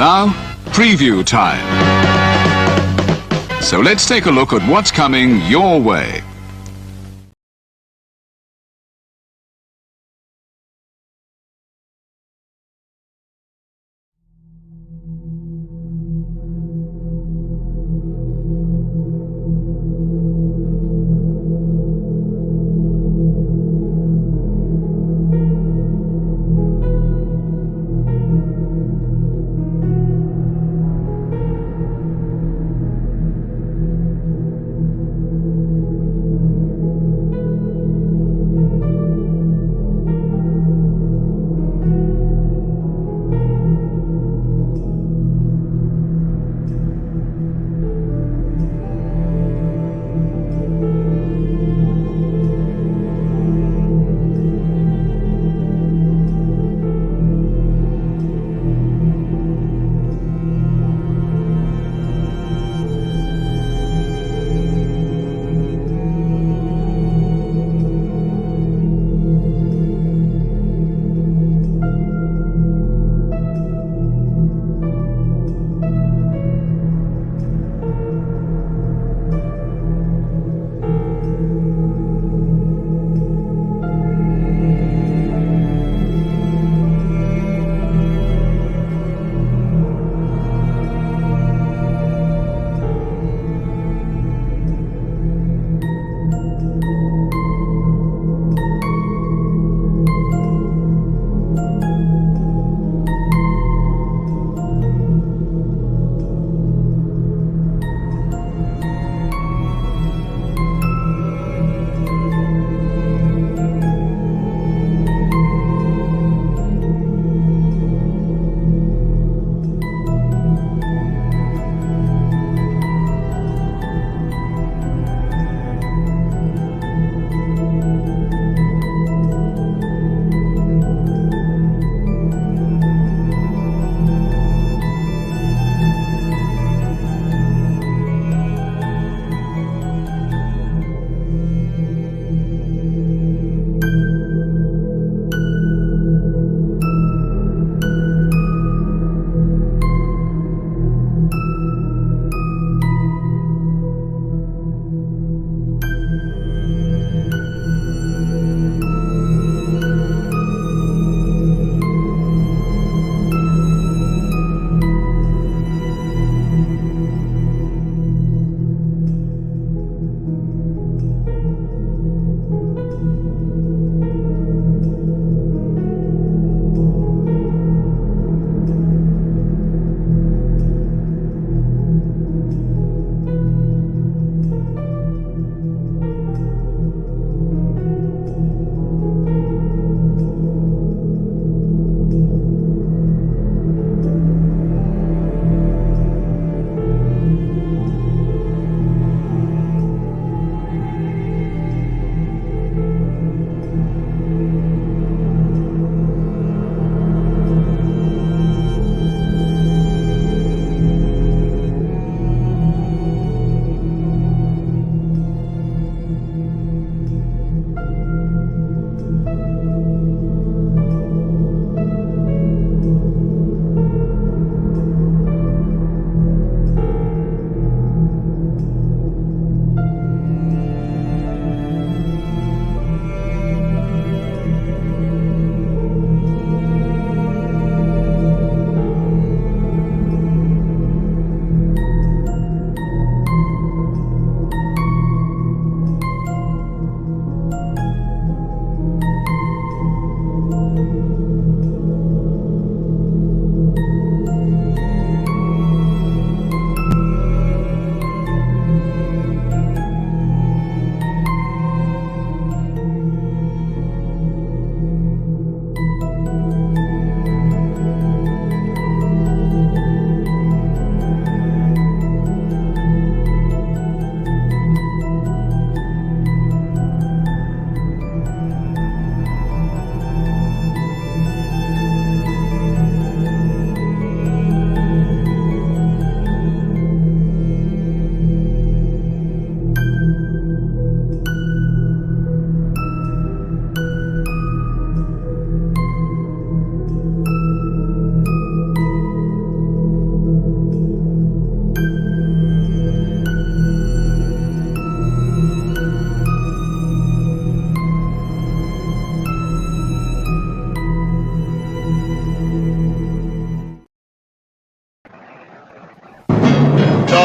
Now, preview time. So let's take a look at what's coming your way.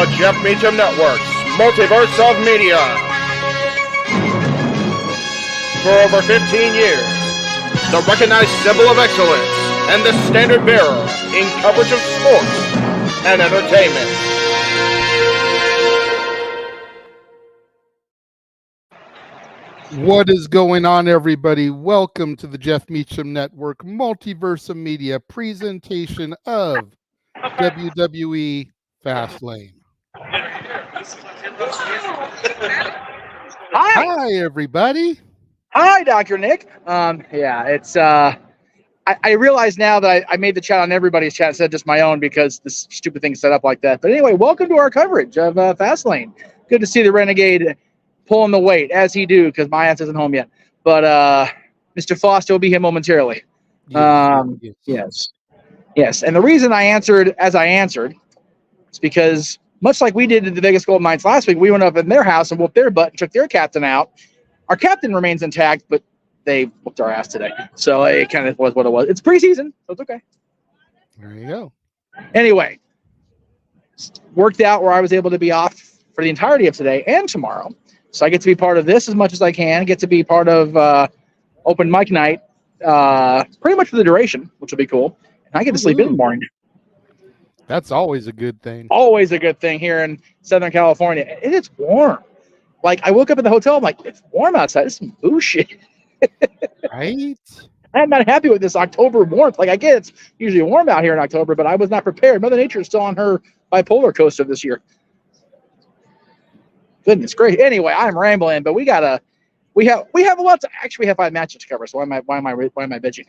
The Jeff Meacham Network's Multiverse of Media. For over 15 years, the recognized symbol of excellence and the standard bearer in coverage of sports and entertainment. What is going on, everybody? Welcome to the Jeff Meacham Network Multiverse of Media presentation of WWE FASTLANE. Hi, everybody. Hi, Dr. Nick. I realize now that I made the chat on everybody's chat instead of just my own because this stupid thing's set up like that. But anyway, welcome to our coverage of FASTLANE. Good to see the Renegade pulling the weight, as he do, because my ass isn't home yet. But Mr. Foster will be here momentarily. Yes. And the reason I answered as I answered is because, much like we did at the Vegas Golden Knights last week, we went up in their house and whooped their butt and took their captain out. Our captain remains intact, but they whooped our ass today. So it kind of was what it was. It's preseason, so it's okay. There you go. Anyway, worked out where I was able to be off for the entirety of today and tomorrow. So I get to be part of this as much as I can, get to be part of open mic night pretty much for the duration, which will be cool. And I get to sleep in the morning. That's always a good thing. Always a good thing here in Southern California. And it's warm. Like, I woke up at the hotel, I'm like, it's warm outside. It's some bullshit. Right? I'm not happy with this October warmth. Like, I get it's usually warm out here in October, but I was not prepared. Mother Nature is still on her bipolar coaster this year. Goodness gracious. Anyway, I'm rambling, but we have a lot to actually we have 5 matches to cover. So why am I bitching?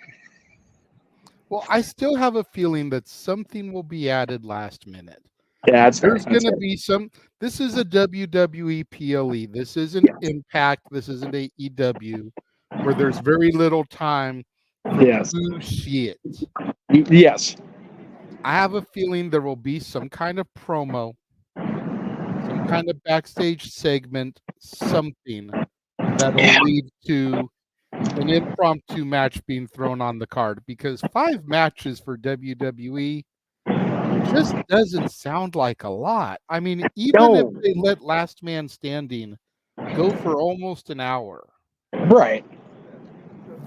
Well, I still have a feeling that something will be added last minute. Yeah, there's going to be some. This is a WWE PLE. This isn't Impact. This isn't AEW, where there's very little time for shit. Yes. I have a feeling there will be some kind of promo, some kind of backstage segment, something that will lead to an impromptu match being thrown on the card, because 5 matches for WWE just doesn't sound like a lot. I mean, even if they let Last Man Standing go for almost an hour, right?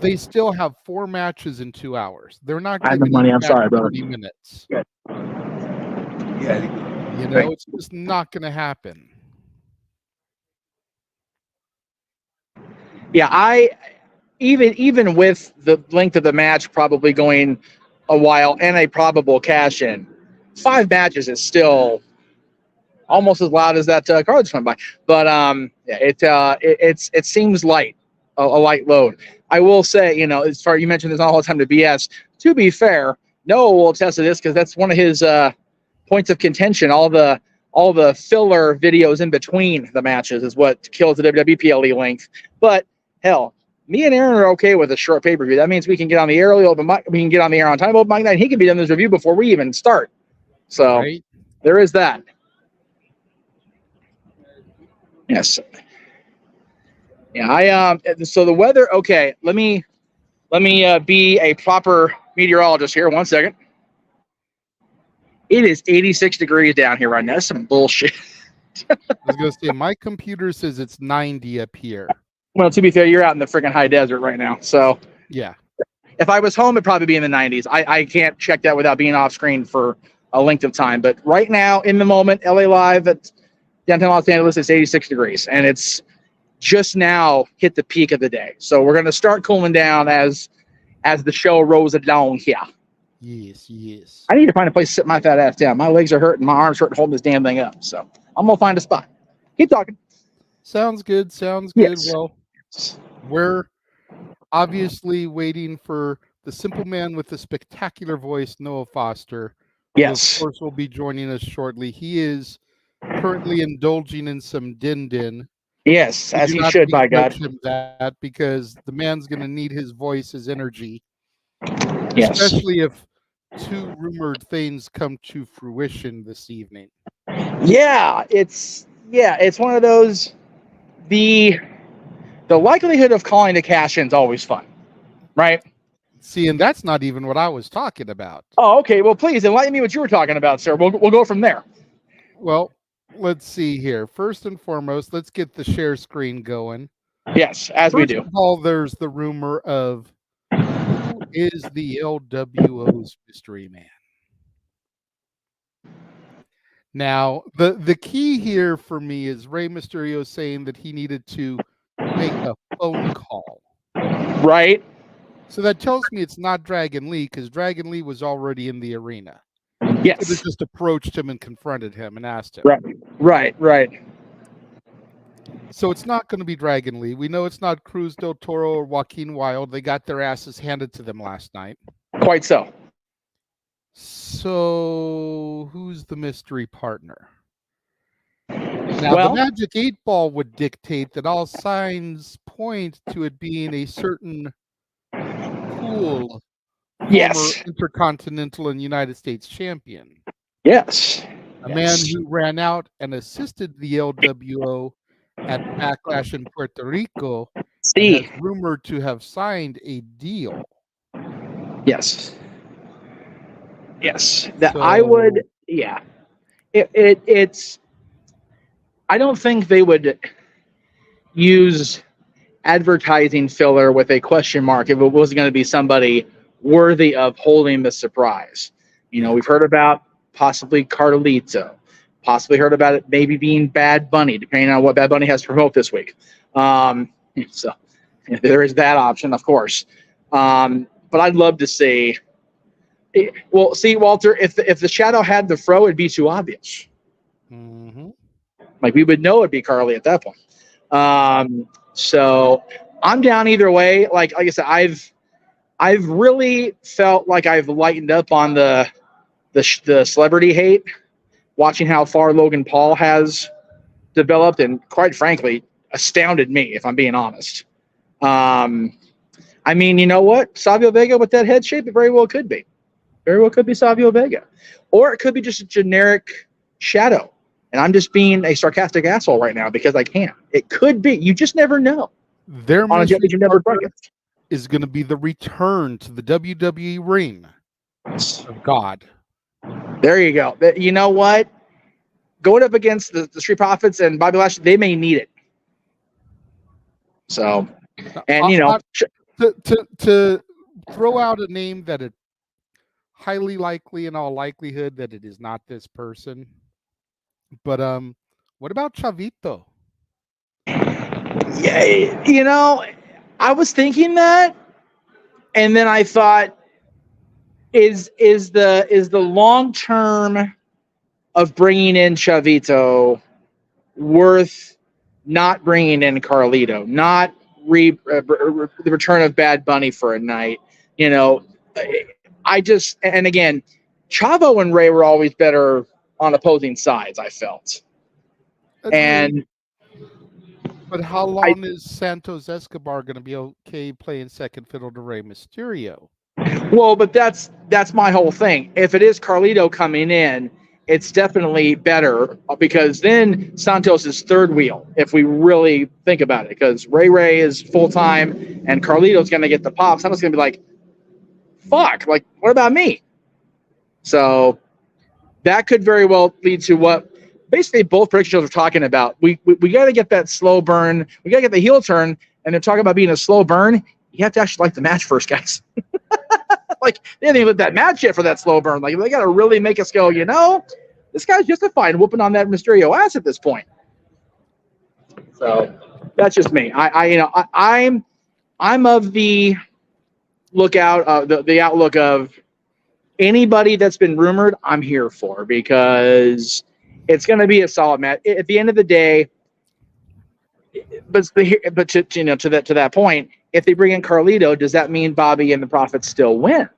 They still have 4 matches in 2 hours. They're not I have the money. I'm sorry, brother. 30 minutes. Yeah. You know, it's just not going to happen. Yeah, even with the length of the match probably going a while and a probable cash in, 5 matches is still almost as loud as that car just went by. But it seems light, a light load. I will say, you know, as far as you mentioned, there's not a whole time to BS. To be fair, Noah will attest to this because that's one of his points of contention. All the filler videos in between the matches is what kills the WWE PLE length. But hell, me and Aaron are okay with a short pay-per-view. That means we can get on the air early open mic. We can get on the air on time open mic night. And he can be done this review before we even start. So there is that. Yes. Yeah, so the weather, okay, let me be a proper meteorologist here. 1 second. It is 86 degrees down here right now. That's some bullshit. I was going to say, my computer says it's 90 up here. Well, to be fair, you're out in the freaking high desert right now. So yeah. If I was home, it'd probably be in the 90s. I can't check that without being off screen for a length of time. But right now, in the moment, LA Live at downtown Los Angeles, it's 86 degrees. And it's just now hit the peak of the day. So we're going to start cooling down as the show rolls along here. Yes. I need to find a place to sit my fat ass down. My legs are hurting. My arms hurting holding this damn thing up. So I'm going to find a spot. Keep talking. Sounds good. Yes. Well, we're obviously waiting for the simple man with the spectacular voice, Noah Foster. Yes. Who, of course, will be joining us shortly. He is currently indulging in some din-din. Yes, as he should, by God. That because the man's going to need his voice, his energy. Yes. Especially if 2 rumored things come to fruition this evening. Yeah, it's one of those. The likelihood of calling the cash-in is always fun, right? See, and that's not even what I was talking about. Oh, okay. Well, please enlighten me what you were talking about, sir. We'll go from there. Well, let's see here. First and foremost, let's get the share screen going. Yes, as we First do. of all, there's the rumor of who is the LWO's mystery man. Now, the key here for me is Rey Mysterio saying that he needed to make a phone call. Right? So that tells me it's not Dragon Lee, because Dragon Lee was already in the arena. Yes. Could have just approached him and confronted him and asked him. Right. So it's not going to be Dragon Lee. We know it's not Cruz del Toro or Joaquin Wilde. They got their asses handed to them last night. Quite so. So who's the mystery partner? Now, the Magic 8 Ball would dictate that all signs point to it being a certain cool former Intercontinental and United States champion. Yes. A man who ran out and assisted the LWO at Backlash in Puerto Rico and is rumored to have signed a deal. Yes. That I would, it's, I don't think they would use advertising filler with a question mark if it was going to be somebody worthy of holding the surprise. You know, we've heard about possibly Carlito, possibly heard about it maybe being Bad Bunny, depending on what Bad Bunny has to promote this week. So there is that option, of course. But I'd love to see. Well, see, Walter, if the shadow had the fro, it'd be too obvious. Mm-hmm. Like we would know it'd be Carly at that point. So I'm down either way. Like I said, I've really felt like I've lightened up on the celebrity hate, watching how far Logan Paul has developed, and quite frankly, astounded me, if I'm being honest. I mean, you know what? Savio Vega with that head shape, it very well could be. Very well could be Savio Vega. Or it could be just a generic shadow. And I'm just being a sarcastic asshole right now because I can. It could be. You just never know. Their mystery partner is going to be the return to the WWE ring of God. There you go. You know what? Going up against the Street Profits and Bobby Lashley, they may need it. So, and you know, to throw out a name that it highly likely in all likelihood that it is not this person. But what about Chavito? Yeah, you know, I was thinking that, and then I thought, is the long term of bringing in Chavito worth not bringing in Carlito, not the return of Bad Bunny for a night? You know, I just, and again, Chavo and Ray were always better on opposing sides, I felt. And but how long is Santos Escobar going to be okay playing second fiddle to Rey Mysterio? Well, but that's my whole thing. If it is Carlito coming in, it's definitely better because then Santos is third wheel, if we really think about it, because Ray is full-time and Carlito's going to get the pop. Santos is going to be like, fuck, like, what about me? So that could very well lead to what basically both prediction shows are talking about. We got to get that slow burn. We got to get the heel turn, and they're talking about being a slow burn. You have to actually like the match first, guys. Like, they didn't even let that match yet for that slow burn. Like, they got to really make us go, you know, this guy's justified whooping on that Mysterio ass at this point. So that's just me. I'm of the lookout, the outlook of anybody that's been rumored, I'm here for, because it's going to be a solid match. At the end of the day, but to that point, if they bring in Carlito, does that mean Bobby and the Profits still win?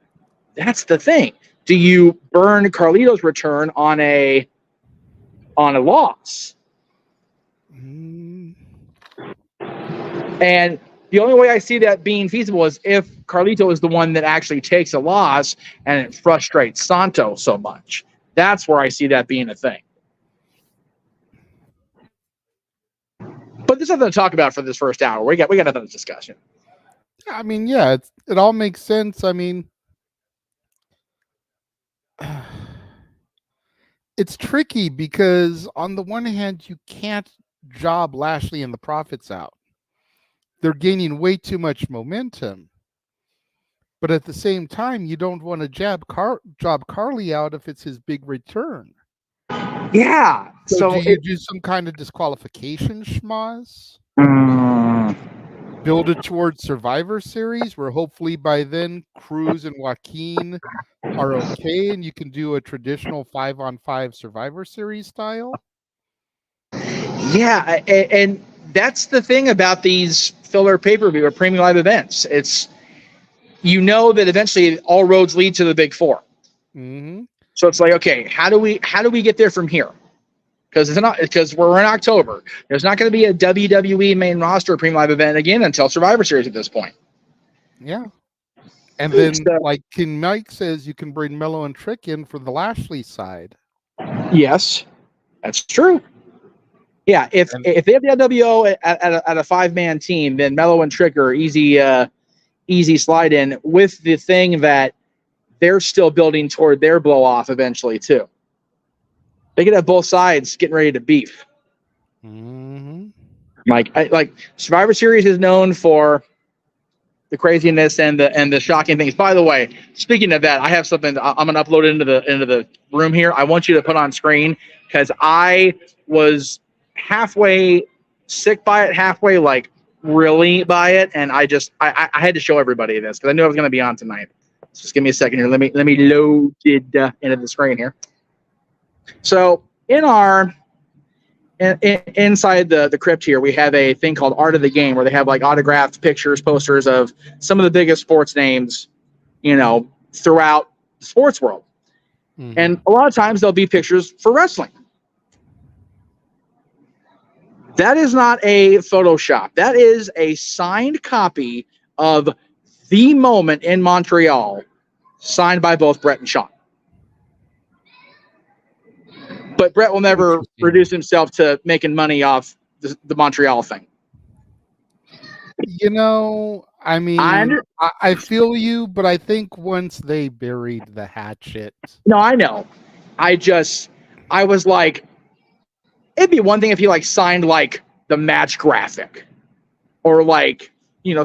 That's the thing. Do you burn Carlito's return on a loss? And the only way I see that being feasible is if Carlito is the one that actually takes a loss and it frustrates Santos so much. That's where I see that being a thing. But there's nothing to talk about for this first hour. We got nothing to discussion. I mean, yeah, it all makes sense. I mean, it's tricky because on the one hand, you can't job Lashley and the Profits out. They're gaining way too much momentum. But at the same time, you don't want to job Carly out if it's his big return. Yeah. So do you do some kind of disqualification schmoz? Build it towards Survivor Series, where hopefully by then Cruz and Joaquin are okay, and you can do a traditional 5-on-5 Survivor Series style. Yeah, and that's the thing about these filler pay-per-view or premium live events. It's, you know, that eventually all roads lead to the big four. Mm-hmm. So it's like, okay, how do we get there from here? Because we're in October. There's not going to be a WWE main roster premium live event again until Survivor Series at this point. Yeah. And then, like King Mike says, you can bring Mello and Trick in for the Lashley side. Yes, that's true. Yeah, if they have the NWO at a 5-man team, then Mello and Trick are easy slide in, with the thing that they're still building toward their blow off eventually too. They could have both sides getting ready to beef. Mm-hmm. Like Survivor Series is known for the craziness and the shocking things. By the way, speaking of that, I have something I'm gonna upload into the room here. I want you to put on screen because I was halfway sick by it, halfway like really by it, and I had to show everybody this because I knew I was gonna be on tonight. So just give me a second here. Let me load it into the screen here. So inside the crypt here, we have a thing called Art of the Game, where they have like autographed pictures, posters of some of the biggest sports names, throughout the sports world. Mm-hmm. And a lot of times there'll be pictures for wrestling. That is not a Photoshop. That is a signed copy of the moment in Montreal, signed by both Brett and Sean. But Brett will never reduce himself to making money off the Montreal thing. I mean, I feel you, but I think once they buried the hatchet. No, I know. I was like, it'd be one thing if he like signed like the match graphic or like,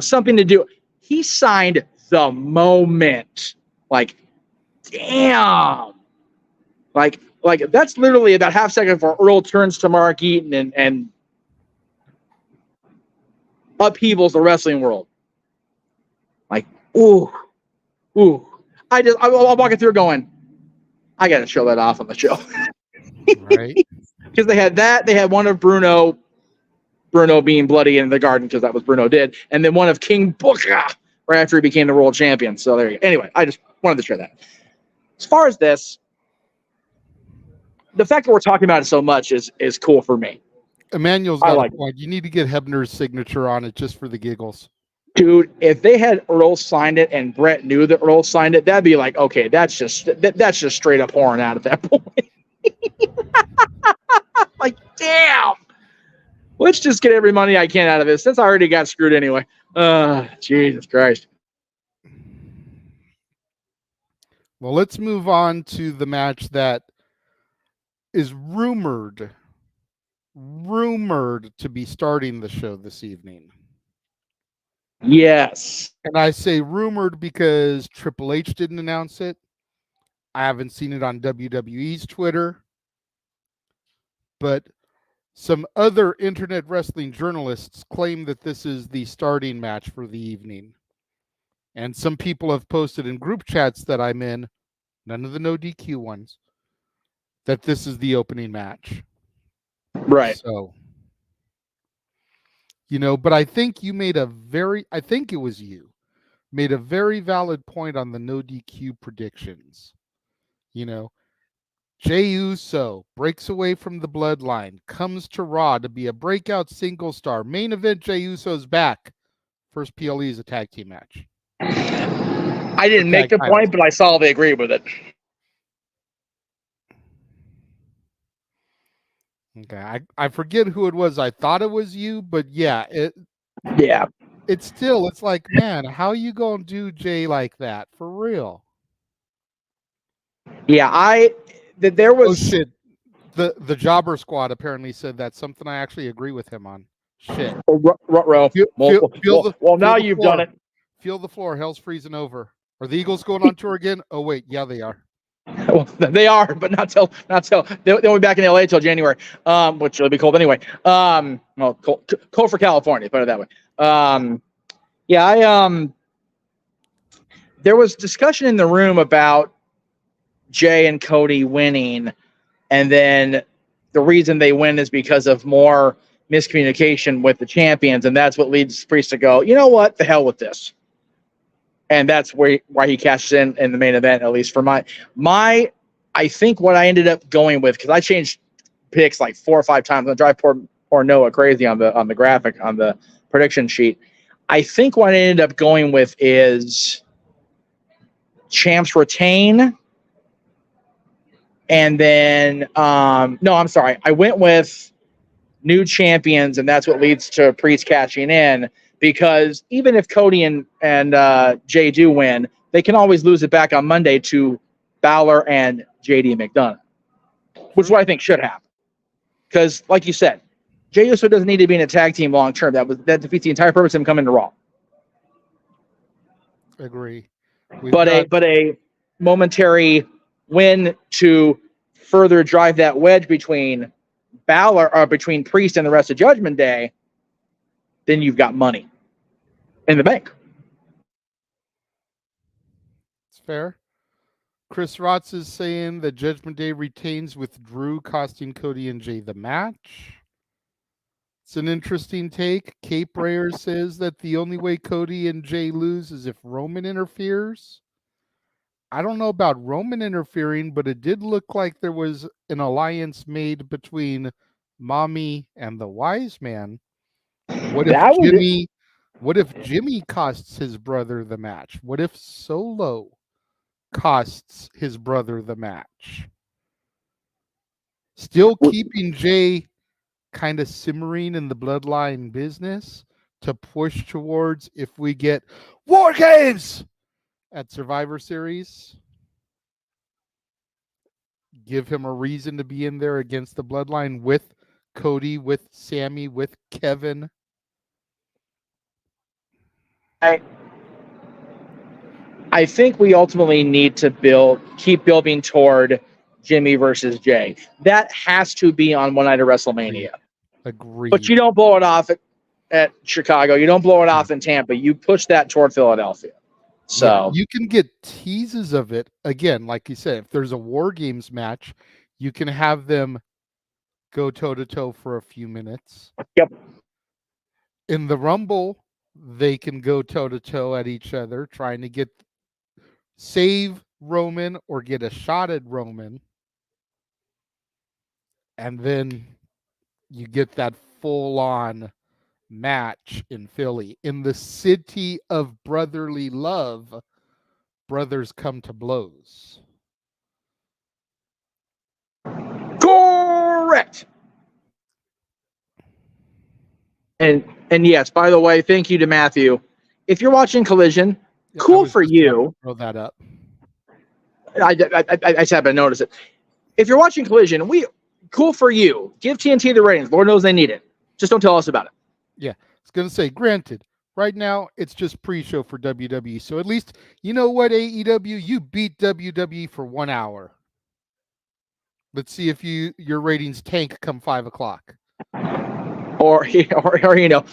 something to do. He signed the moment. Like, damn. Like that's literally about half second before Earl turns to Mark Eaton and upheavals the wrestling world. Like, ooh. I'm walking through going, I got to show that off on the show. Right. Because they had that. They had one of Bruno being bloody in the garden because that was Bruno did. And then one of King Booker right after he became the world champion. So there you go. Anyway, I just wanted to share that. As far as this, the fact that we're talking about it so much is cool for me. Emmanuel's got a point. You need to get Hebner's signature on it just for the giggles. Dude, if they had Earl signed it and Brett knew that Earl signed it, that'd be like, okay, that's just straight up pouring out at that point. Like, damn. Let's just get every money I can out of this since I already got screwed anyway. Jesus Christ. Well, let's move on to the match that is rumored to be starting the show this evening. Yes. And I say rumored because Triple H didn't announce it. I haven't seen it on WWE's Twitter. But some other internet wrestling journalists claim that this is the starting match for the evening. And some people have posted in group chats that I'm in, none of the no DQ ones, that this is the opening match. Right. So, but I think you made I think it was you, made a very valid point on the no DQ predictions. Jey Uso breaks away from the bloodline, comes to Raw to be a breakout single star. Main event, Jey Uso's back. First PLE is a tag team match. I didn't make the point, but I saw they agreed with it. Okay, I forget who it was. I thought it was you, but yeah, it's like, man, how you gonna do Jay like that for real? Yeah, there was. Oh shit! The Jobber Squad apparently said that's something I actually agree with him on. Shit. Row. Well, now you've done it. Feel the floor. Hell's freezing over. Are the Eagles going on tour again? Oh wait, yeah, they are. Well, they are, but not till they'll be back in LA till January, which will be cold anyway. Well, cold for California, put it that way. There was discussion in the room about Jay and Cody winning, and then the reason they win is because of more miscommunication with the champions, and that's what leads Priest to go, you know what, the hell with this. And that's why he cashes in the main event, at least for my I think what I ended up going with, because I changed picks like 4 or 5 times. I drive poor Noah crazy on the graphic, on the prediction sheet. I think what I ended up going with is champs retain. And then, no, I'm sorry. I went with new champions, and that's what leads to Priest cashing in. Because even if Cody and Jay do win, they can always lose it back on Monday to Balor and JD McDonough, which is what I think should happen. Because, like you said, Jey Uso doesn't need to be in a tag team long term. That defeats the entire purpose of him coming to Raw. Agree. But a momentary win to further drive that wedge between Balor or between Priest and the rest of Judgment Day, then you've got money in the bank. It's fair. Chris Rotz is saying that Judgment Day retains with Drew costing Cody and Jay the match. It's an interesting take. Cape Rayer says that the only way Cody and Jay lose is if Roman interferes. I don't know about Roman interfering, but it did look like there was an alliance made between Mommy and the Wise Man. What if Jimmy costs his brother the match? What if Solo costs his brother the match? Still keeping Jay kind of simmering in the bloodline business to push towards if we get War Games at Survivor Series. Give him a reason to be in there against the bloodline with Cody, with Sammy, with Kevin. I think we ultimately need to keep building toward Jimmy versus Jay. That has to be on one night of WrestleMania. Agreed. But you don't blow it off at Chicago. You don't blow it off in Tampa. You push that toward Philadelphia. So yeah, you can get teases of it. Again, like you said, if there's a War Games match, you can have them go toe-to-toe for a few minutes. Yep. In the Rumble, they can go toe-to-toe at each other, trying to save Roman or get a shot at Roman. And then you get that full-on match in Philly. In the city of brotherly love, brothers come to blows. Correct. And yes, by the way, thank you to Matthew. If you're watching Collision, cool for you. Throw that up. I just happened to notice it. If you're watching Collision, cool for you. Give TNT the ratings. Lord knows they need it. Just don't tell us about it. Yeah, I was going to say, granted, right now it's just pre-show for WWE. So at least, you know what, AEW, you beat WWE for 1 hour. Let's see if your ratings tank come 5 o'clock. Or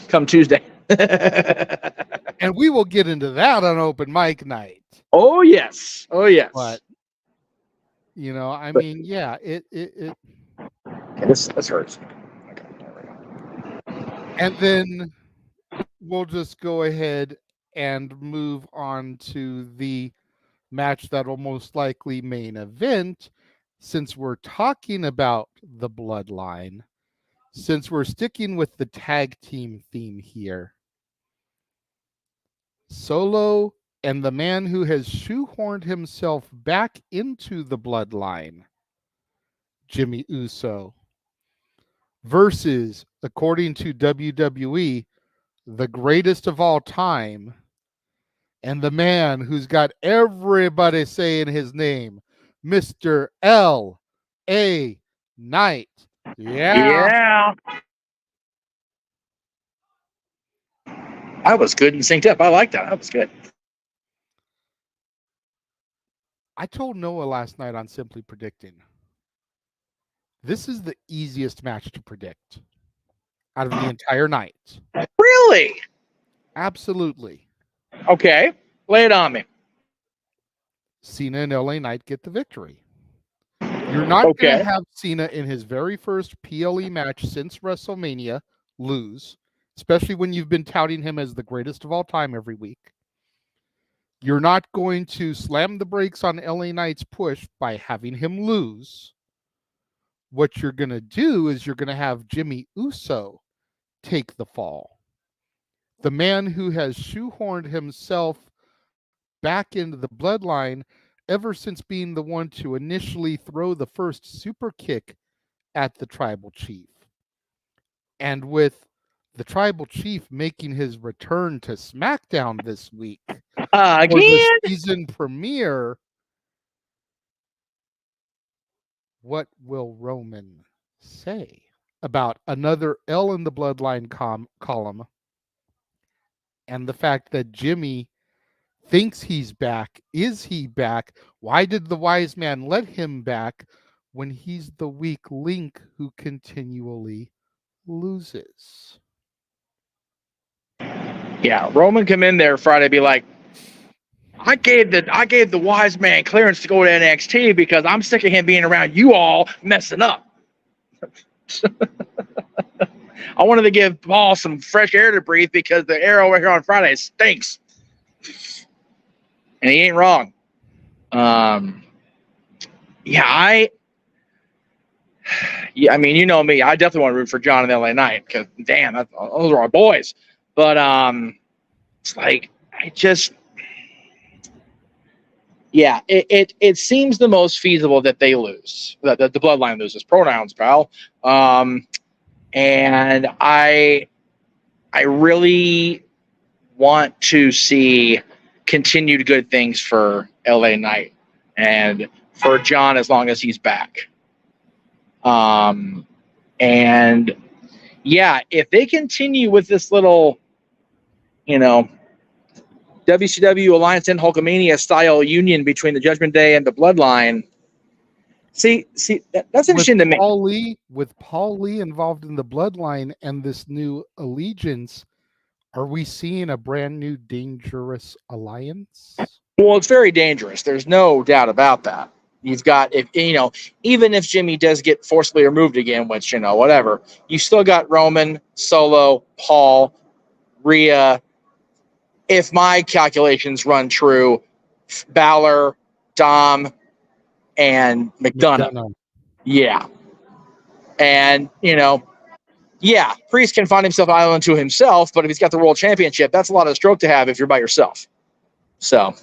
come Tuesday. And we will get into that on open mic night. Oh, yes. But, I mean, yeah, it this hurts. Okay, there we go. And then we'll just go ahead and move on to the match that will most likely main event, since we're talking about the bloodline, since we're sticking with the tag team theme here. Solo and the man who has shoehorned himself back into the bloodline, Jimmy Uso, versus, according to WWE, the greatest of all time, and the man who's got everybody saying his name, Mr. L.A. night. Yeah. That was good and synced up. I like that. That was good. I told Noah last night on Simply Predicting. This is the easiest match to predict out of the entire night. Really? Absolutely. Okay. Lay it on me. Cena and LA Knight get the victory. You're not going to have Cena in his very first PLE match since WrestleMania lose, especially when you've been touting him as the greatest of all time every week. You're not going to slam the brakes on LA Knight's push by having him lose. What you're going to do is you're going to have Jimmy Uso take the fall. The man who has shoehorned himself back into the bloodline ever since being the one to initially throw the first super kick at the tribal chief. And with the tribal chief making his return to SmackDown this week for the season premiere, what will Roman say about another L in the bloodline column and the fact that Jimmy thinks he's back? Is he back? Why did the wise man let him back when he's the weak link who continually loses? Yeah, Roman come in there Friday, be like, I gave the wise man clearance to go to NXT because I'm sick of him being around you all messing up. I wanted to give Paul some fresh air to breathe because the air over here on Friday stinks. And he ain't wrong. I mean, you know me. I definitely want to root for John and LA Knight because, damn, those are our boys. But it's like, it seems the most feasible that they lose, that the bloodline loses. Pronouns, pal. And I really want to see continued good things for LA Knight and for John as long as he's back. And yeah, if they continue with this little, WCW Alliance and Hulkamania style union between the Judgment Day and the Bloodline. See, that's interesting to me. With Paul Lee involved in the Bloodline and this new allegiance, are we seeing a brand new dangerous alliance? Well, it's very dangerous. There's no doubt about that. You've got, even if Jimmy does get forcibly removed again, which, whatever, you still got Roman, Solo, Paul, Rhea. If my calculations run true, Balor, Dom, and McDonough. Yeah. And, Priest can find himself island to himself, but if he's got the world championship, that's a lot of stroke to have if you're by yourself. So,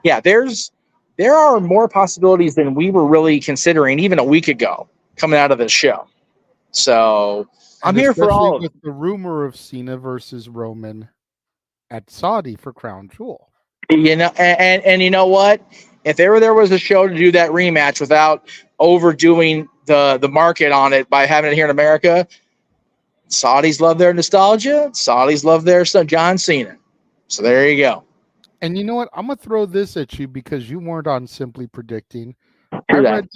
yeah, there are more possibilities than we were really considering even a week ago coming out of this show. So, I'm here for all of it. With the rumor of Cena versus Roman at Saudi for Crown Jewel. And you know what? If ever there was a show to do that rematch without overdoing the market on it by having it here in America, Saudis love their nostalgia. Saudis love their son, John Cena. So there you go. And you know what? I'm going to throw this at you because you weren't on Simply Predicting. I read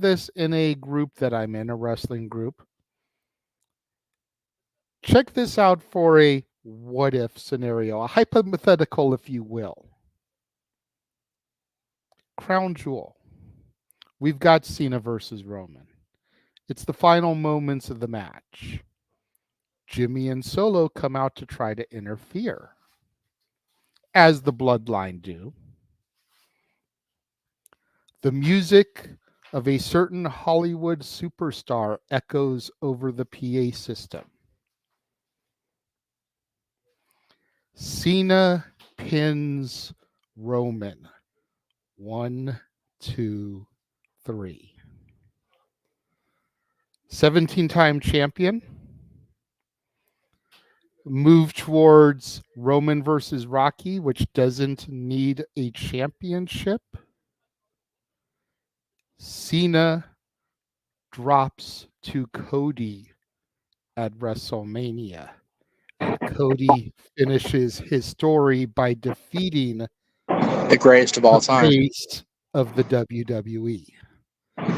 this in a group that I'm in, a wrestling group. Check this out for a what if scenario, a hypothetical, if you will. Crown Jewel. We've got Cena versus Roman. It's the final moments of the match. Jimmy and Solo come out to try to interfere, as the Bloodline do. The music of a certain Hollywood superstar echoes over the PA system. Cena pins Roman. 1, 2, 3. 17-time champion. Move towards Roman versus Rocky, which doesn't need a championship. Cena drops to Cody at WrestleMania. And Cody finishes his story by defeating The greatest of all the time. face of the WWE.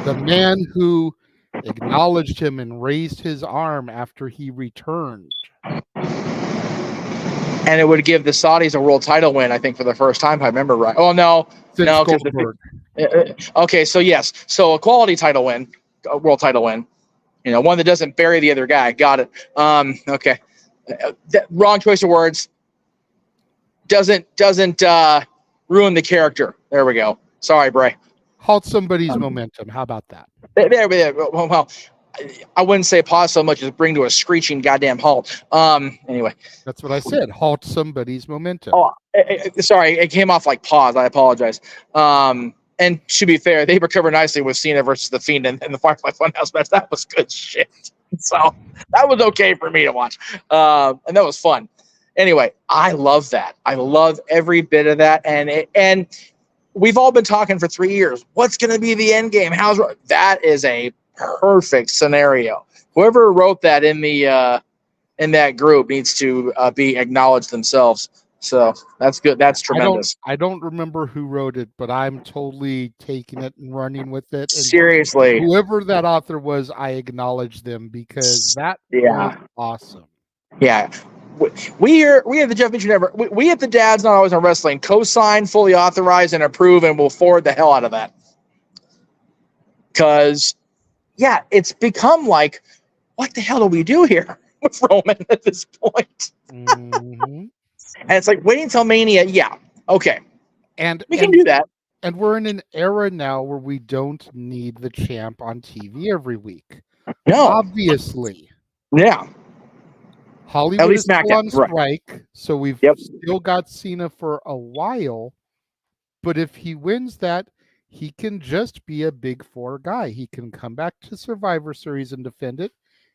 The man who acknowledged him and raised his arm after he returned. And it would give the Saudis a world title win, I think, for the first time, if I remember right. Oh, no. Since No, because Goldberg. okay, so yes. So a quality title win, a world title win. You know, one that doesn't bury the other guy. Got it. Okay. Wrong choice of words. Doesn't ruin the character. There we go. Sorry, Bray. Halt somebody's momentum. How about that? There. Well, I wouldn't say pause so much as bring to a screeching goddamn halt. Anyway. That's what I said. Halt somebody's momentum. Oh, sorry, it came off like pause. I apologize. And to be fair, they recovered nicely with Cena versus The Fiend and the Firefly Funhouse match. That was good shit. So that was okay for me to watch. And that was fun. Anyway, I love that. I love every bit of that. And we've all been talking for 3 years. What's going to be the end game? That is a perfect scenario. Whoever wrote that in that group needs to be acknowledged themselves. So that's good. That's tremendous. I don't remember who wrote it, but I'm totally taking it and running with it. And seriously, whoever that author was, I acknowledge them because that was awesome. Yeah. We at the Jeff Meacham Network, we at the Dads Not Always on Wrestling co-sign, fully authorize, and approve, and we'll forward the hell out of that. Because, yeah, it's become like, what the hell do we do here with Roman at this point? Mm-hmm. And it's like, waiting until Mania, yeah, okay. And we can do that. And we're in an era now where we don't need the champ on TV every week. No. Obviously. Yeah. Hollywood is still on strike, right. So we've still got Cena for a while. But if he wins that, he can just be a big four guy. He can come back to Survivor Series and defend it.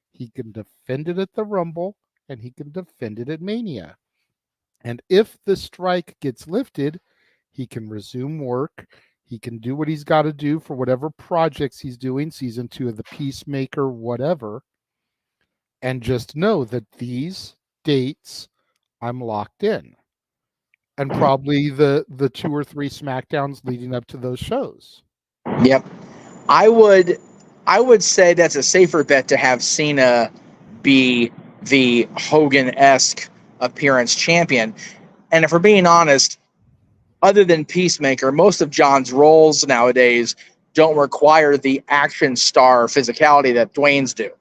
He can defend it at the Rumble, and he can defend it at Mania. And if the strike gets lifted, he can resume work. He can do what he's got to do for whatever projects he's doing, season 2 of The Peacemaker, whatever. And just know that these dates, I'm locked in. And probably the 2 or 3 SmackDowns leading up to those shows. Yep. I would say that's a safer bet to have Cena be the Hogan-esque appearance champion. And if we're being honest, other than Peacemaker, most of John's roles nowadays don't require the action star physicality that Dwayne's do.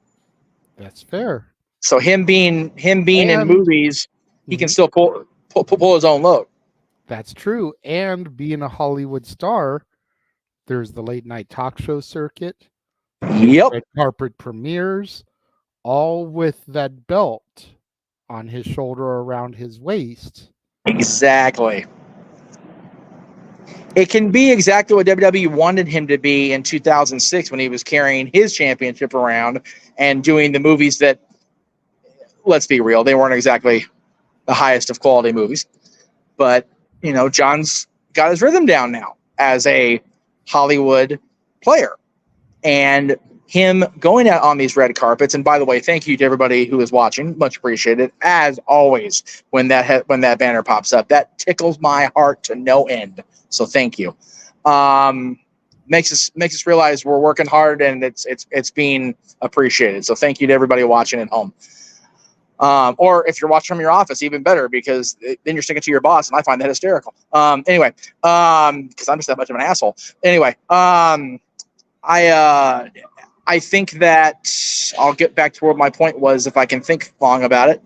That's fair. So him being in movies, he can still pull his own load. That's true. And being a Hollywood star, there's the late night talk show circuit. Yep. Red carpet premieres, all with that belt on his shoulder around his waist. Exactly. It can be exactly what WWE wanted him to be in 2006 when he was carrying his championship around and doing the movies that, let's be real, they weren't exactly the highest of quality movies. But, you know, John's got his rhythm down now as a Hollywood player. And him going out on these red carpets, and by the way, thank you to everybody who is watching. Much appreciated. As always, when that banner pops up, that tickles my heart to no end. So thank you. Makes us realize we're working hard and it's being appreciated. So thank you to everybody watching at home. Or if you're watching from your office, even better, because then you're sticking to your boss, and I find that hysterical. Anyway, because I'm just that much of an asshole. Anyway, I think that I'll get back to where my point was if I can think long about it.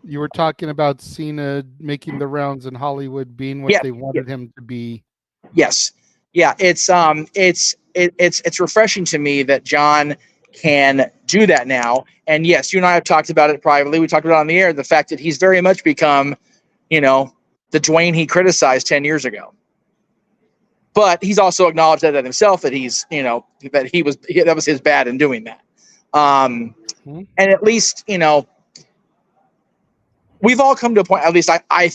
You were talking about Cena making the rounds in Hollywood, being what they wanted him to be. Yes. Yeah. It's refreshing to me that John can do that now. And yes, you and I have talked about it privately. We talked about it on the air, the fact that he's very much become, you know, the Dwayne he criticized 10 years ago. But he's also acknowledged that himself, that he's, you know, that was his bad in doing that. And at least, you know, we've all come to a point, at least I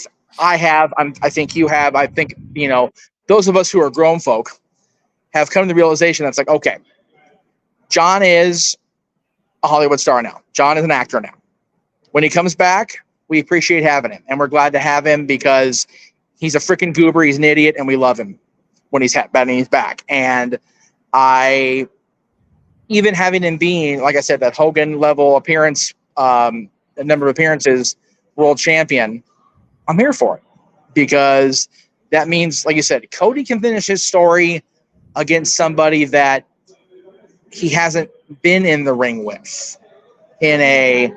have, I think you have, I think, you know, those of us who are grown folk have come to the realization that's like, okay, John is a Hollywood star now. John is an actor now. When he comes back, we appreciate having him, and we're glad to have him because he's a freaking goober. He's an idiot, and we love him when he's back. And even having him being, like I said, that Hogan level appearance, a number of appearances, world champion, I'm here for it because that means, like you said, Cody can finish his story against somebody that he hasn't been in the ring with, in a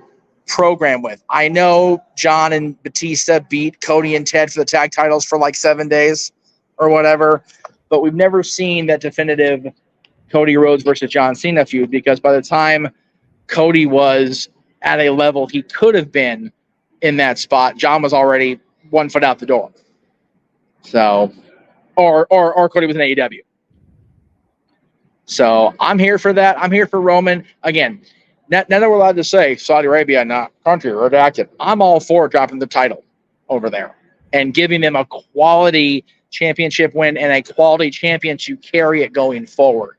program with. I know John and Batista beat Cody and Ted for the tag titles for like 7 days or whatever, but we've never seen that definitive Cody Rhodes versus John Cena feud, because by the time Cody was at a level he could have been in that spot, John was already 1 foot out the door. So, or Cody was in AEW. So I'm here for that. I'm here for Roman. Again, now that we're allowed to say Saudi Arabia, not country, redacted, I'm all for dropping the title over there and giving them a quality championship win and a quality champion to carry it going forward.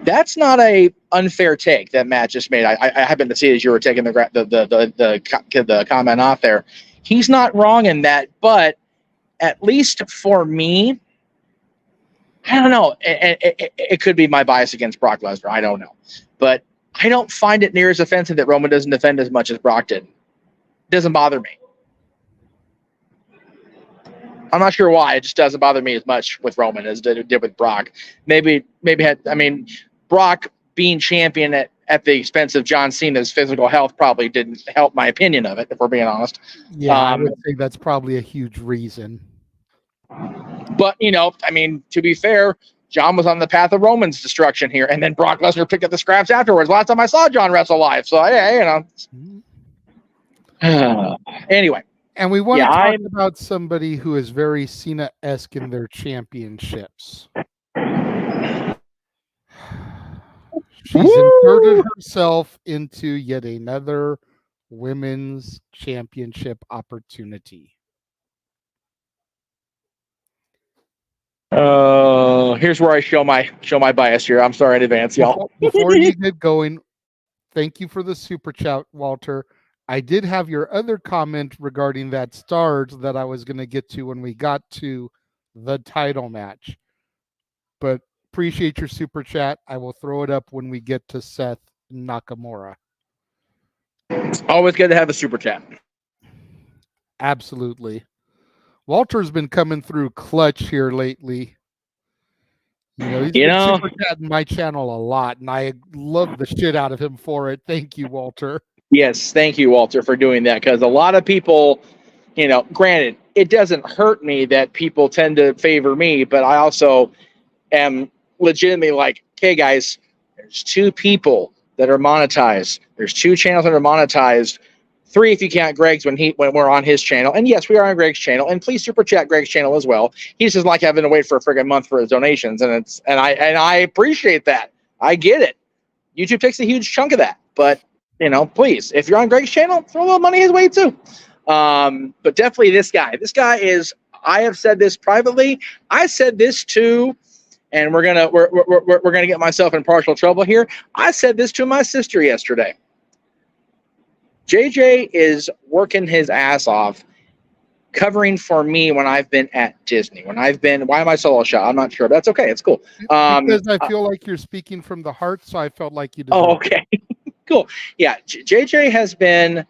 That's not a unfair take that Matt just made. I happened to see as you were taking the comment off there. He's not wrong in that, but at least for me, I don't know. It could be my bias against Brock Lesnar. I don't know. But I don't find it near as offensive that Roman doesn't defend as much as Brock did. It doesn't bother me. I'm not sure why. It just doesn't bother me as much with Roman as it did with Brock. Brock being champion at the expense of John Cena's physical health probably didn't help my opinion of it, if we're being honest. Yeah, I would say that's probably a huge reason. But, to be fair, John was on the path of Roman's destruction here, and then Brock Lesnar picked up the scraps afterwards. Last time I saw John wrestle live, so yeah, Anyway. And we want to talk about somebody who is very Cena-esque in their championships. She's inserted herself into yet another women's championship opportunity. Here's where I show my bias here. I'm sorry in advance, y'all. Before you get going, thank you for the super chat, Walter. I did have your other comment regarding that stars that I was going to get to when we got to the title match. But appreciate your super chat. I will throw it up when we get to Seth Nakamura. Always good to have a super chat. Absolutely. Walter's been coming through clutch here lately. He's been super chatting my channel a lot, and I love the shit out of him for it. Thank you, Walter. Yes, thank you, Walter, for doing that, because a lot of people, granted, it doesn't hurt me that people tend to favor me, but I also am legitimately like, okay, guys, there's 2 people that are monetized. There's 2 channels that are monetized. 3 if you count Greg's when we're on his channel. And yes, we are on Greg's channel. And please super chat Greg's channel as well. He's just like having to wait for a friggin' month for his donations, and I appreciate that. I get it. YouTube takes a huge chunk of that, but please, if you're on Greg's channel, throw a little money his way too. But definitely this guy. This guy is. I have said this privately. I said this too. And we're gonna get myself in partial trouble here. I said this to my sister yesterday. JJ is working his ass off, covering for me when I've been at Disney. Why am I solo shot? I'm not sure. That's okay. It's cool. Because I feel like you're speaking from the heart, so I felt like you did. Oh, okay. Cool. Yeah, JJ has been,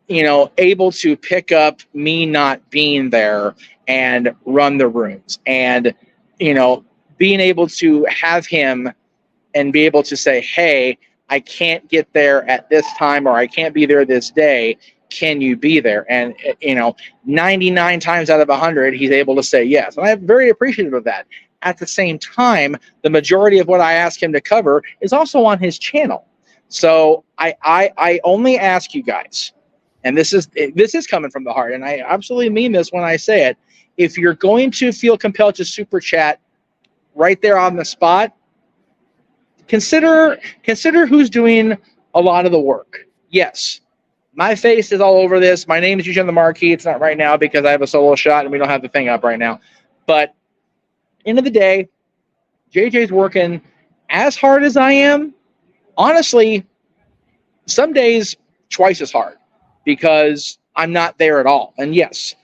able to pick up me not being there and run the rooms, and being able to have him and be able to say, hey, I can't get there at this time, or I can't be there this day. Can you be there? And, 99 times out of 100, he's able to say yes. And I'm very appreciative of that. At the same time, the majority of what I ask him to cover is also on his channel. So I only ask you guys, and this is coming from the heart, and I absolutely mean this when I say it. If you're going to feel compelled to super chat right there on the spot, consider who's doing a lot of the work. Yes, my face is all over this. My name is usually on the marquee. It's not right now because I have a solo shot and we don't have the thing up right now. But End of the day, JJ's working as hard as I am. Honestly, some days twice as hard because I'm not there at all. And yes,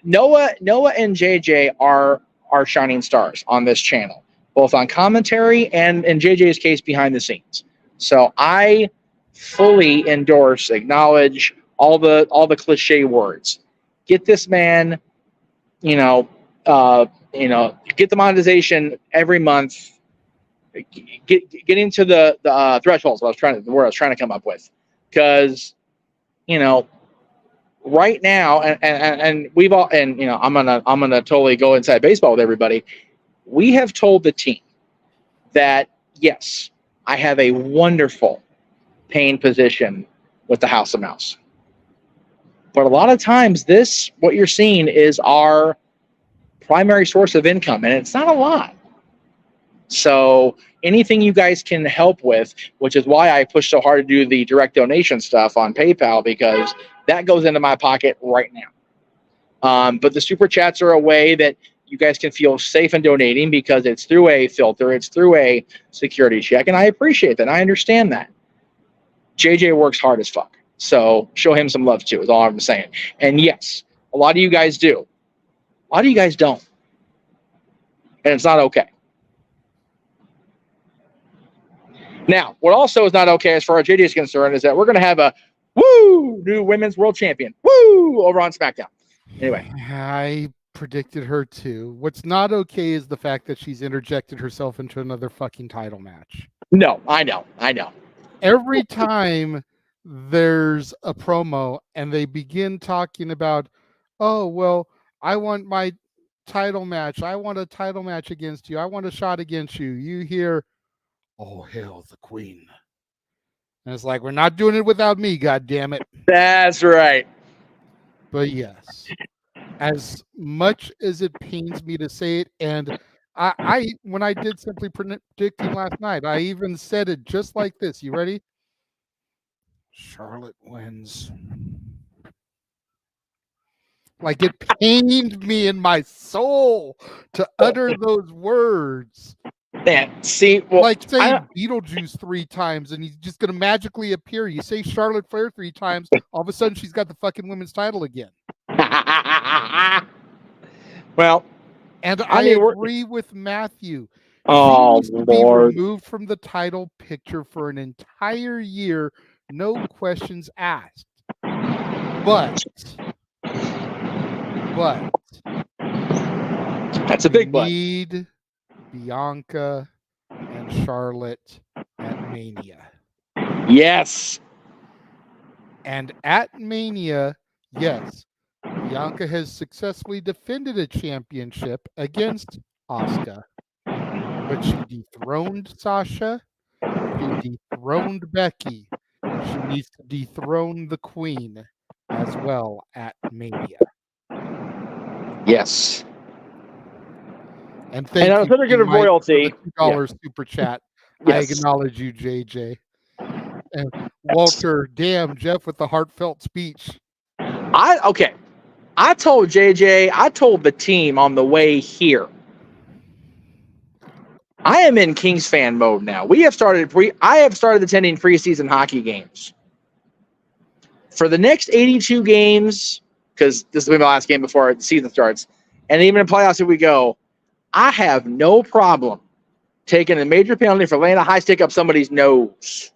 Noah and JJ are shining stars on this channel, both on commentary and in JJ's case behind the scenes. So I fully endorse, acknowledge all the cliche words. Get this man, get the monetization every month. Get into the thresholds. The word I was trying to come up with, because right now, and we've all, and I'm gonna totally go inside baseball with everybody. We have told the team that yes, I have a wonderful paying position with the House of Mouse, but a lot of times what you're seeing is our primary source of income, and it's not a lot. So anything you guys can help with, which is why I push so hard to do the direct donation stuff on PayPal, because that goes into my pocket right now. But the super chats are a way that you guys can feel safe in donating, because it's through a filter, it's through a security check, and I appreciate that. I understand that. JJ works hard as fuck, so show him some love too, is all I'm saying. And yes, a lot of you guys do. A lot of you guys don't, and it's not okay. Now, what also is not okay as far as JJ is concerned is that we're going to have a new women's world champion over on SmackDown. Anyway, I predicted her too. What's not okay is the fact that she's interjected herself into another fucking title match. No, I know. Every time there's a promo and they begin talking about, oh, well, I want my title match. I want a title match against you. I want a shot against you. You hear, oh, hail the queen. And it's like, we're not doing it without me, God damn it. That's right. But yes, as much as it pains me to say it, and I when I did Simply Predicting last night, I even said it just like this. You ready? Charlotte wins. Like, it pained me in my soul to utter those words. Yeah, see, well, like saying Beetlejuice 3 times and he's just going to magically appear. You say Charlotte Flair 3 times, all of a sudden she's got the fucking women's title again. Well, and I agree with Matthew. Oh, she needs to be removed from the title picture for an entire year, no questions asked. But that's a big but. Need Bianca and Charlotte at Mania. Yes. And at Mania, yes, Bianca has successfully defended a championship against Asuka. But she dethroned Sasha. She dethroned Becky. She needs to dethrone the Queen as well at Mania. Yes. And thank you for the royalty. $2 super chat. Yes. I acknowledge you, JJ. And Walter, damn, Jeff with the heartfelt speech. I told JJ, I told the team on the way here, I am in Kings fan mode now. I have started attending preseason hockey games. For the next 82 games, because this will be my last game before the season starts, and even in playoffs if we go, I have no problem taking a major penalty for laying a high stick up somebody's nose.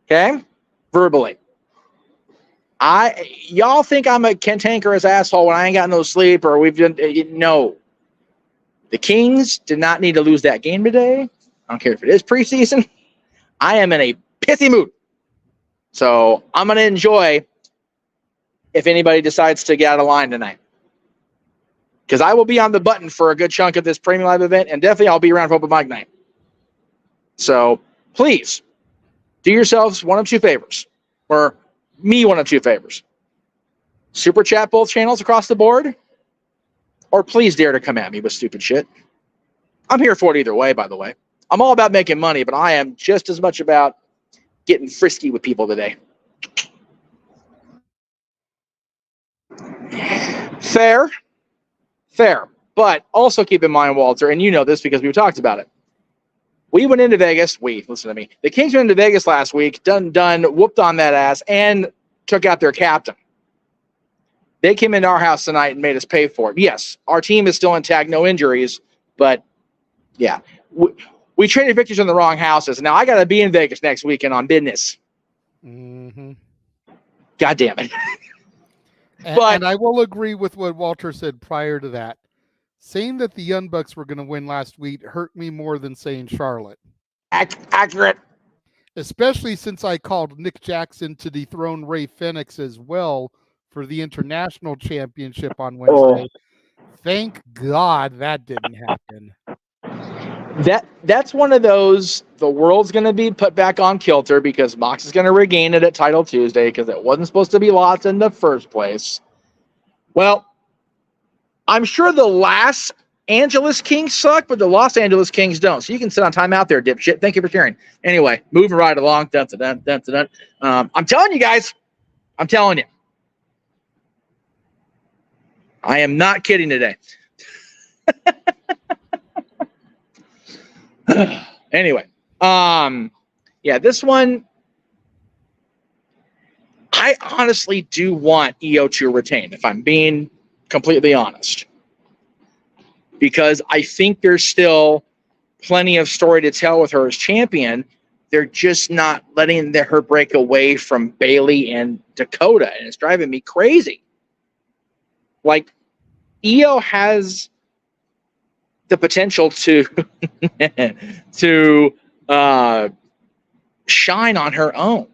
Okay? Verbally. Y'all think I'm a cantankerous asshole when I ain't got no sleep, or we've done no. The Kings did not need to lose that game today. I don't care if it is preseason. I am in a pithy mood. So I'm going to enjoy if anybody decides to get out of line tonight. Because I will be on the button for a good chunk of this Premium Live event, and definitely I'll be around for Open Mic Night. So please do yourselves one of two favors, or me one of two favors. Super chat both channels across the board, or please dare to come at me with stupid shit. I'm here for it either way, by the way. I'm all about making money, but I am just as much about getting frisky with people today. Fair. But also keep in mind, Walter, and you know this because we've talked about it. We went into Vegas. Listen to me. The Kings went into Vegas last week, done, whooped on that ass, and took out their captain. They came into our house tonight and made us pay for it. Yes, our team is still intact, no injuries, but yeah, we traded victories in the wrong houses. Now I got to be in Vegas next weekend on business. Mm-hmm. God damn it. And I will agree with what Walter said prior to that. Saying that the Young Bucks were going to win last week hurt me more than saying Charlotte. Accurate. Especially since I called Nick Jackson to dethrone Ray Fenix as well for the International Championship on Wednesday. Thank God that didn't happen. That's one of those, the world's going to be put back on kilter because Mox is going to regain it at Title Tuesday because it wasn't supposed to be lost in the first place. Well, I'm sure the Los Angeles Kings suck, but the Los Angeles Kings don't. So you can sit on timeout there, dipshit. Thank you for sharing. Anyway, moving right along. I'm telling you guys. I'm telling you. I am not kidding today. Anyway, yeah, this one, I honestly do want Io to retain, if I'm being completely honest, because I think there's still plenty of story to tell with her as champion. They're just not letting her break away from Bayley and Dakota, and it's driving me crazy. Like, Io has the potential to shine on her own.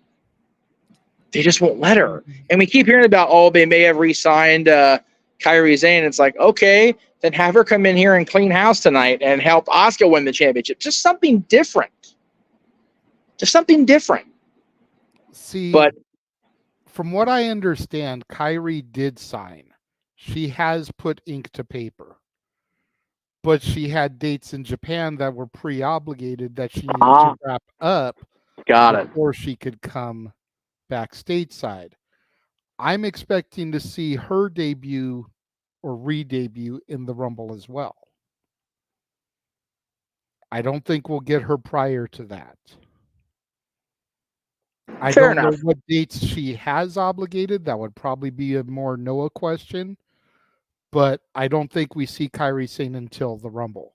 They just won't let her. And we keep hearing about, they may have re-signed Kairi Sane. It's like, okay, then have her come in here and clean house tonight and help Asuka win the championship. Just something different. See, but from what I understand, Kairi did sign. She has put ink to paper. But she had dates in Japan that were pre-obligated that she needed to wrap up before she could come back stateside. I'm expecting to see her debut or re-debut in the Rumble as well. I don't think we'll get her prior to that. I don't know what dates she has obligated. That would probably be a more Noah question. But I don't think we see Kairi Sane until the Rumble.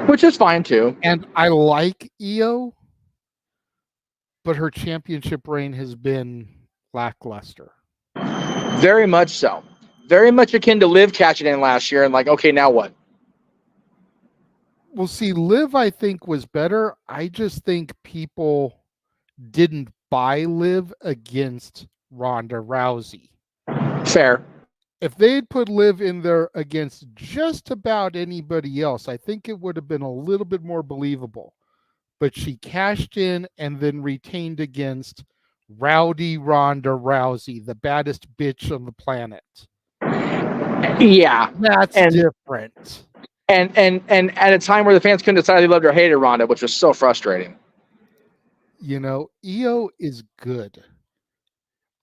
Which is fine too. And I like Io, but her championship reign has been lackluster. Very much so. Very much akin to Liv catching in last year and like, okay, now what? Well, see, Liv, I think, was better. I just think people didn't buy Liv against Ronda Rousey. Fair. If they'd put Liv in there against just about anybody else, I think it would have been a little bit more believable. But she cashed in and then retained against Rowdy Ronda Rousey, the baddest bitch on the planet. Yeah. That's different. And at a time where the fans couldn't decide they loved or hated Ronda, which was so frustrating. You know, Io is good.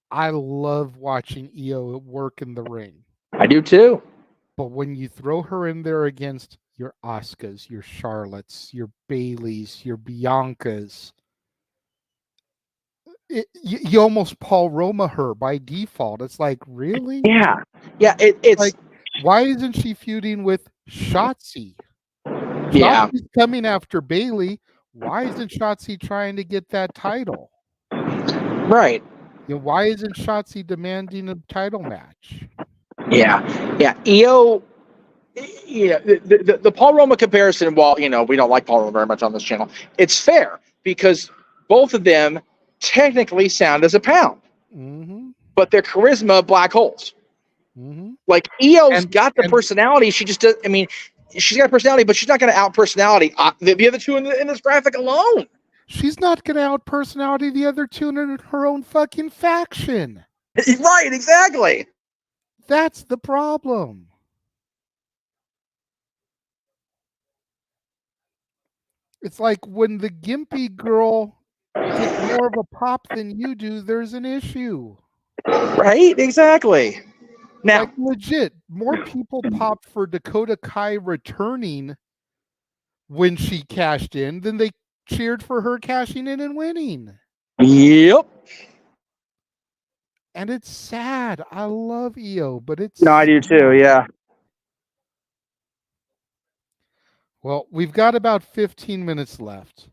I love watching Io work in the ring. I do too. But when you throw her in there against your Asukas, your Charlottes, your Baileys, your Biancas, you almost Paul Roma her by default. It's like, really? Yeah. It's like, why isn't she feuding with Shotzi? Yeah. Shotzi's coming after Bayley. Why isn't Shotzi trying to get that title? Right. You know, why isn't Shotzi demanding a title match? Yeah. Io, the Paul Roma comparison, while, we don't like Paul Roma very much on this channel, it's fair because both of them technically sound as a pound. Mm-hmm. But their charisma, black holes. Mm-hmm. Like, Io's got the personality. She just does, she's got a personality, but she's not going to out-personality the other two in this graphic alone. She's not going to out-personality the other two in her own fucking faction. Right, exactly. That's the problem. It's like when the gimpy girl gets more of a pop than you do, there's an issue. Right, exactly. Now, Like legit, more people popped for Dakota Kai returning when she cashed in than they cheered for her cashing in and winning. yep. And it's sad. I love EO, but it's No, I do too. Yeah. Well, we've got about 15 minutes left.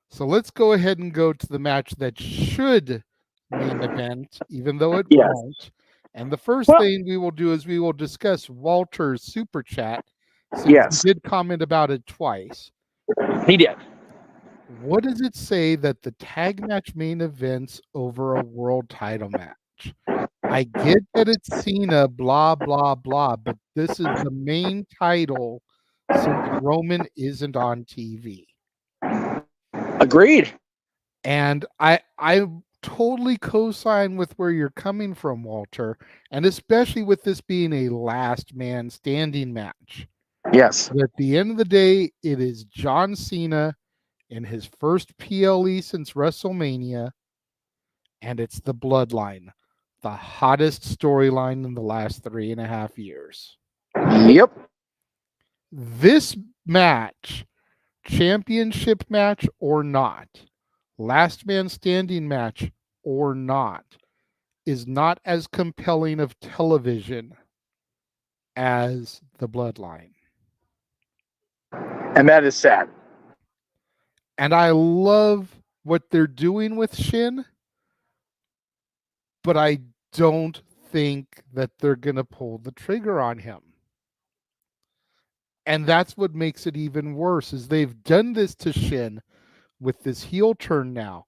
So let's go ahead and go to the match that should main event, even though it Yes. won't. And the first Well- thing we will do is we will discuss Walter's super chat, since Yes. he did comment about it twice. He did. What does it say that the tag match main events over a world title match? I get that it's Cena, blah, blah, blah, but this is the main title since Roman isn't on TV. Agreed. And I totally co-sign with where you're coming from, Walter, and especially with this being a last man standing match. Yes. But at the end of the day, it is John Cena in his first PLE since WrestleMania, and it's the Bloodline, the hottest storyline in the last 3.5 years. Yep. This match, championship match or not, last man standing match or not, is not as compelling of television as the Bloodline. And that is sad. And I love what they're doing with Shin, but I don't think that they're going to pull the trigger on him. And that's what makes it even worse, is they've done this to Shin with this heel turn now,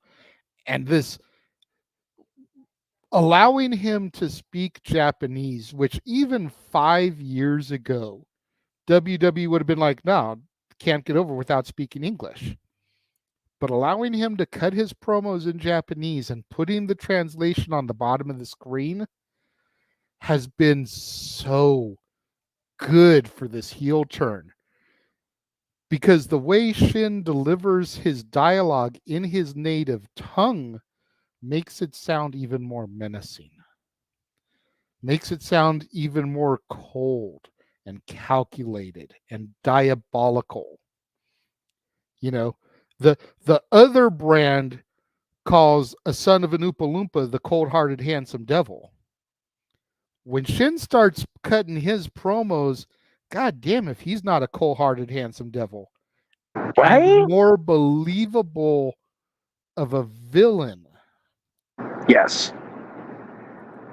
and this allowing him to speak Japanese, which even 5 years ago, WWE would have been like, no, can't get over without speaking English. But allowing him to cut his promos in Japanese and putting the translation on the bottom of the screen has been so good for this heel turn. Because the way Shin delivers his dialogue in his native tongue makes it sound even more menacing. Makes it sound even more cold and calculated and diabolical. You know, the other brand calls a son of an Oompa Loompa the cold-hearted, handsome devil. When Shin starts cutting his promos, god damn if he's not a cold-hearted, handsome devil. Right? And more believable of a villain. Yes.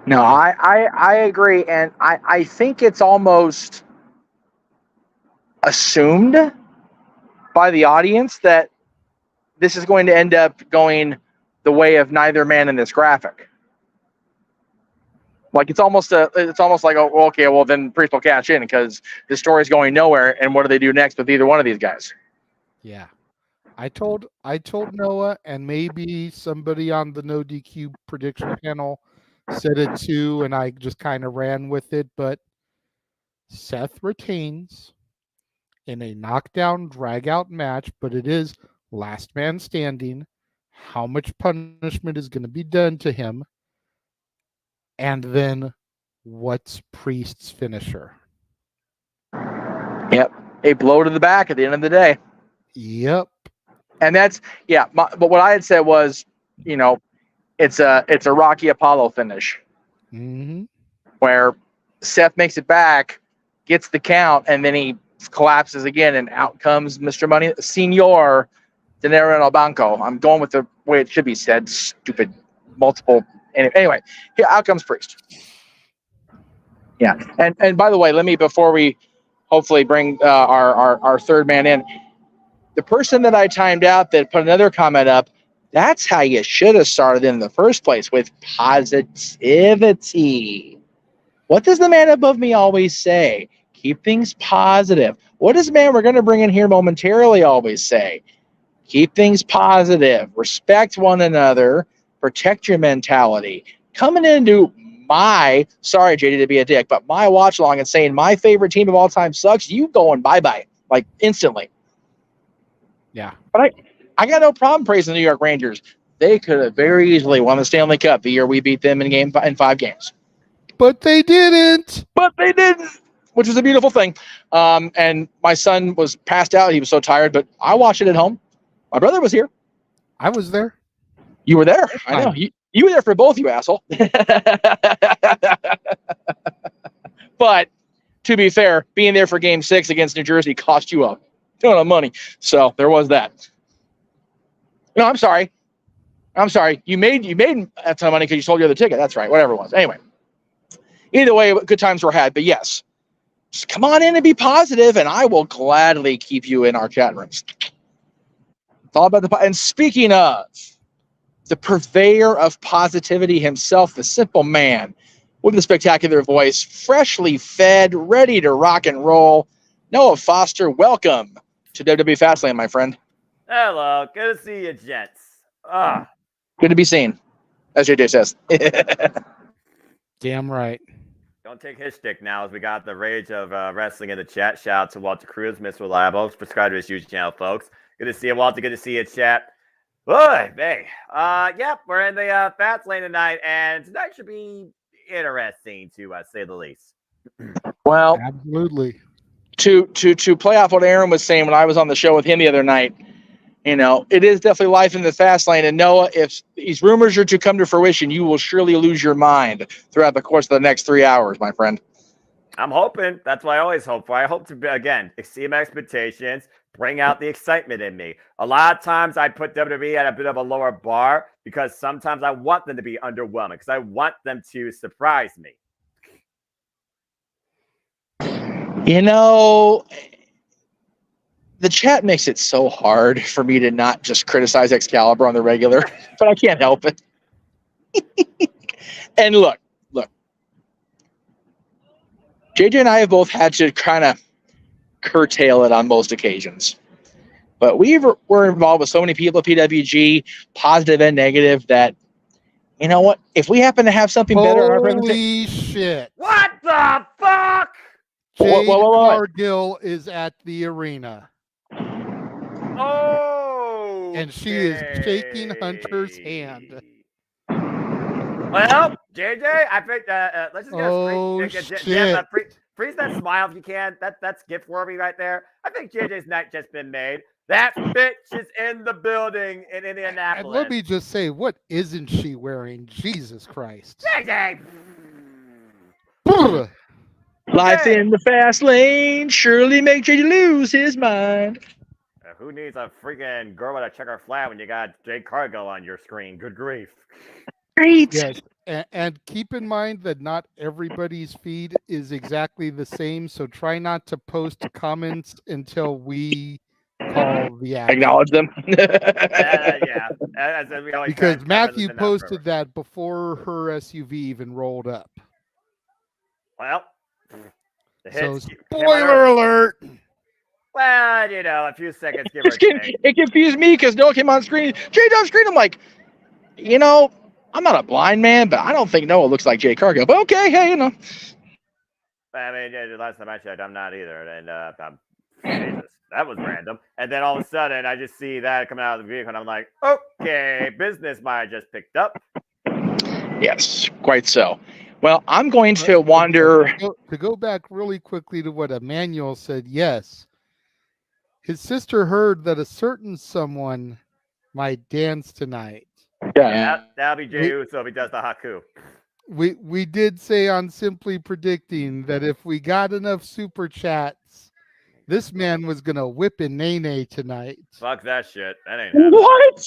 No, I agree. And I think it's almost assumed by the audience that this is going to end up going the way of neither man in this graphic. Like it's almost like, oh, okay, well then Priest will cash in because the story's going nowhere. And what do they do next with either one of these guys? Yeah. I told Noah, and maybe somebody on the No DQ prediction panel said it too, and I just kind of ran with it, but Seth retains in a knockdown drag-out match, but it is last man standing. How much punishment is going to be done to him? And then what's Priest's finisher? Yep. A blow to the back at the end of the day. Yep. And that's, yeah. But what I had said was, you know, it's a Rocky Apollo finish where Seth makes it back, gets the count, and then he collapses again, and out comes Mr. Money, Senor Dinero en el Banco. I'm going with the way it should be said. Stupid multiple. Anyway, here out comes Priest. Yeah. And by the way, let me, before we hopefully bring our third man in, the person that I timed out that put another comment up, that's how you should have started in the first place, with positivity. What does the man above me always say? Keep things positive. What does the man we're going to bring in here momentarily always say? Keep things positive. Respect one another. Protect your mentality. Coming into my, sorry, JD, to be a dick, but my watch along and saying my favorite team of all time sucks, you going bye-bye, like instantly. Yeah. But I got no problem praising the New York Rangers. They could have very easily won the Stanley Cup the year we beat them in 5 games. But they didn't. But they didn't, which was a beautiful thing. And my son was passed out. He was so tired, but I watched it at home. My brother was here. I was there. You were there. I know. You were there for both, you asshole. But to be fair, being there for Game 6 against New Jersey cost you a ton of money. So there was that. No, I'm sorry. You made a ton of money because you sold your other ticket. That's right. Whatever it was. Anyway, either way, good times were had. But yes, just come on in and be positive, and I will gladly keep you in our chat rooms. It's all about and speaking of the purveyor of positivity himself, the simple man with the spectacular voice, freshly fed, ready to rock and roll, Noah Foster, welcome to WWE FASTLANE, my friend. Hello, good to see you, gents. Good to be seen, as JJ says. Damn right. Don't take his stick now, as we got the rage of wrestling in the chat. Shout out to Walter Cruz, Mr. Reliable. Subscribe to his YouTube channel, folks. Good to see you, Walter. Good to see you, chat. Boy, hey. Yep, we're in the fast lane tonight, and tonight should be interesting, to say the least. Well, absolutely. To play off what Aaron was saying when I was on the show with him the other night, you know, it is definitely life in the fast lane. And Noah, if these rumors are to come to fruition, you will surely lose your mind throughout the course of the next 3 hours, my friend. I'm hoping. That's what I always hope for. I hope to, again, exceed my expectations, bring out the excitement in me. A lot of times I put WWE at a bit of a lower bar because sometimes I want them to be underwhelming because I want them to surprise me. You know, the chat makes it so hard for me to not just criticize Excalibur on the regular, but I can't help it. And look, JJ and I have both had to kind of curtail it on most occasions. But we were involved with so many people at PWG, positive and negative, that, you know what? If we happen to have something better in our presentation. Holy shit. What the fuck? Jade Cargill is at the arena. Oh. And she is shaking Hunter's hand. Well, JJ, I think let's just get a freeze that smile if you can. That's gift worthy right there. I think JJ's night just been made. That bitch is in the building in Indianapolis. And let me just say, what isn't she wearing? Jesus Christ. JJ. Life in the fast lane surely makes you lose his mind. Who needs a freaking girl with a checker flag when you got Jade Cargill on your screen? Good grief. Great. Yes, and keep in mind that not everybody's feed is exactly the same, so try not to post comments until we call the action. Acknowledge them. Yeah. Because Matthew posted that before her SUV even rolled up. Well, so spoiler alert. Well, you know, a few seconds. Give or take. It confused me because Noah came on screen. Jade on screen. I'm like, you know, I'm not a blind man, but I don't think Noah looks like Jay Cargill. But okay, hey, you know. I mean, the last time I checked, I'm not either. And Jesus, that was random. And then all of a sudden, I just see that coming out of the vehicle, and I'm like, okay, business might have just picked up. Yes, quite so. Well, I'm going to wander. To go back really quickly to what Emmanuel said, yes. His sister heard that a certain someone might dance tonight. Yeah, that'll be Jey Uso if he does the Haku. We did say on Simply Predicting that if we got enough super chats, this man was gonna whip in Nene tonight. Fuck that shit. That ain't happening. What?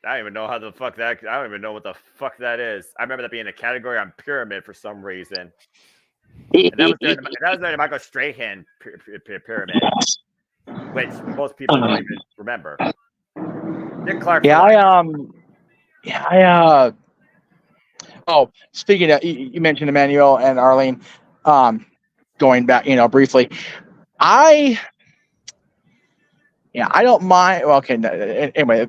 I don't even know how the fuck that. I don't even know what the fuck that is. I remember that being a category on Pyramid for some reason. And that was during the Michael Strahan Pyramid, which most people don't even remember. Dick Clark. Oh, speaking of, you mentioned Emmanuel and Arlene, going back, you know, briefly, I don't mind. Well, okay, anyway,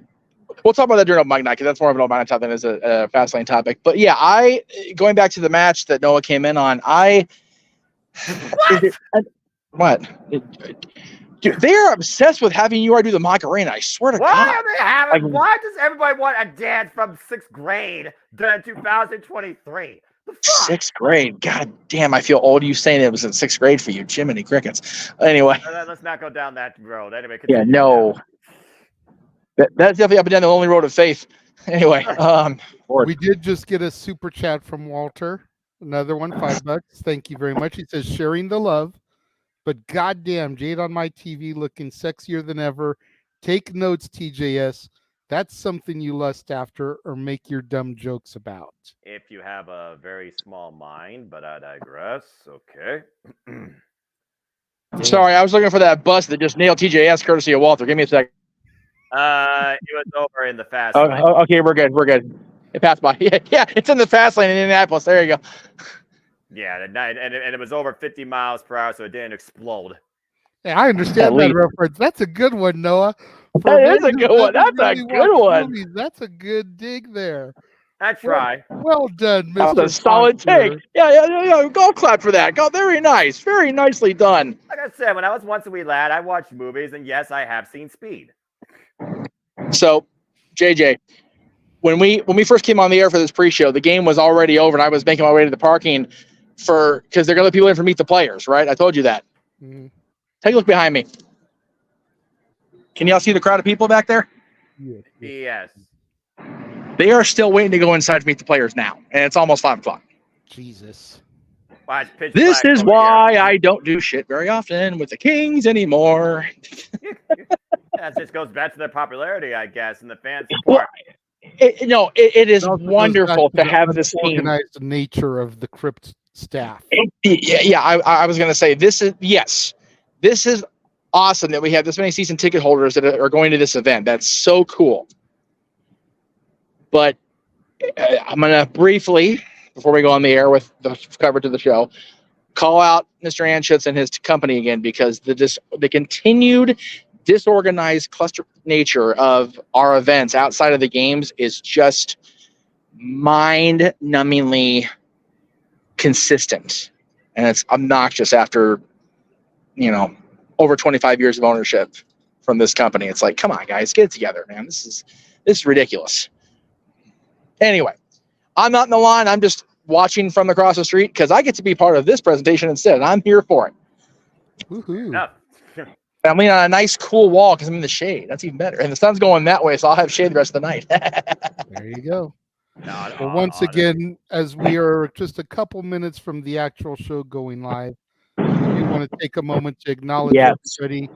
we'll talk about that during Open Mic Night because that's more of an Open Mic Night topic than is a Fastlane topic. But yeah, going back to the match that Noah came in on, what? Dude, they are obsessed with having you do the Macarena. I swear to God. Why are they having? Why does everybody want a dance from 6th grade done in 2023? 6th grade. God damn, I feel old. You saying it was in 6th grade for you, Jiminy Crickets. Anyway, Let's not go down that road. Anyway, yeah, continue. no, that's definitely up and down the only road of faith. Anyway, We did just get a super chat from Walter. Another one, $5. Thank you very much. He says, sharing the love, but goddamn, Jade on my TV looking sexier than ever. Take notes, TJS. That's something you lust after or make your dumb jokes about. If you have a very small mind, but I digress. Okay. sorry, I was looking for that bus that just nailed TJS courtesy of Walter. Give me a sec. It was over in the fast lane. Okay, we're good. We're good. It passed by. Yeah, it's in the fast lane in Indianapolis. There you go. Yeah, the night, and it was over 50 miles per hour, so it didn't explode. Yeah, I understand that reference. That's a good one, Noah. That is a good one. That's a good one. Movies, that's a good dig there. I try. Well done, Mr. That was a solid take. Yeah. Golf clap for that. Very nice. Very nicely done. Like I said, when I was once a wee lad, I watched movies, and yes, I have seen Speed. So, JJ, when we first came on the air for this pre-show, the game was already over, and I was making my way to the parking because they're gonna let people in for Meet the Players, right? I told you that. Mm-hmm. Take a look behind me. Can y'all see the crowd of people back there? Yes. They are still waiting to go inside to Meet the Players now, and it's almost 5:00. Jesus. This is why I don't do shit very often with the Kings anymore. That just goes back to their popularity, I guess, and the fans support. It is wonderful to have this team. Organized nature of the Crypt staff. I was going to say this is awesome that we have this many season ticket holders that are going to this event. That's so cool. But I'm going to briefly, before we go on the air with the coverage of the show, call out Mr. Anschutz and his company again, because the continued disorganized cluster nature of our events outside of the games is just mind-numbingly consistent, and it's obnoxious after over 25 years of ownership from this company. It's like, come on, guys, get it together, man. This is ridiculous. Anyway, I'm not in the line. I'm just watching from across the street because I get to be part of this presentation instead. I'm here for it. Woohoo. No. I'm leaning on a nice cool wall because I'm in the shade. That's even better. And the sun's going that way, so I'll have shade the rest of the night. There you go. Well, once again, as we are just a couple minutes from the actual show going live, we do want to take a moment to acknowledge everybody.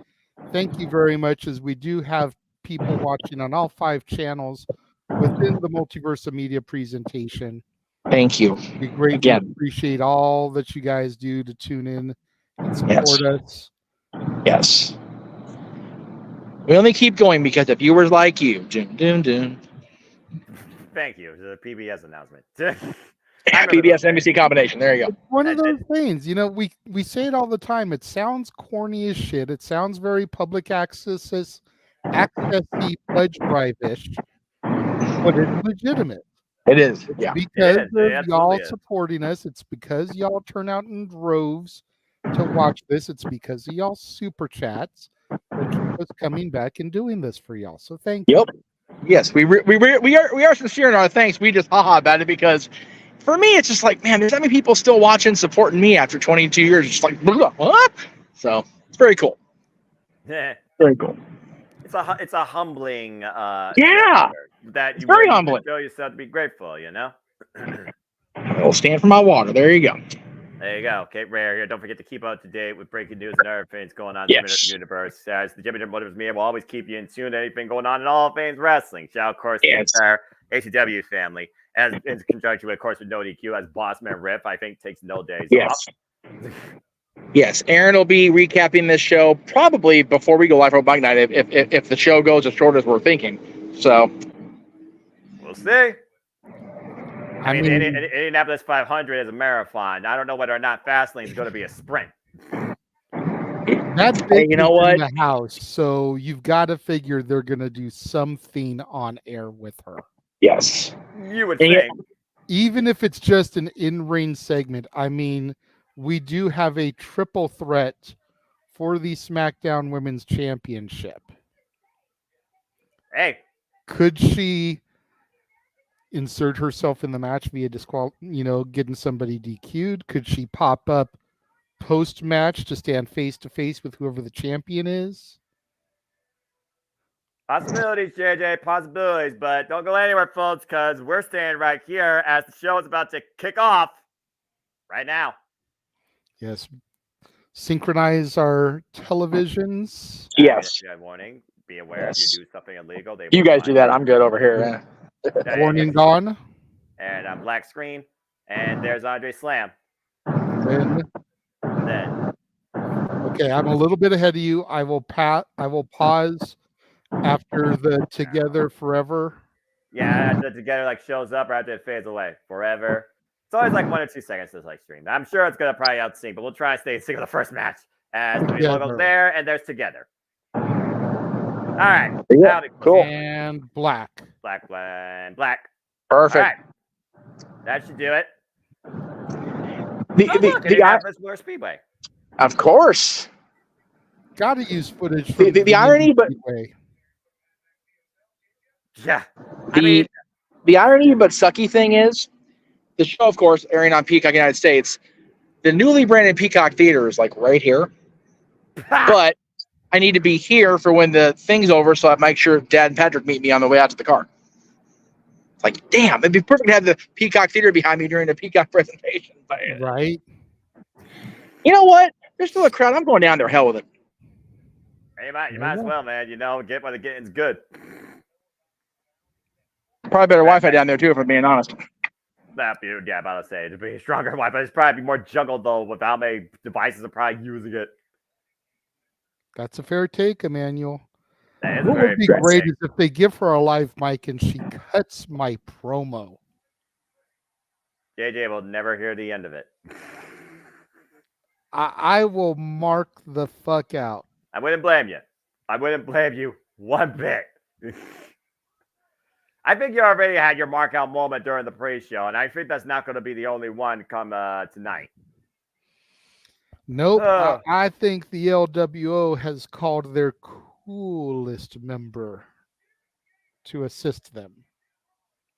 Thank you very much, as we do have people watching on all 5 channels within the Multiverse of Media presentation. Thank you. We greatly appreciate all that you guys do to tune in and support us. Yes. We only keep going because of viewers like you. Doom, doom, doom. Thank you. The PBS announcement. PBS NBC combination. There you go. It's one of those things, we say it all the time. It sounds corny as shit. It sounds very public accessy, pledge drive-ish, but it's legitimate. It is. Yeah. Because of y'all supporting us. It's because y'all turn out in droves to watch this. It's because of y'all super chats that keep us coming back and doing this for y'all. So thank you. Yep. Yes, we are sincere in our thanks. We just haha about it because for me it's just like, man, there's that many people still watching, supporting me after 22 years. It's just like, what? So it's very cool. Yeah. Very cool. It's a humbling. That you very humbling. Show yourself to be grateful. I'll stand for my water. There you go. There you go. Kate Rare here. Don't forget to keep up to date with breaking news and other things going on in the universe. As the JMN Multiverse Media will always keep you in tune to anything going on in all things wrestling. Shout out, of course, to the entire ACW family, as in conjunction with, of course, with No DQ, as Bossman Riff, I think, takes no days off. Yes, Aaron will be recapping this show probably before we go live for Bug Night if the show goes as short as we're thinking. So we'll see. I mean, Indianapolis 500 is a marathon. I don't know whether or not Fastlane is going to be a sprint. That's big in the house, so you've got to figure they're going to do something on air with her. Yes. You would think. Even if it's just an in-ring segment, I mean, we do have a triple threat for the SmackDown Women's Championship. Hey. Could she... insert herself in the match via getting somebody DQ'd? Could she pop up post-match to stand face-to-face with whoever the champion is? Possibilities, JJ, possibilities, but don't go anywhere, folks, because we're staying right here as the show is about to kick off right now. Yes. Synchronize our televisions. Yes. Warning. Be aware if you do something illegal. You guys do that. I'm good over here. Warning gone. And black screen. And there's Andre Slam. Then. Okay, I'm a little bit ahead of you. I will pause after the Together Forever. Yeah, after the Together shows up or after it fades away. Forever. It's always 1 or 2 seconds to stream. I'm sure it's gonna probably outsync, but we'll try to stay in sync with the first match. As the logo's there and there's Together. All right. Yeah, cool. And black. Black. Perfect. All right. That should do it. The Speedway. Of course. Got to use footage. The irony, but yeah, the irony but sucky thing is, the show, of course, airing on Peacock United States. The newly branded Peacock Theater is right here, but I need to be here for when the thing's over, so I make sure Dad and Patrick meet me on the way out to the car. It's damn, it'd be perfect to have the Peacock Theater behind me during the Peacock presentation. But, right. You know what? There's still a crowd. I'm going down there. Hell with it. Hey, you might as well, man. Get while the getting's good. Probably better Wi-Fi down there too, if I'm being honest. About to say to be stronger Wi-Fi. It's probably more juggled though with how many devices are probably using it. That's a fair take, Emmanuel. What would be great is if they give her a live mic and she cuts my promo. JJ will never hear the end of it. I will mark the fuck out. I wouldn't blame you. I wouldn't blame you one bit. I think you already had your mark out moment during the pre-show, and I think that's not going to be the only one come tonight. Nope. I think the LWO has called their coolest member to assist them.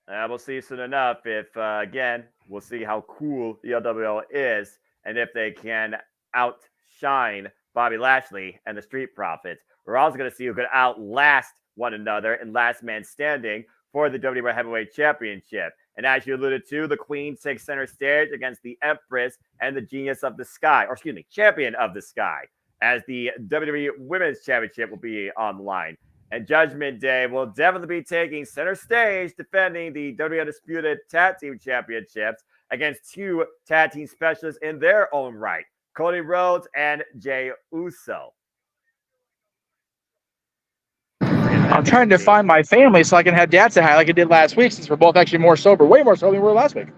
We'll see soon enough if, again, we'll see how cool the LWO is and if they can outshine Bobby Lashley and the Street Profits. We're also going to see who could outlast one another in last man standing for the WWE Heavyweight Championship. And as you alluded to, the Queen takes center stage against the Empress and the Genius of the Sky, Champion of the Sky, as the WWE Women's Championship will be on the line. And Judgment Day will definitely be taking center stage, defending the WWE Undisputed Tag Team Championships against 2 tag team specialists in their own right, Cody Rhodes and Jey Uso. I'm trying to find my family so I can have Dad say hi like I did last week, since we're both actually more sober, way more sober than we were last week.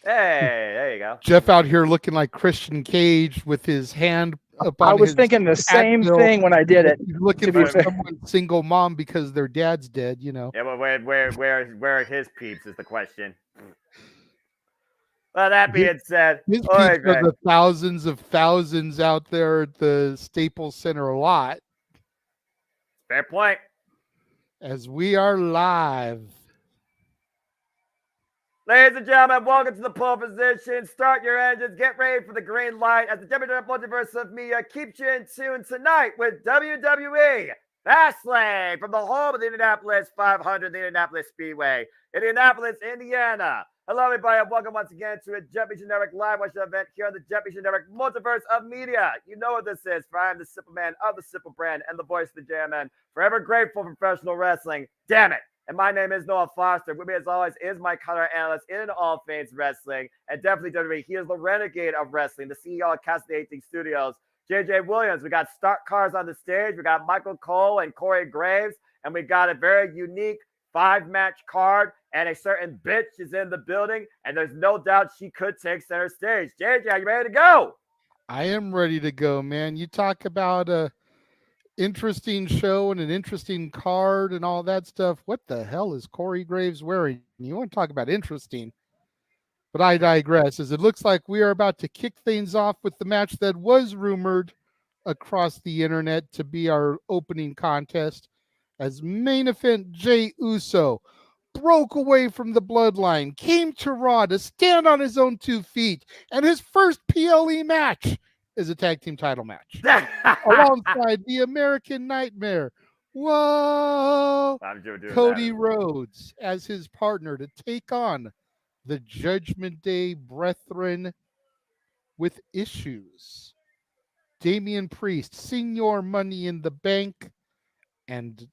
Hey, there you go. Jeff out here looking like Christian Cage with his hand up on I was thinking the same thing when I did it. He's looking for someone's single mom because their dad's dead, Yeah, but where are his peeps is the question. Well, that being said, his peeps are the thousands of thousands out there at the Staples Center lot. Fair point. As we are live. Ladies and gentlemen, welcome to the pole position. Start your engines. Get ready for the green light as the WWE Multiverse of Media keeps you in tune tonight with WWE FASTLANE from the home of the Indianapolis 500, the Indianapolis Speedway, Indianapolis, Indiana. Hello, everybody, and welcome once again to a Championship Network live watch event here on the Championship Network Multiverse of Media. You know what this is, for I am the Simple Man of the Simple Brand and the voice of the JMN, forever grateful for professional wrestling. Damn it. And my name is Noah Foster. With me, as always, is my color analyst in all things wrestling, and definitely WWE. He is the renegade of wrestling, the CEO of Castle 18 Studios, JJ Williams. We got Stark Cars on the stage. We got Michael Cole and Corey Graves, and we got a very unique 5-match card, and a certain bitch is in the building, and there's no doubt she could take center stage. JJ, are you ready to go? I am ready to go, man. You talk about a interesting show and an interesting card and all that stuff. What the hell is Corey Graves wearing? You want to talk about interesting? But I digress, as it looks like we are about to kick things off with the match that was rumored across the internet to be our opening contest, as main event Jey Uso, broke away from the bloodline, came to Raw to stand on his own 2 feet, and his first PLE match is a tag team title match alongside the American Nightmare. Whoa! Cody Rhodes as his partner to take on the Judgment Day brethren with issues. Damian Priest, Senior Money in the Bank, and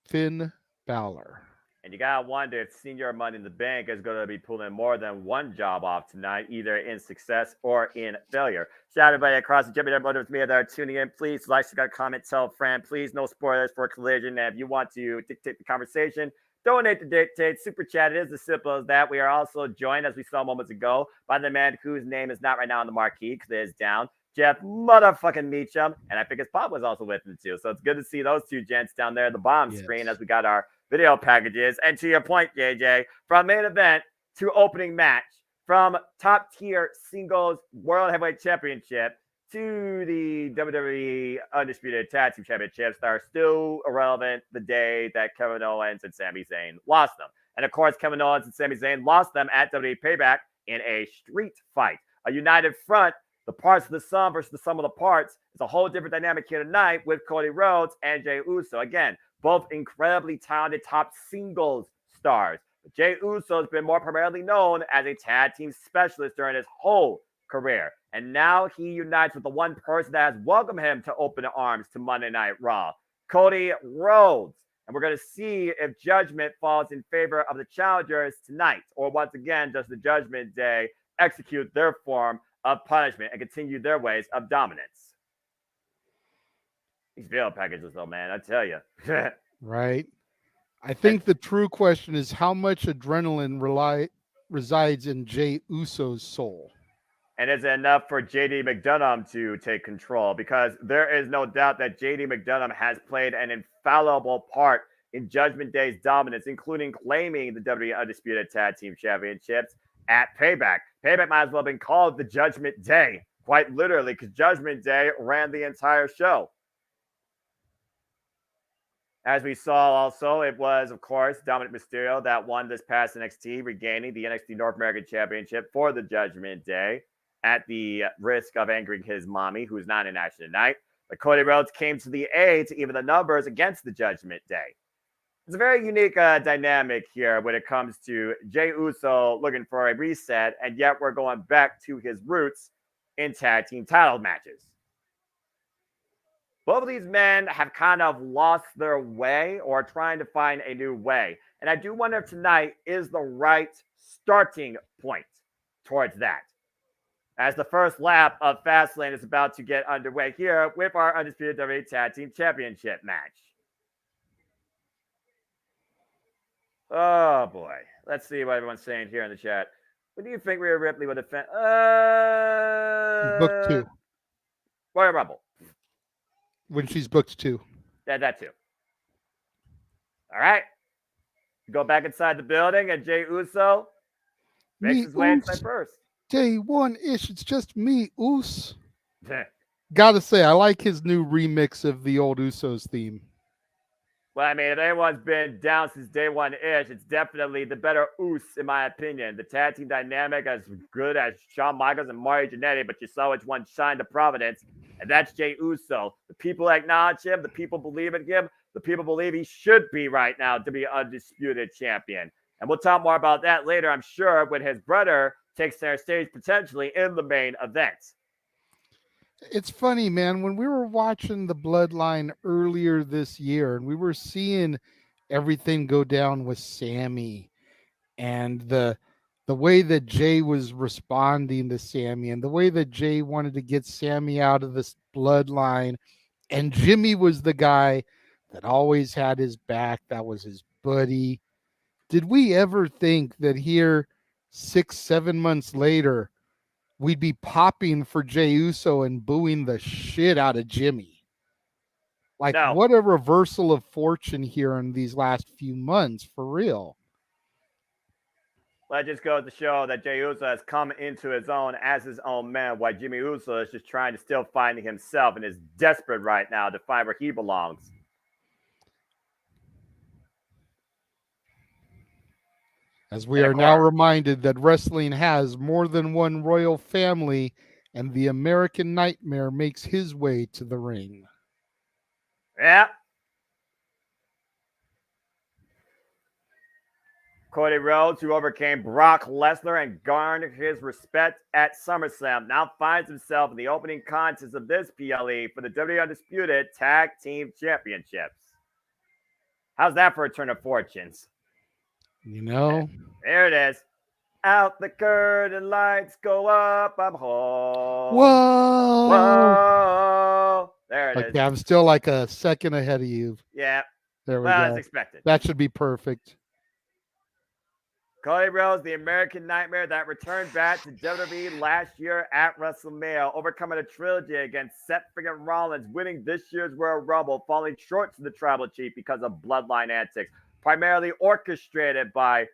Finn Balor. And you gotta wonder if Senior Money in the Bank is going to be pulling more than one job off tonight, either in success or in failure. Shout out everybody across the JMN with me that are tuning in. Please like, subscribe, comment, tell a friend. Please, no spoilers for Collision. And if you want to dictate the conversation, donate to dictate. Super chat. It is as simple as that. We are also joined, as we saw moments ago, by the man whose name is not right now on the marquee because it is down. Jeff motherfucking Meacham. And I think his pop was also with him too. So it's good to see those two gents down there at the bottom screen as we got our video packages. And to your point, JJ, from main event to opening match, from top tier singles World Heavyweight Championship to the WWE Undisputed Tag Team Championships that are still irrelevant the day that Kevin Owens and Sami Zayn lost them. And of course, Kevin Owens and Sami Zayn lost them at WWE Payback in a street fight. A united front, the parts of the sum versus the sum of the parts, is a whole different dynamic here tonight with Cody Rhodes and Jey Uso. Again, both incredibly talented top singles stars. But Jey Uso has been more primarily known as a tag team specialist during his whole career. And now he unites with the one person that has welcomed him to open arms to Monday Night Raw, Cody Rhodes. And we're going to see if judgment falls in favor of the challengers tonight, or once again, does the Judgment Day execute their form of punishment and continue their ways of dominance. These video packages, though, man, I tell you. Right. I think the true question is how much adrenaline resides in Jey Uso's soul. And is it enough for JD McDonough to take control? Because there is no doubt that JD McDonough has played an infallible part in Judgment Day's dominance, including claiming the WWE Undisputed Tag Team Championships at Payback. Payback might as well have been called the Judgment Day, quite literally, because Judgment Day ran the entire show. As we saw also, it was, of course, Dominic Mysterio that won this past NXT, regaining the NXT North American Championship for the Judgment Day at the risk of angering his mommy, who's not in action tonight. But Cody Rhodes came to the aid to even the numbers against the Judgment Day. It's a very unique dynamic here when it comes to Jey Uso looking for a reset, and yet we're going back to his roots in tag team title matches. Both of these men have kind of lost their way or trying to find a new way. And I do wonder if tonight is the right starting point towards that. As the first lap of Fastlane is about to get underway here with our Undisputed WWE Tag Team Championship match. Oh, boy. Let's see what everyone's saying here in the chat. What do you think Rhea Ripley would defend? Book 2. Royal Rumble. When she's booked 2. Yeah, that too. All right. Go back inside the building, and Jey Uso makes his way inside first. Day one-ish. It's just me, Us. Gotta say, I like his new remix of the old Usos theme. Well, I mean, if anyone's been down since day one-ish, it's definitely the better Us, in my opinion. The tag team dynamic as good as Shawn Michaels and Mario Jannetty, but you saw which one shined to Providence, and that's Jey Uso. The people acknowledge him. The people believe in him. The people believe he should be right now to be undisputed champion. And we'll talk more about that later, I'm sure, when his brother takes center stage potentially in the main event. It's funny, man, when we were watching the Bloodline earlier this year and we were seeing everything go down with Sammy and the way that Jey was responding to Sammy and the way that Jey wanted to get Sammy out of this Bloodline, and Jimmy was the guy that always had his back, that was his buddy. Did we ever think that here 6-7 months later we'd be popping for Jey Uso and booing the shit out of Jimmy? Like, No. What a reversal of fortune here in these last few months, for real. Well, it just goes to show that Jey Uso has come into his own as his own man, while Jimmy Uso is just trying to still find himself and is desperate right now to find where he belongs. As we And are of now course- reminded that wrestling has more than one royal family, and the American Nightmare makes his way to the ring. Yeah. Cody Rhodes, who overcame Brock Lesnar and garnered his respect at SummerSlam, now finds himself in the opening contest of this PLE for the WWE Undisputed Tag Team Championships. How's that for a turn of fortunes? You know? There it is. Out the curtain, lights go up, I'm home. Whoa! Whoa! There it is. Okay, I'm still like a second ahead of you. Yeah. There we Well, go. as expected. That should be perfect. Cody Rhodes, the American Nightmare that returned back to WWE last year at WrestleMania, overcoming a trilogy against Seth freaking Rollins, winning this year's Royal Rumble, falling short to the Tribal Chief because of bloodline antics, primarily orchestrated by,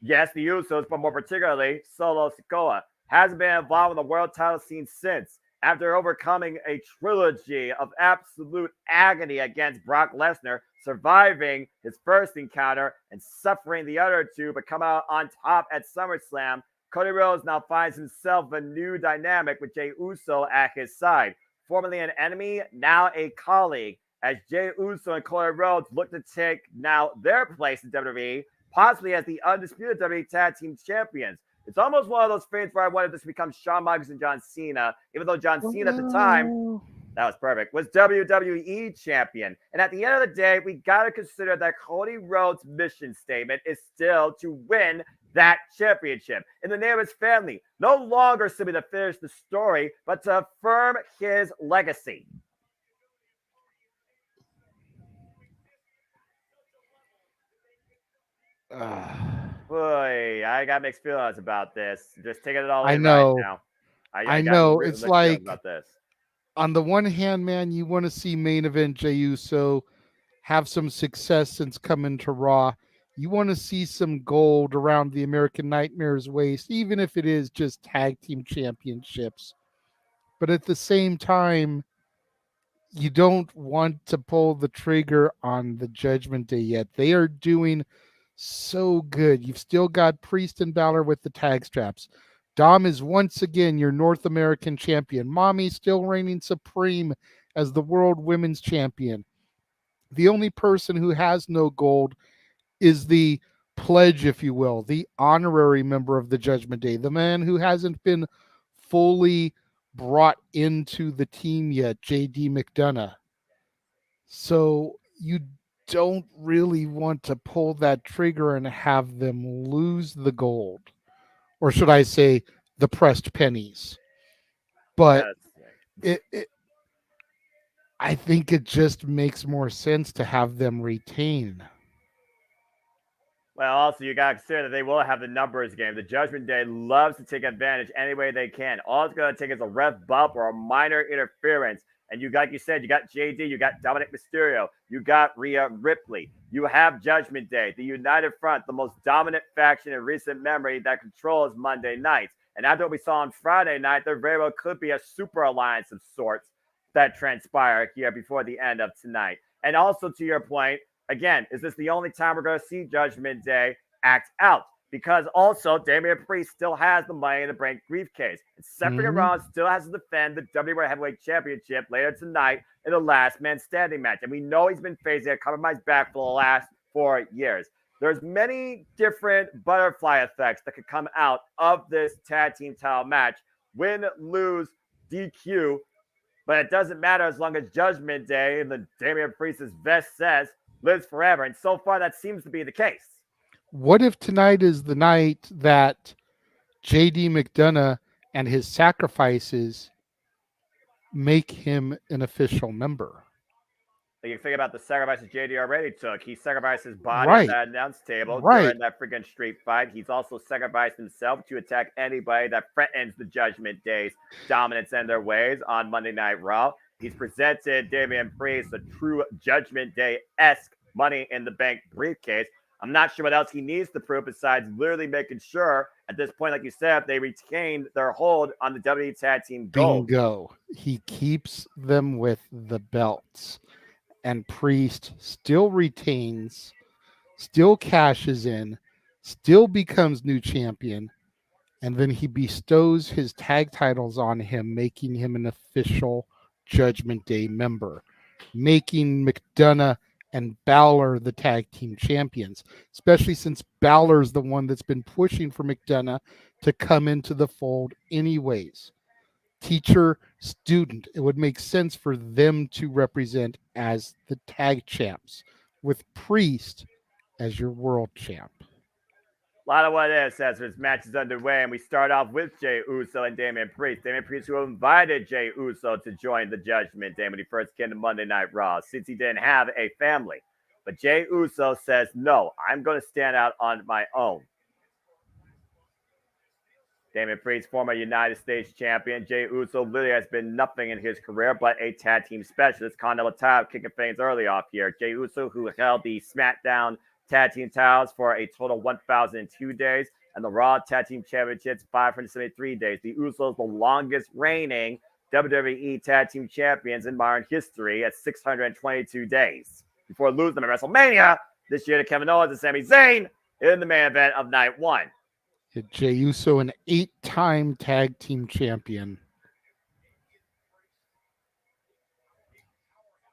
yes, the Usos, but more particularly Solo Sikoa. Hasn't been involved in the world title scene since. After overcoming a trilogy of absolute agony against Brock Lesnar, surviving his first encounter and suffering the other two, but come out on top at SummerSlam, Cody Rhodes now finds himself a new dynamic with Jey Uso at his side. Formerly an enemy, now a colleague, as Jey Uso and Cody Rhodes look to take now their place in WWE, possibly as the undisputed WWE Tag Team Champions. It's almost one of those things where I wanted this to become Shawn Michaels and John Cena, even though John Cena at the time, that was perfect, was WWE champion. And at the end of the day, we got to consider that Cody Rhodes' mission statement is still to win that championship in the name of his family. No longer simply to finish the story, but to affirm his legacy. Boy, I got mixed feelings about this. Just taking it all in right now. I know. It's like, about this. On the one hand, man, you want to see main event Jey Uso have some success since coming to Raw. You want to see some gold around the American Nightmare's waist, even if it is just tag team championships. But at the same time, you don't want to pull the trigger on the Judgment Day yet. They are doing so good. You've still got Priest and Balor with the tag straps. Dom is once again your North American champion. Mommy still reigning supreme as the World Women's Champion. The only person who has no gold is the pledge, if you will, the honorary member of the Judgment Day, the man who hasn't been fully brought into the team yet, JD McDonough. So you don't really want to pull that trigger and have them lose the gold. Or should I say the pressed pennies? But I think it just makes more sense to have them retain. Well, also, you got to consider that they will have the numbers game. The Judgment Day loves to take advantage any way they can. All it's going to take is a ref bump or a minor interference. And you got, like you said, you got JD, you got Dominic Mysterio, you got Rhea Ripley, you have Judgment Day, the United Front, the most dominant faction in recent memory that controls Monday nights. And after what we saw on Friday night, there very well could be a super alliance of sorts that transpire here before the end of tonight. And also, to your point, again, is this the only time we're going to see Judgment Day act out? Because also, Damian Priest still has the Money in the Bank briefcase. And Seth Rollins still has to defend the WWE Heavyweight Championship later tonight in the Last Man Standing match. And we know he's been facing a compromised back for the last 4 years. There's many different butterfly effects that could come out of this tag team title match. Win, lose, DQ. But it doesn't matter as long as Judgment Day, and the Damian Priest's vest says, lives forever. And so far, that seems to be the case. What if tonight is the night that JD McDonough and his sacrifices make him an official member? You think about the sacrifices JD already took. He sacrificed his body at that announce table during that freaking street fight. He's also sacrificed himself to attack anybody that threatens the Judgment Day's dominance and their ways on Monday Night Raw. He's presented Damian Priest a true Judgment Day-esque Money in the Bank briefcase. I'm not sure what else he needs to prove besides literally making sure at this point, like you said, they retain their hold on the WWE Tag Team Gold. Bingo. He keeps them with the belts. And Priest still retains, still cashes in, still becomes new champion, and then he bestows his tag titles on him, making him an official Judgment Day member, making McDonough and Balor the tag team champions, especially since Balor's the one that's been pushing for McDonough to come into the fold anyways. Teacher, student, it would make sense for them to represent as the tag champs, with Priest as your world champ. A lot of what it is as this match is underway, and we start off with Jey Uso and Damian Priest. Damian Priest, who invited Jey Uso to join the Judgment Day when he first came to Monday Night Raw, since he didn't have a family. But Jey Uso says, no, I'm going to stand out on my own. Damian Priest, former United States champion. Jey Uso literally has been nothing in his career but a tag team specialist. Continental title kicking things early off here. Jey Uso, who held the SmackDown tag team titles for a total 1,002 days, and the Raw tag team championships 573 days. The Usos, the longest reigning WWE tag team champions in modern history at 622 days, before losing them at WrestleMania this year to Kevin Owens and Sami Zayn in the main event of night one. Jey Uso, an 8-time tag team champion.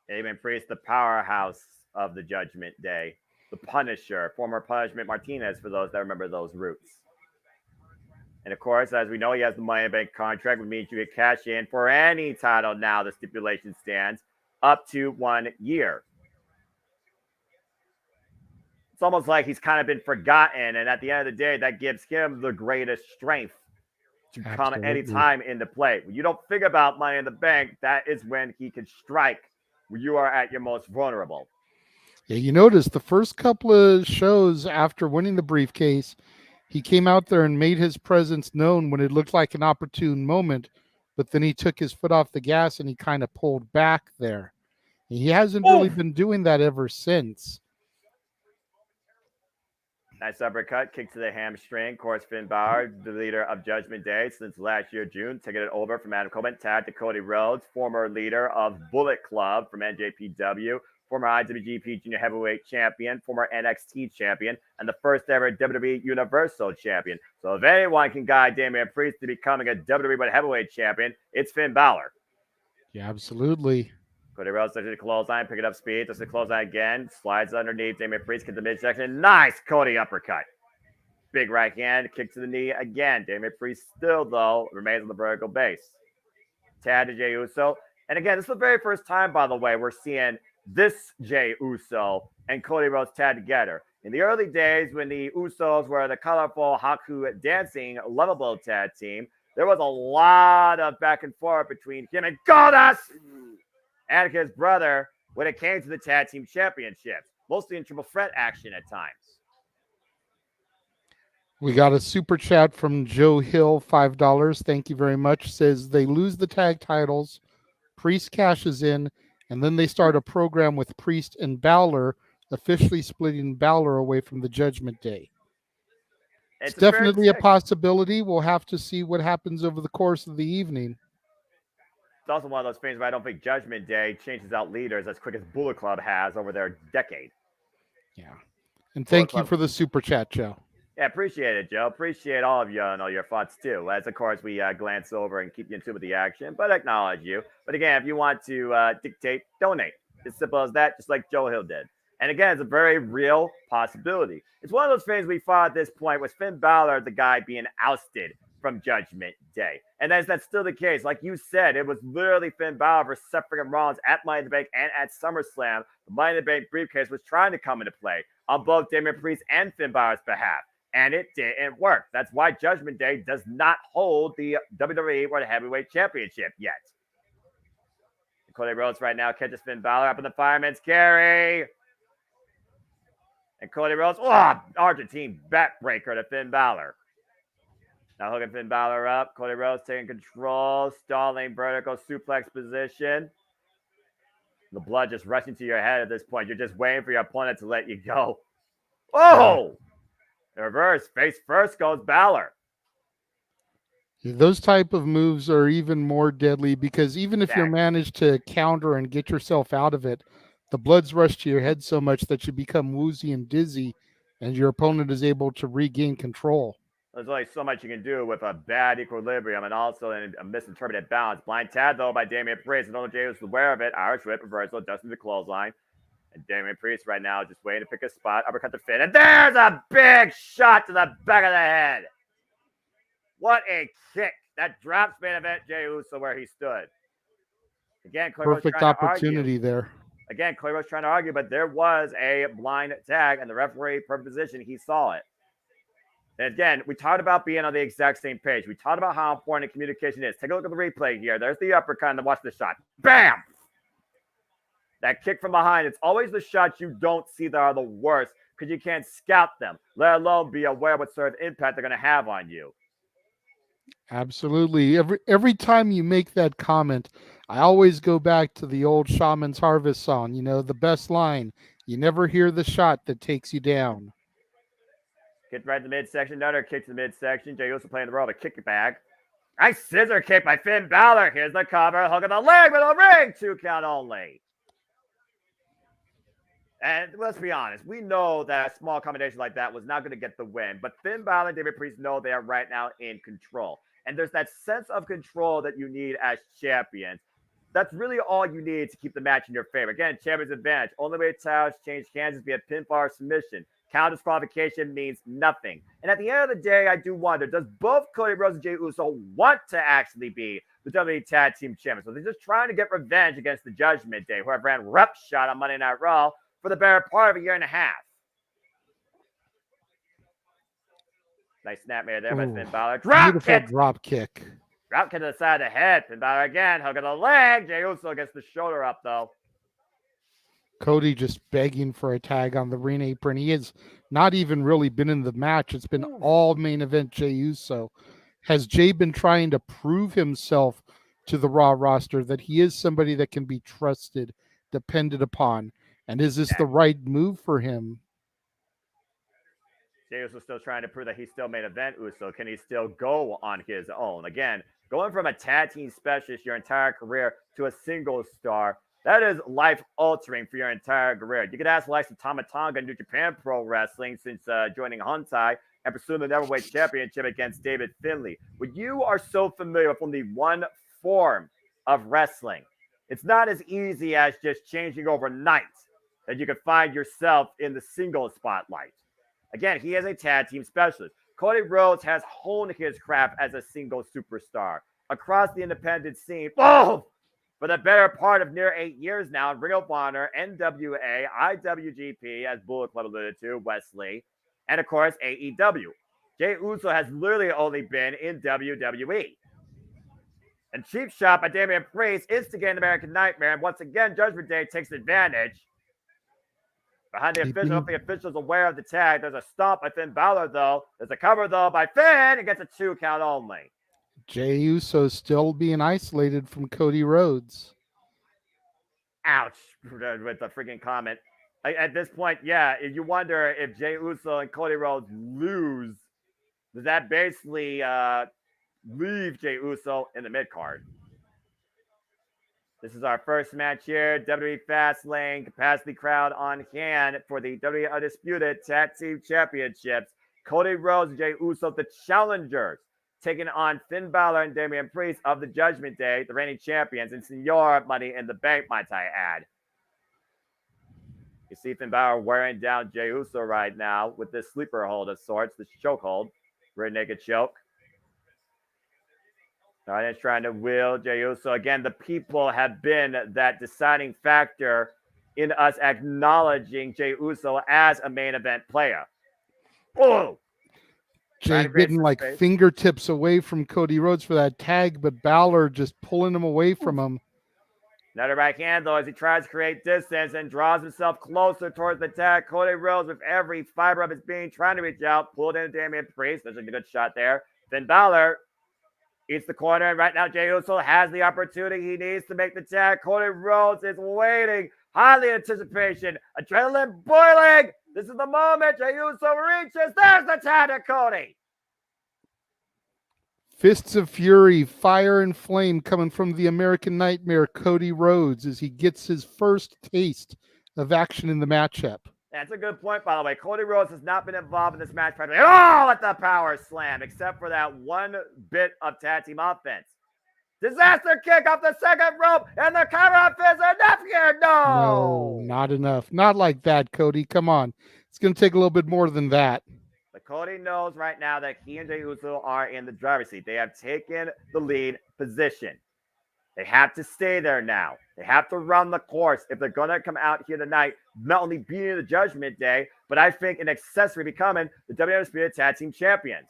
Damian Priest, the powerhouse of the Judgment Day. The Punisher, former Punishment Martinez, for those that remember those roots. And of course, as we know, he has the Money in the Bank contract, which means you can cash in for any title now. The stipulation stands up to 1 year. It's almost like he's kind of been forgotten, and at the end of the day, that gives him the greatest strength to come any time into play. When you don't think about Money in the Bank, that is when he can strike when you are at your most vulnerable. Yeah, you notice the first couple of shows after winning the briefcase, he came out there and made his presence known when it looked like an opportune moment, but then he took his foot off the gas and he kind of pulled back there. And he hasn't really been doing that ever since. Nice uppercut, kick to the hamstring. Of course, Finn Balor, the leader of Judgment Day since last year, June, taking it over from Adam Cole, tag to Cody Rhodes, former leader of Bullet Club from NJPW, former IWGP Junior Heavyweight Champion, former NXT Champion, and the first ever WWE Universal Champion. So if anyone can guide Damian Priest to becoming a WWE Heavyweight Champion, it's Finn Balor. Yeah, absolutely. Cody Rhodes does the clothesline, picking up speed, does the clothesline again, slides underneath Damian Priest, gets the midsection. Nice Cody uppercut. Big right hand, kick to the knee again. Damian Priest still, though, remains on the vertical base. Tag to Jey Uso. And again, this is the very first time, by the way, we're seeing this Jey Uso and Cody Rhodes tag together. In the early days, when the Usos were the colorful Haku dancing lovable tag team, there was a lot of back and forth between him and Goddess and his brother when it came to the tag team championships, mostly in triple threat action at times. We got a super chat from Joe Hill, $5. Thank you very much. Says they lose the tag titles, Priest cashes in, and then they start a program with Priest and Balor, officially splitting Balor away from the Judgment Day. It's definitely a possibility. We'll have to see what happens over the course of the evening. It's also one of those things where I don't think Judgment Day changes out leaders as quick as Bullet Club has over their decade. Yeah. And thank you for the super chat, Joe. Yeah, appreciate it, Joe. Appreciate all of you and all your thoughts, too. As, of course, we glance over and keep you in tune with the action, but acknowledge you. But again, if you want to dictate, donate. As simple as that, just like Joe Hill did. And again, it's a very real possibility. It's one of those things we thought at this point was Finn Balor, the guy being ousted from Judgment Day. And that's still the case. Like you said, it was literally Finn Balor versus Seth freaking Rollins at Money in the Bank and at SummerSlam. The Money in the Bank briefcase was trying to come into play on both Damian Priest and Finn Balor's behalf. And it didn't work. That's why Judgment Day does not hold the WWE World Heavyweight Championship yet. And Cody Rhodes right now catches Finn Balor up in the fireman's carry. And Cody Rhodes, Argentine backbreaker to Finn Balor. Now hooking Finn Balor up. Cody Rhodes taking control, stalling vertical suplex position. The blood just rushing to your head at this point. You're just waiting for your opponent to let you go. Oh! In reverse, face first goes Balor. Those type of moves are even more deadly because even if you manage to counter and get yourself out of it, the blood's rushed to your head so much that you become woozy and dizzy and your opponent is able to regain control. There's only so much you can do with a bad equilibrium and also a misinterpreted balance. Blind tag, though, by Damian Priest. And only Jay was aware of it. Irish whip reversal, Dustin the clothesline. And Damian Priest right now just waiting to pick a spot. Uppercut to Finn. And there's a big shot to the back of the head. What a kick. That drops main event Jey Uso where he stood. Again, Perfect opportunity there. Again, Clay was trying to argue, but there was a blind tag, and the referee, per position, he saw it. And again, we talked about being on the exact same page. We talked about how important communication is. Take a look at the replay here. There's the uppercut, and watch the shot. Bam! That kick from behind, it's always the shots you don't see that are the worst because you can't scout them, let alone be aware what sort of impact they're going to have on you. Absolutely. Every time you make that comment, I always go back to the old Shaman's Harvest song, the best line, you never hear the shot that takes you down. Kick right to the midsection, another kick to the midsection. Jey Uso playing the role of a kick back. Nice scissor kick by Finn Balor. Here's the cover, hook of the leg with a ring, 2 count only. And let's be honest, we know that a small combination like that was not going to get the win. But Finn Balor and David Priest know they are right now in control. And there's that sense of control that you need as champions. That's really all you need to keep the match in your favor. Again, champion's advantage. Only way titles change hands is via pinfall or submission. Count disqualification means nothing. And at the end of the day, I do wonder, does both Cody Rhodes and Jey Uso want to actually be the WWE Tag Team Champions? So they're just trying to get revenge against the Judgment Day, who have ran roughshod on Monday Night Raw for the better part of a year and a half. Nice snapmare there by Finn Balor. Drop kick! Drop kick. Drop kick to the side of the head. Finn Balor again. Hook of the leg. Jey Uso gets the shoulder up, though. Cody just begging for a tag on the ring apron. He has not even really been in the match. It's been all main event Jey Uso. Has Jey been trying to prove himself to the Raw roster that he is somebody that can be trusted, depended upon? And is this the right move for him? Jey Uso still trying to prove that he's still main event Uso. Can he still go on his own? Again, going from a tag team specialist your entire career to a single star, that is life-altering for your entire career. You could ask the likes of Tama Tonga in New Japan Pro Wrestling since joining Hontai and pursuing the Neverweight Championship against David Finlay. When you are so familiar with only one form of wrestling, it's not as easy as just changing overnight that you could find yourself in the single spotlight. Again, he is a tag team specialist. Cody Rhodes has honed his craft as a single superstar across the independent scene for the better part of near 8 years now. Ring of Honor, NWA, IWGP, as Bullet Club alluded to, Wesley, and of course, AEW. Jey Uso has literally only been in WWE. And cheap shot by Damian Priest instigating American Nightmare. And once again, Judgment Day takes advantage. Behind the official, if the official's aware of the tag, there's a stomp by Finn Balor, though. There's a cover, though, by Finn. It gets a 2 count only. Jey Uso still being isolated from Cody Rhodes. Ouch, with the freaking comment. At this point, yeah, you wonder if Jey Uso and Cody Rhodes lose, does that basically leave Jey Uso in the mid-card? This is our first match here. WWE FASTLANE, capacity crowd on hand for the WWE Undisputed Tag Team Championships. Cody Rhodes and Jey Uso, the challengers, taking on Finn Balor and Damian Priest of the Judgment Day, the reigning champions, and Senor Money in the Bank, might I add. You see Finn Balor wearing down Jey Uso right now with this sleeper hold of sorts, this chokehold, rear naked choke. All right, it's trying to wheel Jey Uso. Again, the people have been that deciding factor in us acknowledging Jey Uso as a main event player. Oh! Jey getting like fingertips away from Cody Rhodes for that tag, but Balor just pulling him away from him. Another right hand, though, as he tries to create distance and draws himself closer towards the tag. Cody Rhodes, with every fiber of his being, trying to reach out, pulled in Damian Priest. There's a good shot there. Finn Balor eats the corner, and right now Jey Uso has the opportunity he needs to make the tag. Cody Rhodes is waiting, highly anticipation, adrenaline boiling. This is the moment. Jey Uso reaches. There's the tag to Cody. Fists of fury, fire and flame coming from the American Nightmare, Cody Rhodes, as he gets his first taste of action in the matchup. That's a good point, by the way. Cody Rhodes has not been involved in this match practically at all at the power slam, except for that one bit of tag team offense. Disaster kick off the second rope, and the cover is enough here. No, not enough. Not like that, Cody. Come on. It's going to take a little bit more than that. But Cody knows right now that he and Jey Uso are in the driver's seat. They have taken the lead position. They have to stay there now. They have to run the course if they're going to come out here tonight, not only beating the Judgment Day, but I think an accessory becoming the WWE Tag Team Champions.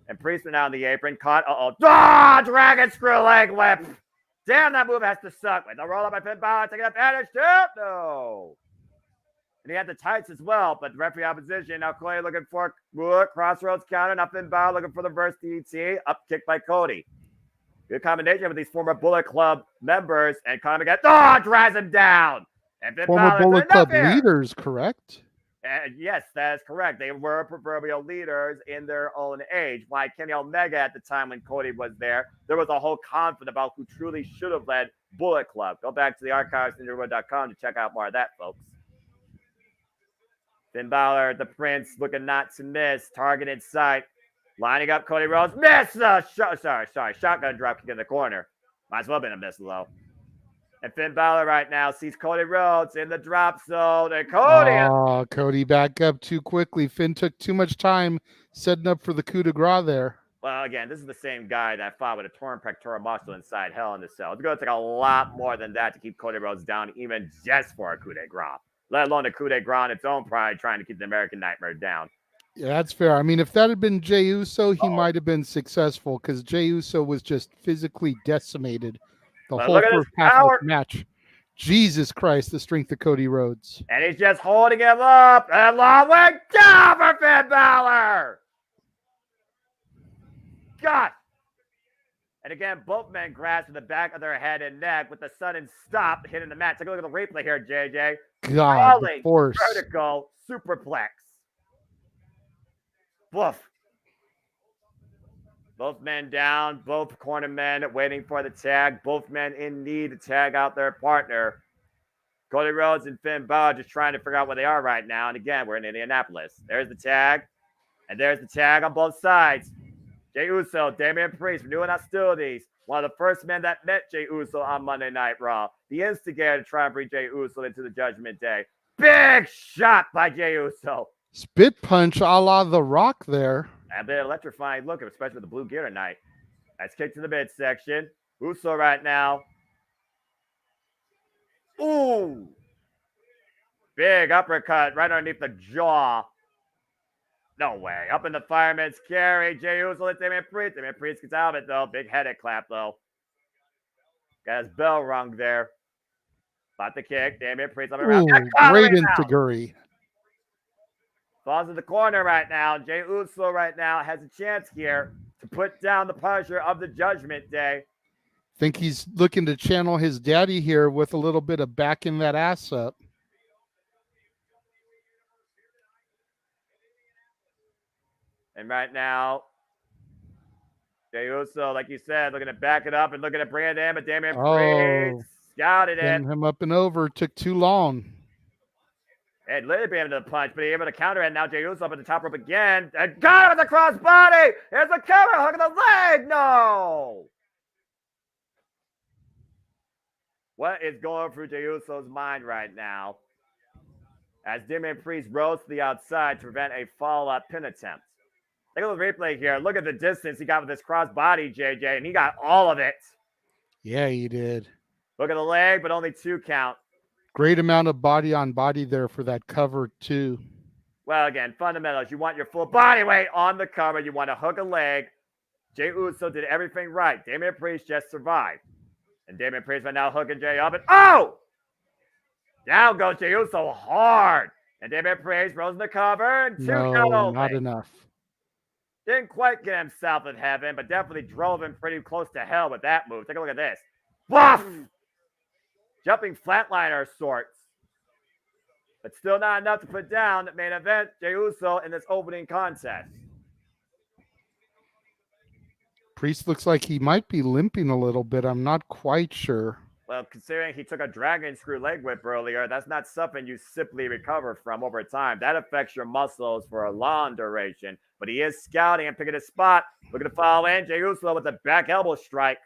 And Priest went out on the apron, caught, dragon screw leg whip. Damn, that move has to suck. With the roll up by Finn Balor, taking advantage too. No. And he had the tights as well, but the referee opposition. Now Cody looking for crossroads counter. Now Finn Balor looking for the reverse DDT. Up kick by Cody. Good combination with these former Bullet Club members, and Conor again. Drives him down. And Finn Former Balor Bullet Club leaders, correct? Yes, that is correct. They were proverbial leaders in their own age. Like Kenny Omega at the time when Cody was there was a whole conflict about who truly should have led Bullet Club. Go back to the archives, ninjaroad.com, to check out more of that, folks. Finn Balor, the Prince, looking not to miss. Targeted sight. Lining up Cody Rhodes. Miss! Shotgun drop kick in the corner. Might as well have been a miss, though. And Finn Balor right now sees Cody Rhodes in the drop zone. And Cody. Cody back up too quickly. Finn took too much time setting up for the coup de grace there. Well, again, this is the same guy that fought with a torn pectoral muscle inside Hell in the Cell. It's going to take a lot more than that to keep Cody Rhodes down, even just for a coup de grace. Let alone a coup de grace on its own pride, trying to keep the American Nightmare down. Yeah, that's fair. I mean, if that had been Jey Uso, he might have been successful because Jey Uso was just physically decimated the whole first half of the match. Jesus Christ, the strength of Cody Rhodes. And he's just holding him up. And long way down for Finn Balor. God. And again, both men grasp in the back of their head and neck with the sudden stop hitting the mat. Take a look at the replay here, JJ. God, the force. Vertical superplex. Woof. Both men down, both corner men waiting for the tag. Both men in need to tag out their partner. Cody Rhodes and Finn Balor just trying to figure out where they are right now. And again, we're in Indianapolis. There's the tag. And there's the tag on both sides. Jey Uso, Damian Priest, renewing hostilities. One of the first men that met Jey Uso on Monday Night Raw. The instigator to try and bring Jey Uso into the Judgment Day. Big shot by Jey Uso. Spit punch a la The Rock there. A bit electrifying look, especially with the blue gear tonight. That's kicked to the midsection. Uso right now. Ooh. Big uppercut right underneath the jaw. No way. Up in the fireman's carry. Jey Uso hits Damian Priest. Damian Priest gets out of it, though. Big headache clap, though. Got his bell rung there. About the kick. Damian Priest up around. Great enzuigiri. Falls in the corner right now. Jey Uso right now has a chance here to put down the Punisher of the Judgment Day. Think he's looking to channel his daddy here with a little bit of backing that ass up. And right now, Jey Uso, like you said, looking to back it up and looking to bring it in, but Damian Priest scouted it. Him up and over. Took too long. It literally beat him to the punch, but he able to counter it. Now Jey Uso up at the top rope again. And got him with the crossbody. Here's a cover, hook of the leg. No. What is going through Jey Uso's mind right now? As Damian Priest rose to the outside to prevent a follow-up pin attempt. Take a look at the replay here. Look at the distance he got with this crossbody, JJ, and he got all of it. Yeah, he did. Look at the leg, but only 2 count. Great amount of body on body there for that cover, too. Well, again, fundamentals. You want your full body weight on the cover. You want to hook a leg. Jey Uso did everything right. Damian Priest just survived. And Damian Priest right now hooking Jey up. And down goes Jey Uso hard. And Damian Priest rolls in the cover. And 2 count only. Not enough. Didn't quite get him south of heaven, but definitely drove him pretty close to hell with that move. Take a look at this. Woof! Jumping flatliner of sorts. But still not enough to put down the main event, Jey Uso, in this opening contest. Priest looks like he might be limping a little bit. I'm not quite sure. Well, considering he took a dragon screw leg whip earlier, that's not something you simply recover from over time. That affects your muscles for a long duration. But he is scouting and picking a spot. Looking to follow in. Jey Uso with a back elbow strike.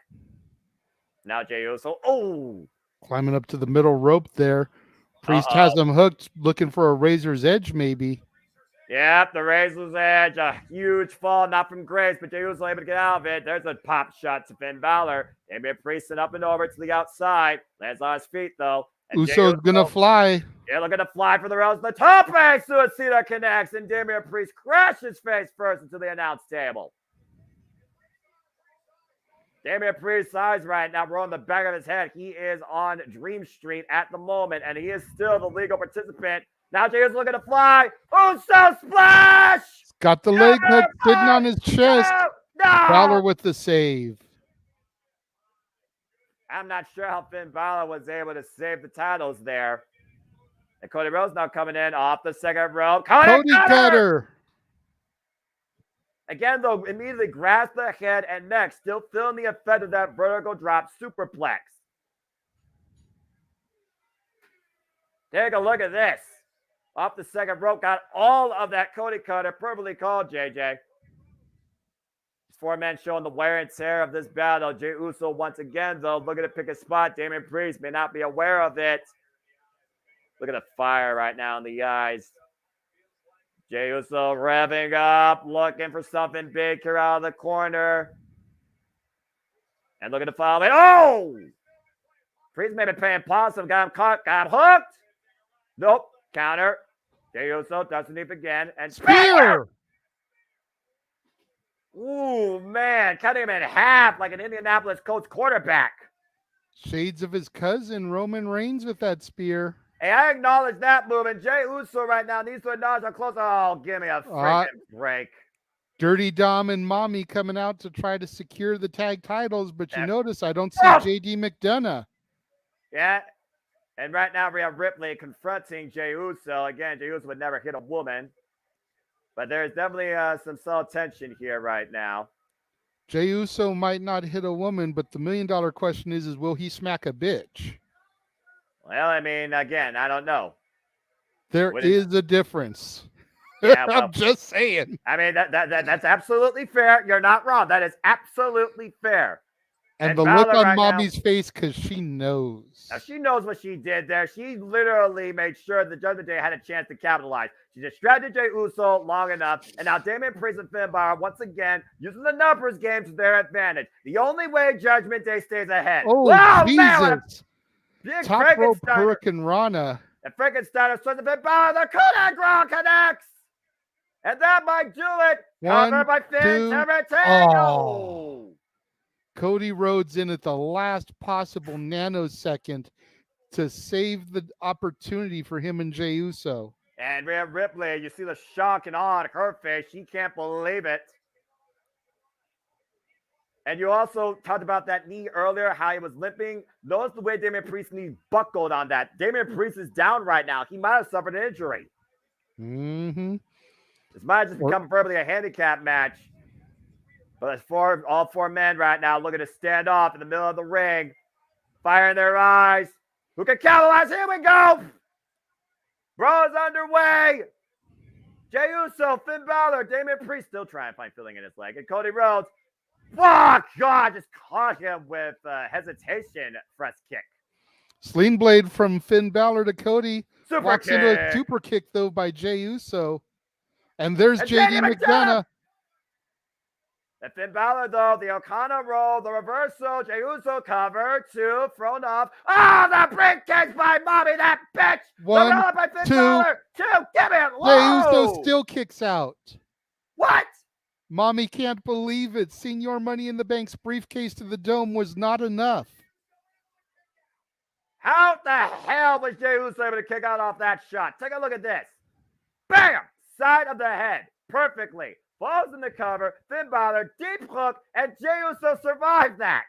Now Jey Uso. Oh! Climbing up to the middle rope there. Priest has him hooked, looking for a razor's edge, maybe. Yep, the razor's edge. A huge fall, not from Grace, but Jey Uso able to get out of it. There's a pop shot to Finn Balor. Damian Priest up and over to the outside. Lands on his feet, though. And Uso's gonna fly. Yeah, looking to fly for the rails. The top base Suicida connects, and Damian Priest crashes face first into the announce table. Damian Priest's eyes right now were on the back of his head. He is on Dream Street at the moment, and he is still the legal participant. Now Jey is looking to fly. Uso splash! Got the leg hook sitting on his chest. No! Balor with the save. I'm not sure how Finn Balor was able to save the titles there. And Cody Rhodes now coming in off the second rope. Cody Cutter! Again, though, immediately grabs the head and neck, still feeling the effect of that vertical drop superplex. Take a look at this. Off the second rope, got all of that Cody Cutter. Perfectly called, JJ. These four men showing the wear and tear of this battle. Jey Uso, once again, though, looking to pick a spot. Damian Priest may not be aware of it. Look at the fire right now in the eyes. Jey Uso revving up, looking for something big here out of the corner. And looking to follow it. Oh! Priest may be playing possum. Got him caught. Got him hooked. Nope. Counter. Jey Uso doesn't leap again. And spear! Ooh, man. Cutting him in half like an Indianapolis Colts quarterback. Shades of his cousin, Roman Reigns, with that spear. Hey, I acknowledge that move. And Jey Uso right now needs to acknowledge how close. Oh, give me a freaking break. Dirty Dom and Mommy coming out to try to secure the tag titles, but you notice I don't see JD McDonough. Yeah. And right now we have Ripley confronting Jey Uso. Again, Jey Uso would never hit a woman. But there's definitely some subtle tension here right now. Jey Uso might not hit a woman, but the million-dollar question is will he smack a bitch? Well, I mean, again, I don't know. There is a difference. Yeah, well, I'm just saying. I mean, that's absolutely fair. You're not wrong. That is absolutely fair. And the look on Mommy's face, because she knows. Now, she knows what she did there. She literally made sure the Judgment Day had a chance to capitalize. She distracted Jey Uso long enough. And now Damian Priest and Finn Balor, once again, using the numbers game to their advantage. The only way Judgment Day stays ahead. Oh, wow, Jesus. Man, big Top rope Hurricane Rana. And Frankenstein is trying to Finn Balor. The coup connects. And that might do it. Covered by Finn Tamatino. Cody Rhodes in at the last possible nanosecond to save the opportunity for him and Jey Uso. And Rhea Ripley, you see the shock and awe on her face. She can't believe it. And you also talked about that knee earlier, how he was limping. Notice the way Damian Priest's knee buckled on that. Damian Priest is down right now. He might have suffered an injury. Mm-hmm. This might have just become verbally a handicap match. But it's all four men right now looking to stand off in the middle of the ring. Fire in their eyes. Who can capitalize? Here we go. Brawl's underway. Jey Uso, Finn Balor, Damian Priest still trying to find filling in his leg. And Cody Rhodes. Fuck, God, just caught him with hesitation. Press kick. Sling blade from Finn Balor to Cody. Super Walks kick. into a super kick, though, by Jey Uso. And there's JD McDonough. And Finn Balor, though, the O'Connor roll, the reversal, Jey Uso cover, two, thrown off. Oh, the briefcase by Mommy, that bitch! One, by Finn Balor. Two, give it low! Jey Uso still kicks out. What? Mommy can't believe it. Senior Money in the Bank's briefcase to the dome was not enough. How the hell was Jey Uso able to kick out off that shot? Take a look at this. Bam! Side of the head. Perfectly. Falls in the cover, Finn Balor, deep hook, and Jey Uso survived that.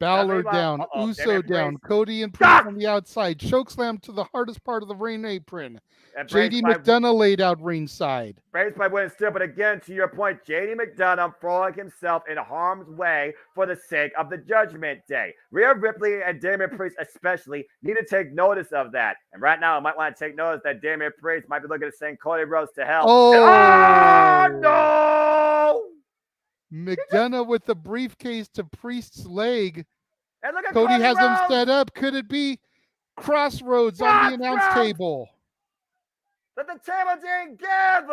Balor meanwhile- down, uh-oh, Uso Damian down, Priest. Cody and Priest on the outside, chokeslam to the hardest part of the ring apron. And JD McDonough laid out ringside. Praised by winning still, but again, to your point, JD McDonough throwing himself in harm's way for the sake of the Judgment Day. Rhea Ripley and Damian Priest especially need to take notice of that. And right now, I might want to take notice that Damian Priest might be looking to send Cody Rhodes to hell. Oh, no! McDonough with the briefcase to Priest's leg. And look at Cody has him Rhodes. set up. Could it be Crossroads on the announce table? That the table didn't give.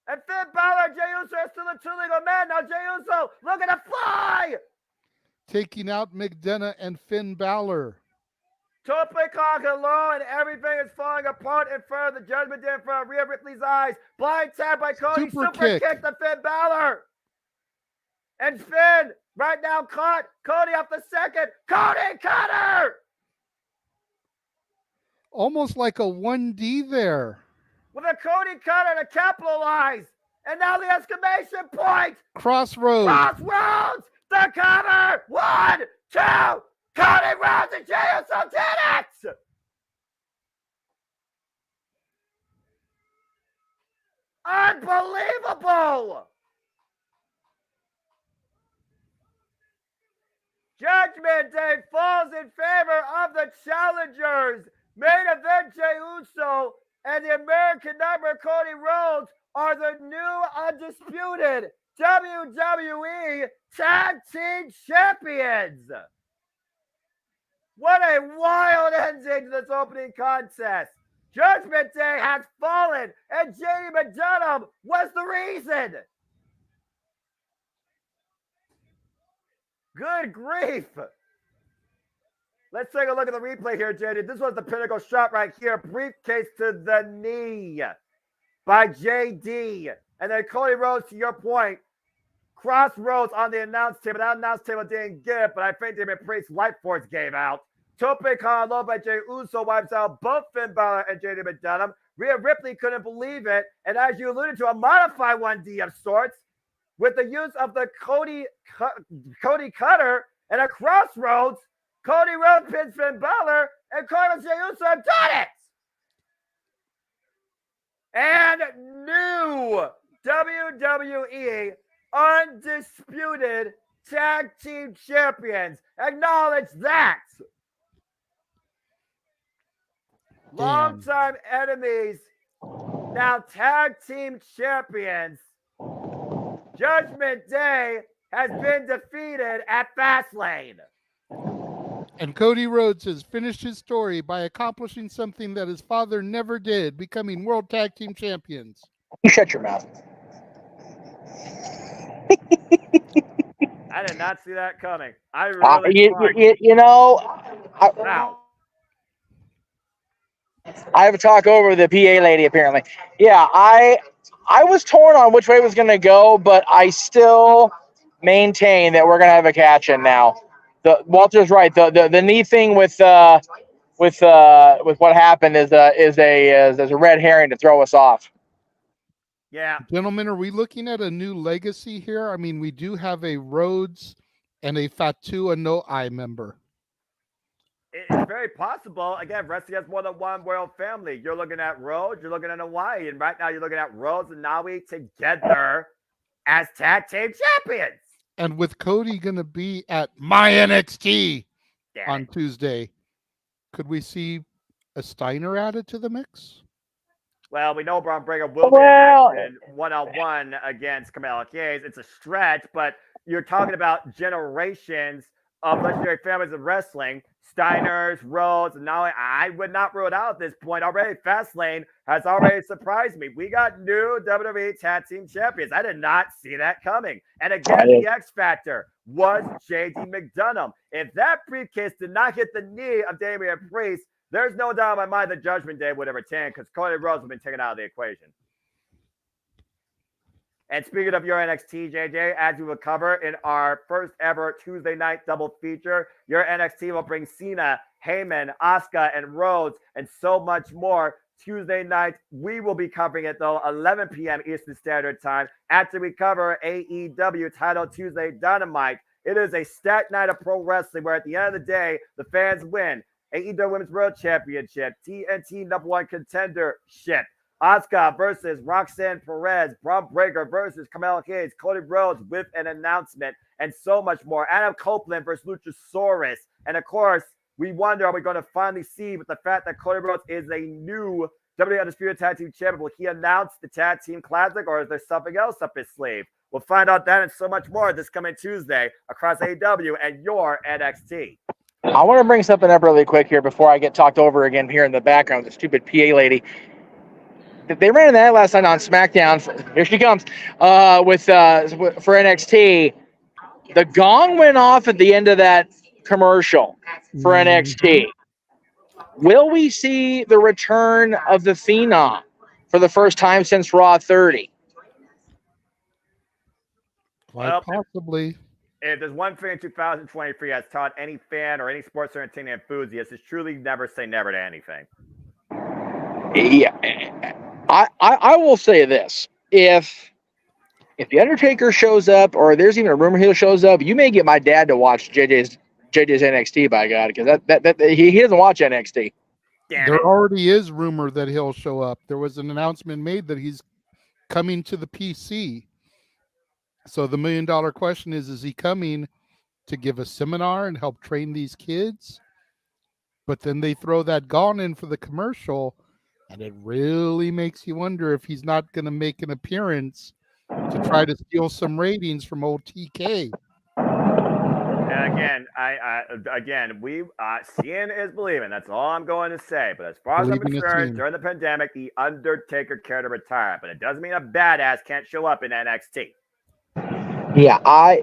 And Finn Balor and Jey Uso are still a two-legal man. Now Jey Uso looking to fly. Taking out McDonough and Finn Balor. Tope Con low and everything is falling apart in front of the Judgment Day in front of Rhea Ripley's eyes. Blind tap by Cody. Super kick to Finn Balor. And Finn right now caught. Cody off the second. Cody cutter. Almost like a 1D there. With a Cody cutter to capitalize. And now the exclamation point. Crossroads. Crossroads. The cover. 1, 2. Cody Rhodes and Jey Uso did it. Unbelievable. Judgment Day falls in favor of the challengers. Main event Jey Uso and the American Nightmare Cody Rhodes are the new undisputed WWE Tag Team Champions. What a wild ending to this opening contest. Judgment Day has fallen and JD McDonough was the reason. Good grief. Let's take a look at the replay here, JD. This was the pinnacle shot right here. Briefcase to the knee by JD. And then Cody Rhodes, to your point, Crossroads on the announce table. That announce table didn't give, but I think Damian Priest's life force gave out. Tope Con low by Jey Uso wipes out both Finn Balor and JD McDonough. Rhea Ripley couldn't believe it. And as you alluded to, a modified 1D of sorts with the use of the Cody cutter and a Crossroads. Cody Rhodes pins Finn Balor, and Carlos Jey Uso have done it! And new WWE Undisputed Tag Team Champions. Acknowledge that! Longtime enemies, now Tag Team Champions. Judgment Day has been defeated at Fastlane. And Cody Rhodes has finished his story by accomplishing something that his father never did, becoming World Tag Team Champions. You shut your mouth. I did not see that coming. I really I have a talk over with the PA lady, apparently. Yeah, I was torn on which way it was going to go, but I still maintain that we're going to have a catch-in now. Walter's right. The knee thing with what happened is a red herring to throw us off. Yeah. Gentlemen, are we looking at a new legacy here? I mean, we do have a Rhodes and a Fatu Anoa'i member. It's very possible. Again, wrestling has more than one royal family. You're looking at Rhodes, you're looking at Hawaii, and right now you're looking at Rhodes and Naui together as tag team champions. And with Cody going to be at my NXT on Tuesday, could we see a Steiner added to the mix? Well, we know Braun Breaker will be in one-on-one against Kamala Hayes. It's a stretch, but you're talking about generations of legendary families of wrestling. Steiners, Rhodes, and now I would not rule it out at this point. Already, Fastlane has already surprised me. We got new WWE Tag Team Champions. I did not see that coming. And again, the X Factor was JD McDonough. If that briefcase did not hit the knee of Damian Priest, there's no doubt in my mind that Judgment Day would have retained because Cody Rhodes has been taken out of the equation. And speaking of your NXT, JJ, as we will cover in our first ever Tuesday night double feature, your NXT will bring Cena, Heyman, Asuka, and Rhodes, and so much more. Tuesday night, we will be covering it, though, 11 p.m. Eastern Standard Time, after we cover AEW Title Tuesday Dynamite. It is a stacked night of pro wrestling where at the end of the day, the fans win. AEW Women's World Championship, TNT #1 contendership, Asuka versus Roxanne Perez, Braun Breaker versus Carmella Hayes, Cody Rhodes with an announcement, and so much more. Adam Copeland versus Luchasaurus. And of course, we wonder, are we going to finally see with the fact that Cody Rhodes is a new WWE Undisputed Tag Team Champion? Will he announce the Tag Team Classic, or is there something else up his sleeve? We'll find out that and so much more this coming Tuesday across AEW and your NXT. I want to bring something up really quick here before I get talked over again here in the background. The stupid PA lady. They ran that last night on SmackDown. Here she comes for NXT. The gong went off at the end of that commercial for NXT. Will we see the return of the Phenom for the first time since Raw 30? Quite possibly. If there's one thing in 2023 has taught any fan or any sports entertainment enthusiast, is truly never say never to anything. Yeah, I will say this: if the Undertaker shows up, or there's even a rumor he shows up, you may get my dad to watch JJ's NXT. By God, because that he doesn't watch NXT. There already is rumor that he'll show up. There was an announcement made that he's coming to the PC. So the $1 million question is he coming to give a seminar and help train these kids? But then they throw that gong in for the commercial, and it really makes you wonder if he's not going to make an appearance to try to steal some ratings from old TK. And again, seeing is believing. That's all I'm going to say. But as far as I'm concerned, during the pandemic, the Undertaker cared to retire. But it doesn't mean a badass can't show up in NXT. Yeah,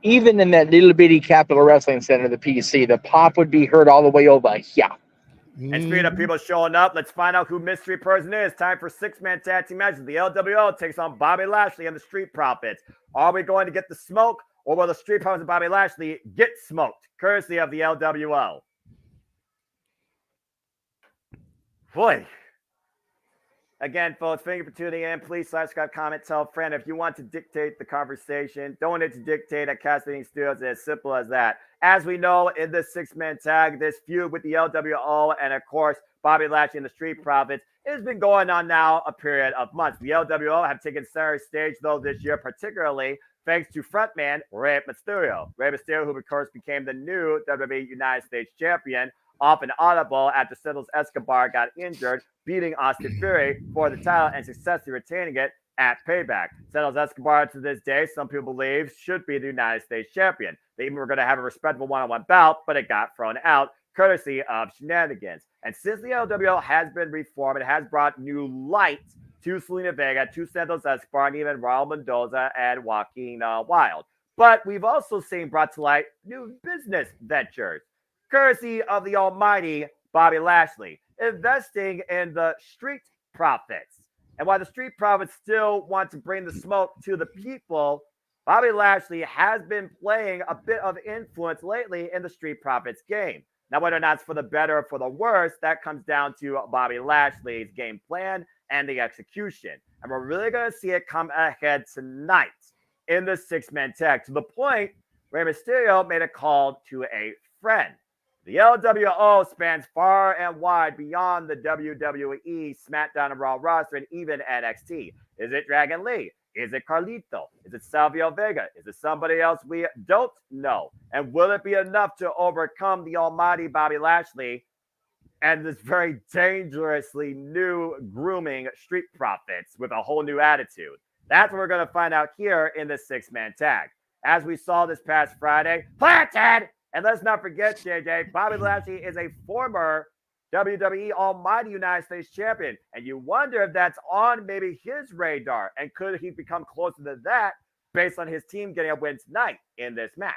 even in that little bitty Capitol Wrestling Center, the PC, the pop would be heard all the way over here. And speaking of people showing up, let's find out who mystery person is. Time for 6-man tag team matches. The LWO takes on Bobby Lashley and the Street Profits. Are we going to get the smoke, or will the Street Profits and Bobby Lashley get smoked, courtesy of the LWO? Boy. Again, folks, thank you for tuning in. Please subscribe, comment, tell a friend. If you want to dictate the conversation, donate to Dictate at Casting Studios. It's as simple as that. As we know, in this 6-man tag, this feud with the LWO and, of course, Bobby Lashley and the Street Profits has been going on now a period of months. The LWO have taken center stage, though, this year, particularly thanks to frontman Rey Mysterio. Rey Mysterio, who, of course, became the new WWE United States Champion, off an audible after Santos Escobar got injured, beating Austin Theory for the title and successfully retaining it at Payback. Santos Escobar, to this day, some people believe should be the United States Champion. They even were going to have a respectable one-on-one bout, but it got thrown out, courtesy of shenanigans. And since the LWO has been reformed, it has brought new light to Selena Vega, to Santos Escobar, and even Raul Mendoza and Joaquin Wilde. But we've also seen brought to light new business ventures, courtesy of the almighty Bobby Lashley, investing in the Street Profits. And while the Street Profits still want to bring the smoke to the people, Bobby Lashley has been playing a bit of influence lately in the Street Profits game. Now, whether or not it's for the better or for the worse, that comes down to Bobby Lashley's game plan and the execution. And we're really going to see it come ahead tonight in the 6-man tag, to the point where Mysterio made a call to a friend. The LWO spans far and wide beyond the WWE, SmackDown, and Raw roster, and even NXT. Is it Dragon Lee? Is it Carlito? Is it Savio Vega? Is it somebody else we don't know? And will it be enough to overcome the almighty Bobby Lashley and this very dangerously new grooming Street Profits with a whole new attitude? That's what we're going to find out here in the 6-man tag. As we saw this past Friday, planted! And let's not forget, JJ, Bobby Lashley is a former WWE Almighty United States Champion. And you wonder if that's on maybe his radar. And could he become closer to that based on his team getting a win tonight in this match?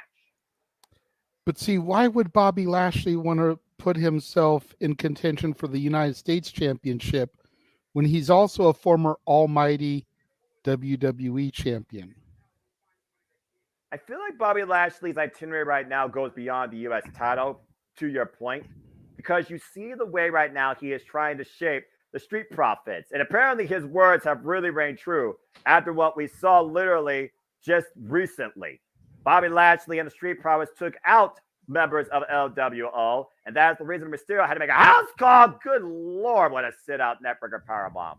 But see, why would Bobby Lashley want to put himself in contention for the United States Championship when he's also a former Almighty WWE Champion? I feel like Bobby Lashley's itinerary right now goes beyond the U.S. title, to your point, because you see the way right now he is trying to shape the Street Profits. And apparently his words have really rang true after what we saw literally just recently. Bobby Lashley and the Street Profits took out members of LWO, and that's the reason Mysterio had to make a house call. Good Lord, what a sit-out neckbreaker powerbomb.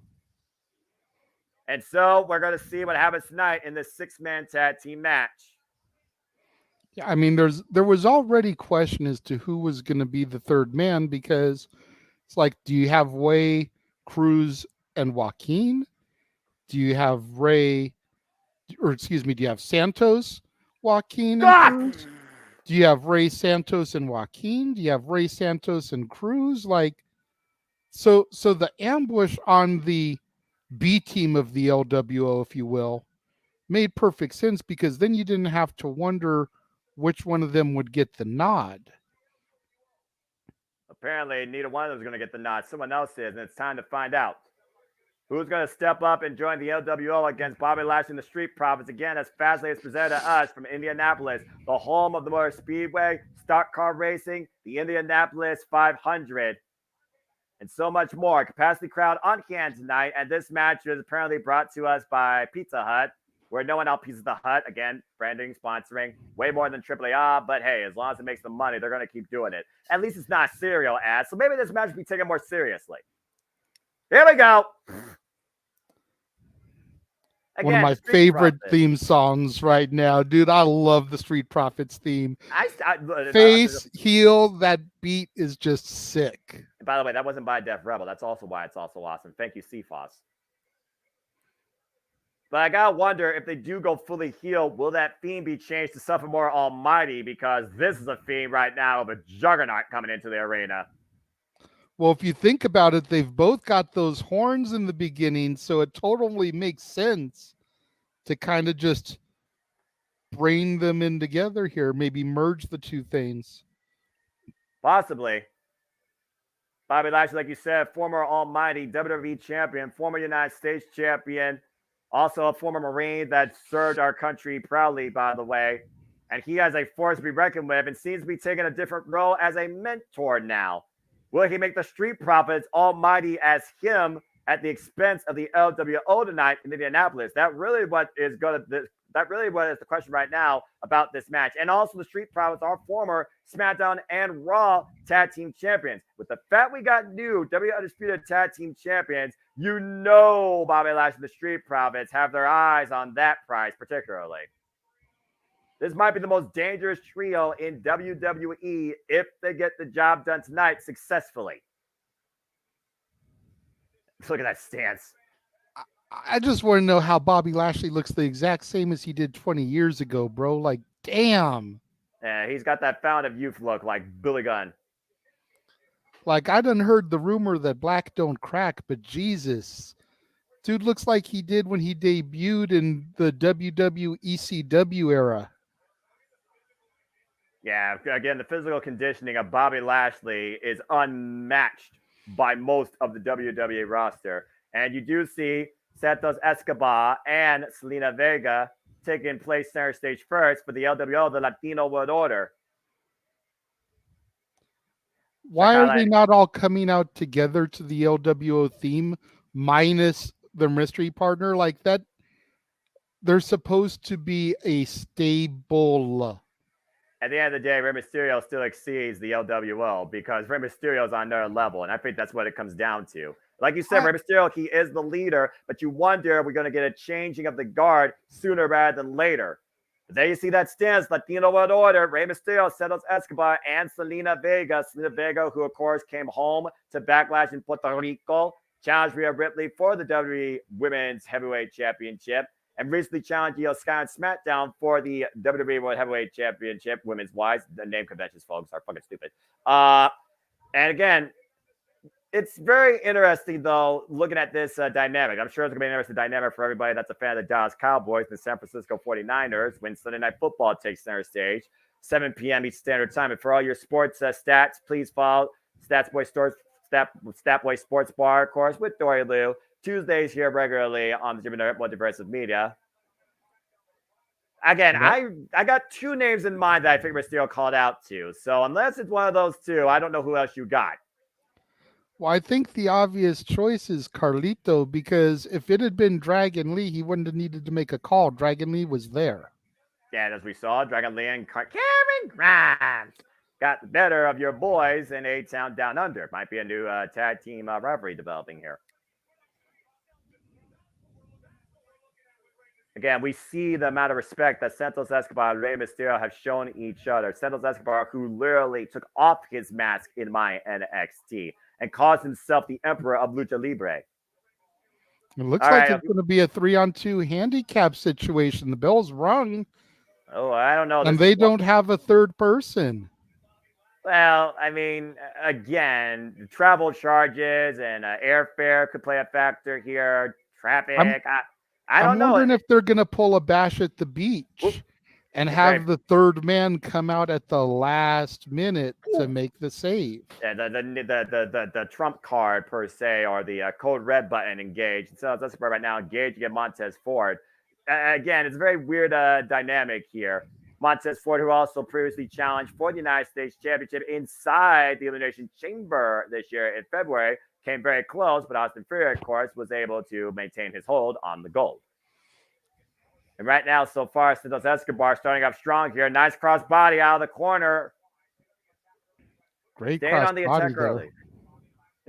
And so we're going to see what happens tonight in this six-man tag team match. Yeah, I mean, there was already question as to who was going to be the third man, because it's like, do you have Way, Cruz, and Joaquin? Do you have do you have Santos, Joaquin, and Cruz? Do you have Ray, Santos, and Joaquin? Do you have Ray, Santos, and Cruz? Like, so the ambush on the B team of the LWO, if you will, made perfect sense, because then you didn't have to wonder which one of them would get the nod. Apparently, neither one of them is going to get the nod. Someone else is, and it's time to find out. Who's going to step up and join the LWO against Bobby Lashley and the Street Profits? Again, as Fastlane is presented to us from Indianapolis, the home of the Motor Speedway, stock car racing, the Indianapolis 500, and so much more. Capacity crowd on hand tonight, and this match is apparently brought to us by Pizza Hut, where no one outpieces the Hut. Again, branding, sponsoring, way more than AAA, but hey, as long as it makes them money, they're going to keep doing it. At least it's not a cereal ad, so maybe this match will be taken more seriously. Here we go. Again, one of my favorite theme songs right now, dude. I love the Street Profits theme. Face, heel, that beat is just sick. By the way, that wasn't by Def Rebel. That's also why it's also awesome. Thank you, CFOS. But I gotta wonder, if they do go fully heel, will that theme be changed to something more almighty? Because this is a theme right now of a juggernaut coming into the arena. Well, if you think about it, they've both got those horns in the beginning, so it totally makes sense to kind of just bring them in together here, maybe merge the two things. Possibly. Bobby Lashley, like you said, former almighty WWE champion, former United States champion, also a former Marine that served our country proudly, by the way. And he has a force to be reckoned with and seems to be taking a different role as a mentor now. Will he make the Street Profits almighty as him at the expense of the LWO tonight in Indianapolis? That really what is the question right now about this match. And also, the Street Profits are former SmackDown and Raw tag team champions. With the fact we got new WWE Undisputed tag team champions, you know Bobby Lashley and the Street Profits have their eyes on that prize particularly. This might be the most dangerous trio in WWE if they get the job done tonight successfully. Look at that stance. I just want to know how Bobby Lashley looks the exact same as he did 20 years ago, bro. Like, damn. Yeah, he's got that fountain of youth look like Billy Gunn. Like, I done heard the rumor that black don't crack, but Jesus. Dude looks like he did when he debuted in the WWECW era. Yeah, again, the physical conditioning of Bobby Lashley is unmatched by most of the WWE roster. And you do see Santos Escobar and Selena Vega taking place center stage first for the LWO, the Latino World Order. Why are they not all coming out together to the LWO theme minus their mystery partner? Like that, they're supposed to be a stable. At the end of the day, Rey Mysterio still exceeds the LWO because Rey Mysterio is on their level, and I think that's what it comes down to. Like you said, Rey Mysterio, he is the leader, but you wonder if we're going to get a changing of the guard sooner rather than later. But there you see that stance, Latino World Order, Rey Mysterio, Santos Escobar, and Selena Vega. Selena Vega, who, of course, came home to Backlash in Puerto Rico, challenged Rhea Ripley for the WWE Women's Heavyweight Championship, and recently challenged Io Sky on SmackDown for the WWE World Heavyweight Championship, women's wise. The name conventions, folks, are fucking stupid. And again, it's very interesting, though, looking at this dynamic. I'm sure it's going to be an interesting dynamic for everybody that's a fan of the Dallas Cowboys and the San Francisco 49ers when Sunday Night Football takes center stage, 7 p.m. Eastern Standard Time. And for all your sports stats, please follow Statboy Sports Bar, of course, with Dory Lou. Tuesdays here regularly on the Multiverse Media. Again, I got two names in mind that I think Mysterio called out to. So unless it's one of those two, I don't know who else you got. Well, I think the obvious choice is Carlito, because if it had been Dragon Lee, he wouldn't have needed to make a call. Dragon Lee was there. And as we saw, Dragon Lee and Karen Grimes got the better of your boys in A-Town Down Under. Might be a new tag team rivalry developing here. Again, we see the amount of respect that Santos Escobar and Rey Mysterio have shown each other. Santos Escobar, who literally took off his mask in my NXT and calls himself the Emperor of Lucha Libre. It looks like it's going to be a 3-on-2 handicap situation. The bell's rung. Oh, I don't know. And they don't have a third person. Well, I mean, again, travel charges and airfare could play a factor here. Traffic. I don't know. I'm wondering if they're going to pull a Bash at the Beach and have the third man come out at the last minute to make the save. Yeah, the trump card per se, or the code red button engaged. So that's right now engaged against Montez Ford. Again, it's a very weird dynamic here. Montez Ford, who also previously challenged for the United States Championship inside the Elimination Chamber this year in February, came very close, but Austin Theory, of course, was able to maintain his hold on the gold. And right now, so far, Santos Escobar starting up strong here. Nice cross body out of the corner. Great staying cross on the body attack early.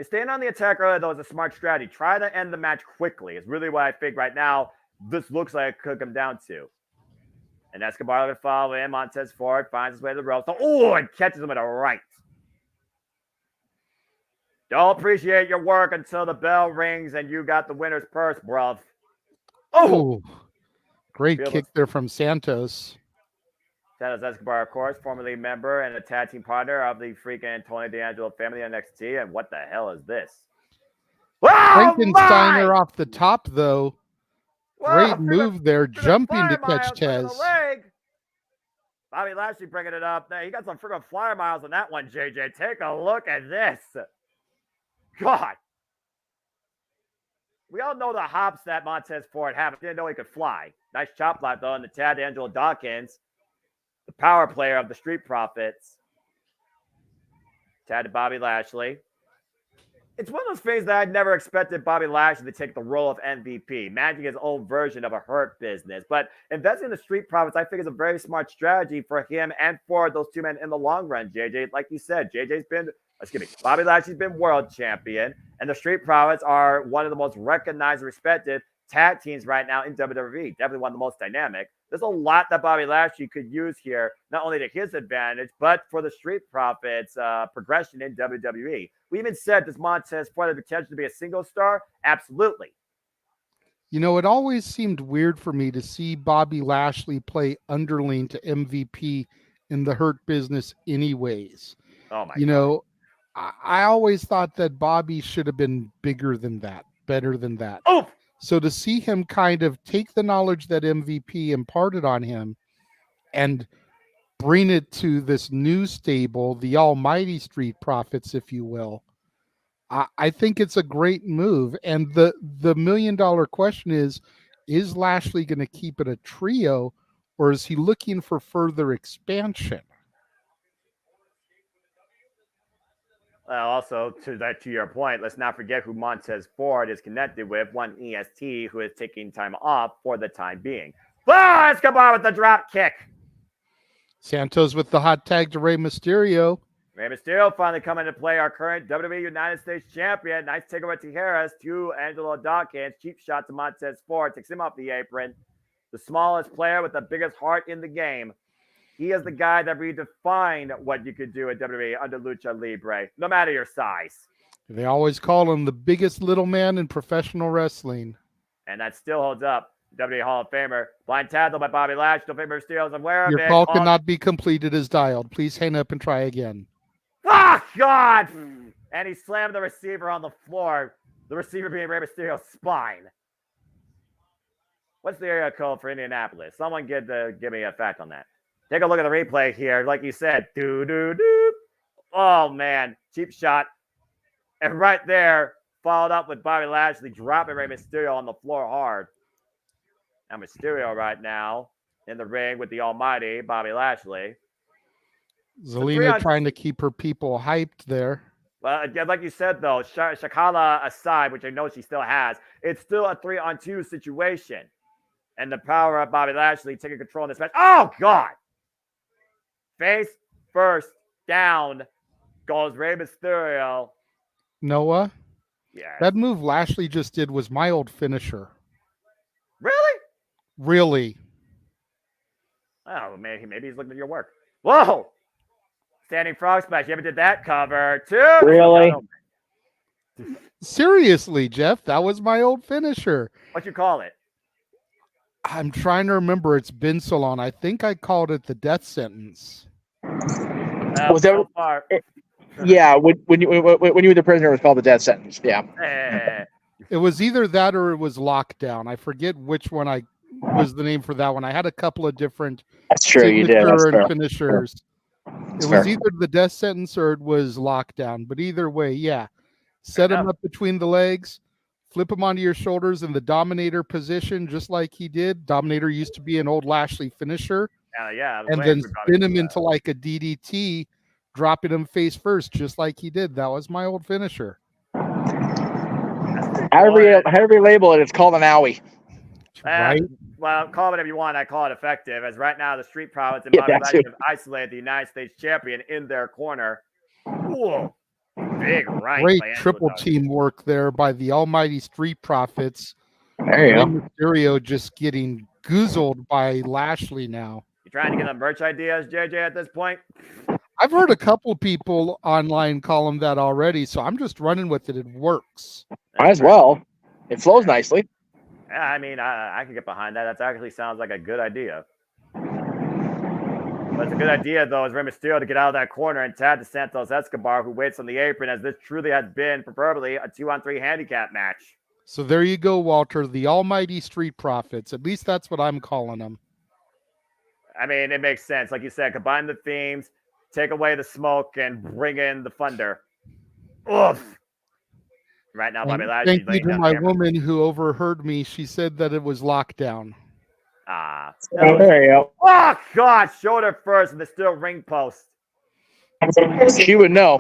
Staying on the attack early, though, is a smart strategy. Try to end the match quickly. It's really what I think right now this looks like it could come down to. And Escobar will follow in. Montez Ford finds his way to the ropes. And catches him with a right. Don't appreciate your work until the bell rings and you got the winner's purse, bruv. Oh, great kick there from Santos. Santos Escobar, of course, formerly member and a tag team partner of the freaking Tony D'Angelo family NXT. And what the hell is this? Frankensteiner off the top, though. Great move there, jumping to catch Tez. Bobby Lashley bringing it up. He got some freaking flyer miles on that one, JJ. Take a look at this. God. We all know the hops that Montez Ford had. Didn't know he could fly. Nice chop block, though, on the Tad Angelo Dawkins, the power player of the Street Profits. Tad to Bobby Lashley. It's one of those things that I'd never expected Bobby Lashley to take the role of MVP, managing his own version of a Hurt Business. But investing in the Street Profits, I think, is a very smart strategy for him and for those two men in the long run, JJ. Like you said, Bobby Lashley's been world champion, and the Street Profits are one of the most recognized and respected tag teams right now in WWE. Definitely one of the most dynamic. There's a lot that Bobby Lashley could use here, not only to his advantage, but for the Street Profits progression in WWE. We even said, does Montez Ford have the potential to be a single star? Absolutely. You know, it always seemed weird for me to see Bobby Lashley play underling to MVP in the Hurt Business anyways. Oh, my God. You know, I always thought that Bobby should have been bigger than that, better than that. Oh! So to see him kind of take the knowledge that MVP imparted on him and bring it to this new stable, the almighty Street Profits, if you will, I think it's a great move. And the $1 million question is Lashley going to keep it a trio, or is he looking for further expansion? Also, to your point, let's not forget who Montez Ford is connected with, one EST who is taking time off for the time being. Escobar with the drop kick. Santos with the hot tag to Rey Mysterio. Rey Mysterio finally coming to play, our current WWE United States champion. Nice takeover to Harris, to Angelo Dawkins. Cheap shot to Montez Ford, takes him off the apron. The smallest player with the biggest heart in the game. He is the guy that redefined what you could do at WWE under Lucha Libre, no matter your size. They always call him the biggest little man in professional wrestling. And that still holds up. WWE Hall of Famer. Blind tackle by Bobby Lashley. Famer Mysterio's aware of it. Your call cannot be completed as dialed. Please hang up and try again. Oh, God! And he slammed the receiver on the floor. The receiver being Rey Mysterio's spine. What's the area code for Indianapolis? Someone give me a fact on that. Take a look at the replay here. Like you said, doo-doo-doo. Oh, man. Cheap shot. And right there, followed up with Bobby Lashley dropping Rey Mysterio on the floor hard. Now Mysterio right now in the ring with the almighty Bobby Lashley. Zelina trying to keep her people hyped there. Well, like you said, though, Shakala aside, which I know she still has, it's still a 3-on-2 situation. And the power of Bobby Lashley taking control in this match. Oh, God. Face first down goes Rey Mysterio. Noah, Yes. that move Lashley just did was my old finisher. Really? Really? Oh, maybe he's looking at your work. Whoa! Standing frog splash. You ever did that cover too? Really? Seriously, Jeff, that was my old finisher. What you call it? I'm trying to remember. It's been so long. I think I called it the death sentence. Was that- so far? Yeah, when you were the prisoner, it was called the death sentence. Yeah. It was either that or it was lockdown. I forget which one was the name for that one. I had a couple of different That's true. You did. That's signature and fair. finishers. That's It was fair. either the death sentence or it was lockdown. But either way, yeah. Set him up between the legs, flip him onto your shoulders in the Dominator position, just like he did. Dominator used to be an old Lashley finisher. Yeah. And then spin him into like a DDT, dropping him face first, just like he did. That was my old finisher. However you label it, it's called an owie. Right? Well, call it whatever you want. I call it effective. As right now, the Street Profits and Bobby Lashley have isolated the United States champion in their corner. Whoa. Big right. Great triple teamwork there by the almighty Street Profits. There you go. Mysterio just getting goozled by Lashley now. You trying to get them merch ideas, JJ, at this point? I've heard a couple people online call him that already, so I'm just running with it. It works. Might as well. It flows nicely. Yeah, I mean, I can get behind that. That actually sounds like a good idea. But it's a good idea, though, is Rey Mysterio to get out of that corner and tag to Santos Escobar, who waits on the apron, as this truly has been, preferably, a 2-on-3 handicap match. So there you go, Walter. The almighty Street Profits. At least that's what I'm calling them. I mean, it makes sense. Like you said, combine the themes, take away the smoke, and bring in the thunder. Oof. Right now, Bobby Lashley. Thank you to my woman who overheard me. She said that it was lockdown. There you go. Oh, God. Shoulder first and the steel ring post. She would know.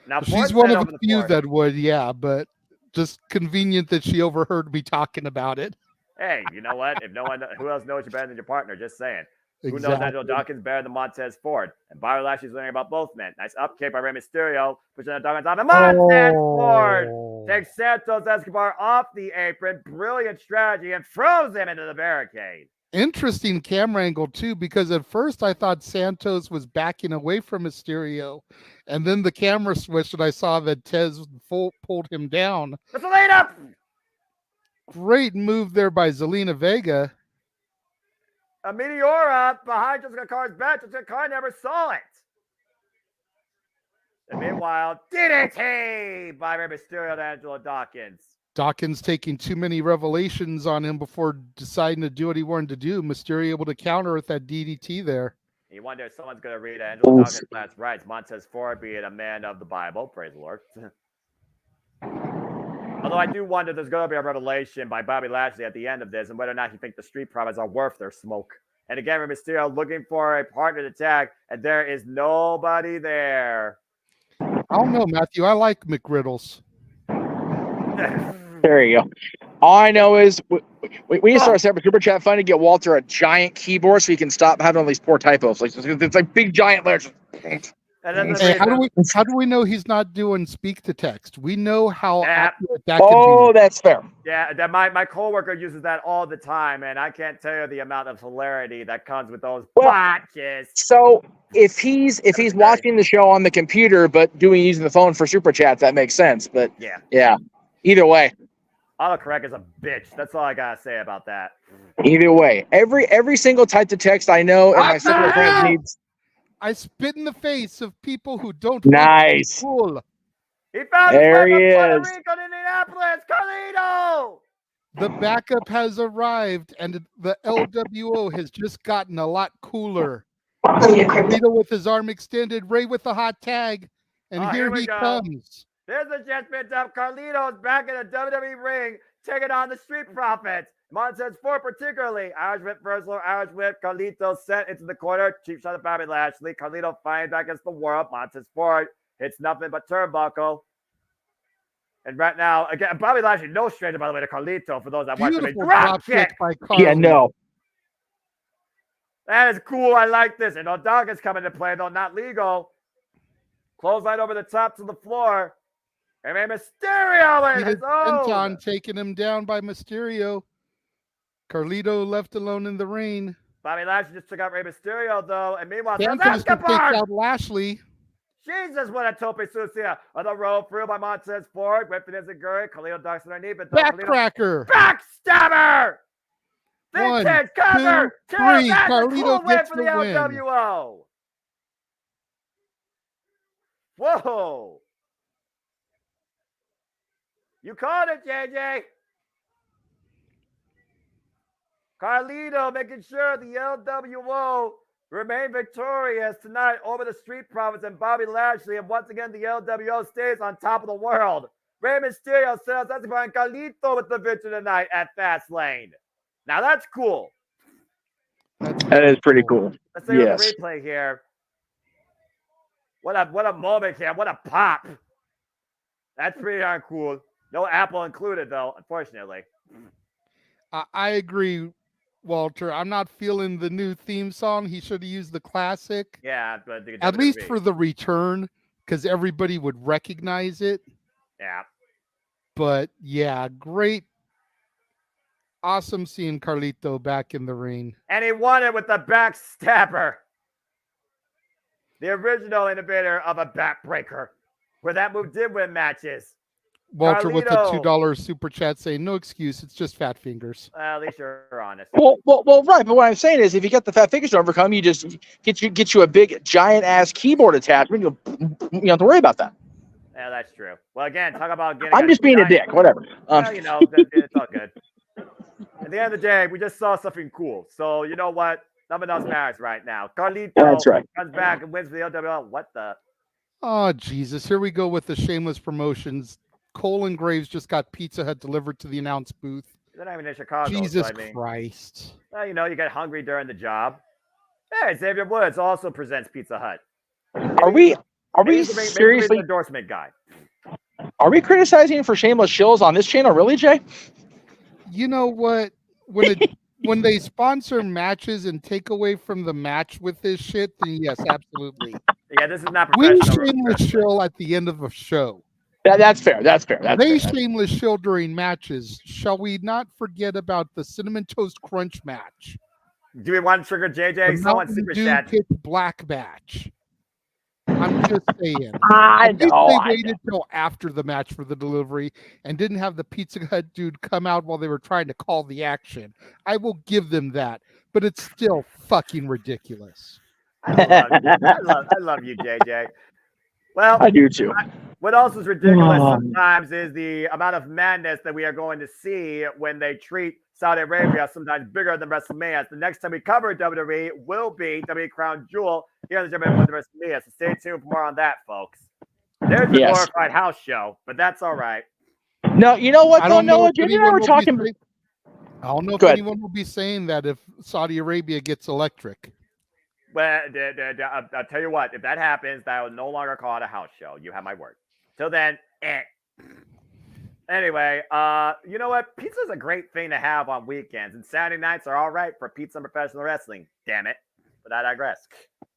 Now, she's one of the few that would, yeah, but just convenient that she overheard me talking about it. Hey, you know what? If no one, who else knows you better than your partner? Just saying. Exactly. Who knows Angelo Dawkins better than Montez Ford? And Bobby Lashley's learning about both men. Nice up kick by Rey Mysterio, pushing the Dawkins off. And Montez Ford takes Santos Escobar off the apron. Brilliant strategy and throws him into the barricade. Interesting camera angle, too, because at first I thought Santos was backing away from Mysterio. And then the camera switched and I saw that Tez pulled him down. It's a laid up. Great move there by Zelina Vega. A Meteora behind Jessica Carr's back. Jessica Carr never saw it. And meanwhile, DDT by Rey Mysterio to Angelo Dawkins. Dawkins taking too many revelations on him before deciding to do what he wanted to do. Mysterio able to counter with that DDT there. You wonder if someone's going to read Angelo Dawkins' last rights. Montez Ford being a man of the Bible. Praise the Lord. Although I do wonder if there's going to be a revelation by Bobby Lashley at the end of this and whether or not he thinks the Street Profits are worth their smoke. And again, Rey Mysterio looking for a partner to tag, and there is nobody there. I don't know, Matthew. I like McGriddles. There you go. All I know is we need to start a separate super chat fund to get Walter a giant keyboard so he can stop having all these poor typos. Like it's like big giant letters. And then Hey, how do we know he's not doing speak to text? We know how accurate that can be. That's fair. Yeah, that my coworker uses that all the time, and I can't tell you the amount of hilarity that comes with those botches. So if he's watching the show on the computer but using the phone for super chats, that makes sense. But yeah. Either way. Autocorrect is a bitch. That's all I gotta say about that. Either way, every single type of text I know, and my simple friends needs. I spit in the face of people who don't. Nice. Cool. He found there he Puerto is. Rico in Indianapolis. Carlito. The backup has arrived, and the LWO has just gotten a lot cooler. Carlito with his arm extended, Ray with the hot tag, and here he comes. There's the chance picked up. Carlito's back in the WWE ring, taking on the Street Profits. Montez Ford particularly. Irish whip, versatile Irish whip. Carlito sent into the corner. Cheap shot of Bobby Lashley. Carlito finds back against the world. Montez Ford hits nothing but turnbuckle. And right now, again, Bobby Lashley, no stranger, by the way, to Carlito, for those that watch him. Beautiful Drop kick. by Carly. Yeah, no. That is cool. I like this. And O'Donnell's coming to play, though, not legal. Clothesline over the top to the floor. And Rey Mysterio in his own. Anton taking him down by Mysterio. Carlito left alone in the ring. Bobby Lashley just took out Rey Mysterio, though. And meanwhile, Santos kicked out Lashley. Jesus, what a tope sucia on the rope, through by Montez Ford, whipping his Guri. Khalil ducks underneath, but Backcracker. Backstabber. Vintage cover. 2, 3. Carlito Carlito win gets for the the win. LWO. Whoa. You called it, JJ. Carlito making sure the LWO remain victorious tonight over the Street Profits and Bobby Lashley. And once again, the LWO stays on top of the world. Rey Mysterio says that's behind Carlito with the victory tonight at Fastlane. Now that's cool. That is pretty cool. Let's take a replay here. What a moment here. What a pop. That's pretty darn cool. No Apple included, though, unfortunately. I agree, Walter. I'm not feeling the new theme song. He should have used the classic. Yeah, but at least for the return, because everybody would recognize it. Yeah. But yeah, great. Awesome seeing Carlito back in the ring. And he won it with the backstabber. The original innovator of a backbreaker, where that move did win matches. Walter Carlito with the $2 super chat saying, no excuse, it's just fat fingers. Well, at least you're honest. Well, right. But what I'm saying is, if you get the fat fingers to overcome, you just get you a big giant ass keyboard attachment. You don't have to worry about that. Yeah, that's true. Well, again, talk about getting. I'm just being a dick. Whatever. Well, you know, it's all good. At the end of the day, we just saw something cool. So you know what? Nothing else matters right now. Carlito comes back and wins for the LWO. What the? Oh, Jesus. Here we go with the shameless promotions. Cole and Graves just got Pizza Hut delivered to the announce booth. They're not even in Chicago. Jesus so, I mean, Christ. Well, you know, you get hungry during the job. Hey, Xavier Woods also presents Pizza Hut. Are we seriously endorsement guy? Are we criticizing for shameless shills on this channel, really, Jay? You know what? When they sponsor matches and take away from the match with this shit, then yes, absolutely. Yeah, this is not professional. We shameless shill at the end of a show. That's fair. They shameless shill during matches. Shall we not forget about the Cinnamon Toast Crunch match? Do we want to trigger JJ? Someone super chat. Pitch Black match. I'm just saying. I know. They waited till after the match for the delivery and didn't have the Pizza Hut dude come out while they were trying to call the action. I will give them that, but it's still fucking ridiculous. I love you, JJ. Well, I do too. What else is ridiculous sometimes is the amount of madness that we are going to see when they treat Saudi Arabia sometimes bigger than WrestleMania. The next time we cover WWE will be WWE Crown Jewel here on the JMN Multiverse Media. So stay tuned for more on that, folks. There's a glorified house show, but that's all right. No, you know what? I don't know. Jimmy and I were talking. I don't know if anyone will be saying that if Saudi Arabia gets electric. Well, I'll tell you what. If that happens, I will no longer call it a house show. You have my word. Till then, Anyway, you know what? Pizza is a great thing to have on weekends, and Saturday nights are all right for pizza and professional wrestling. Damn it. But I digress.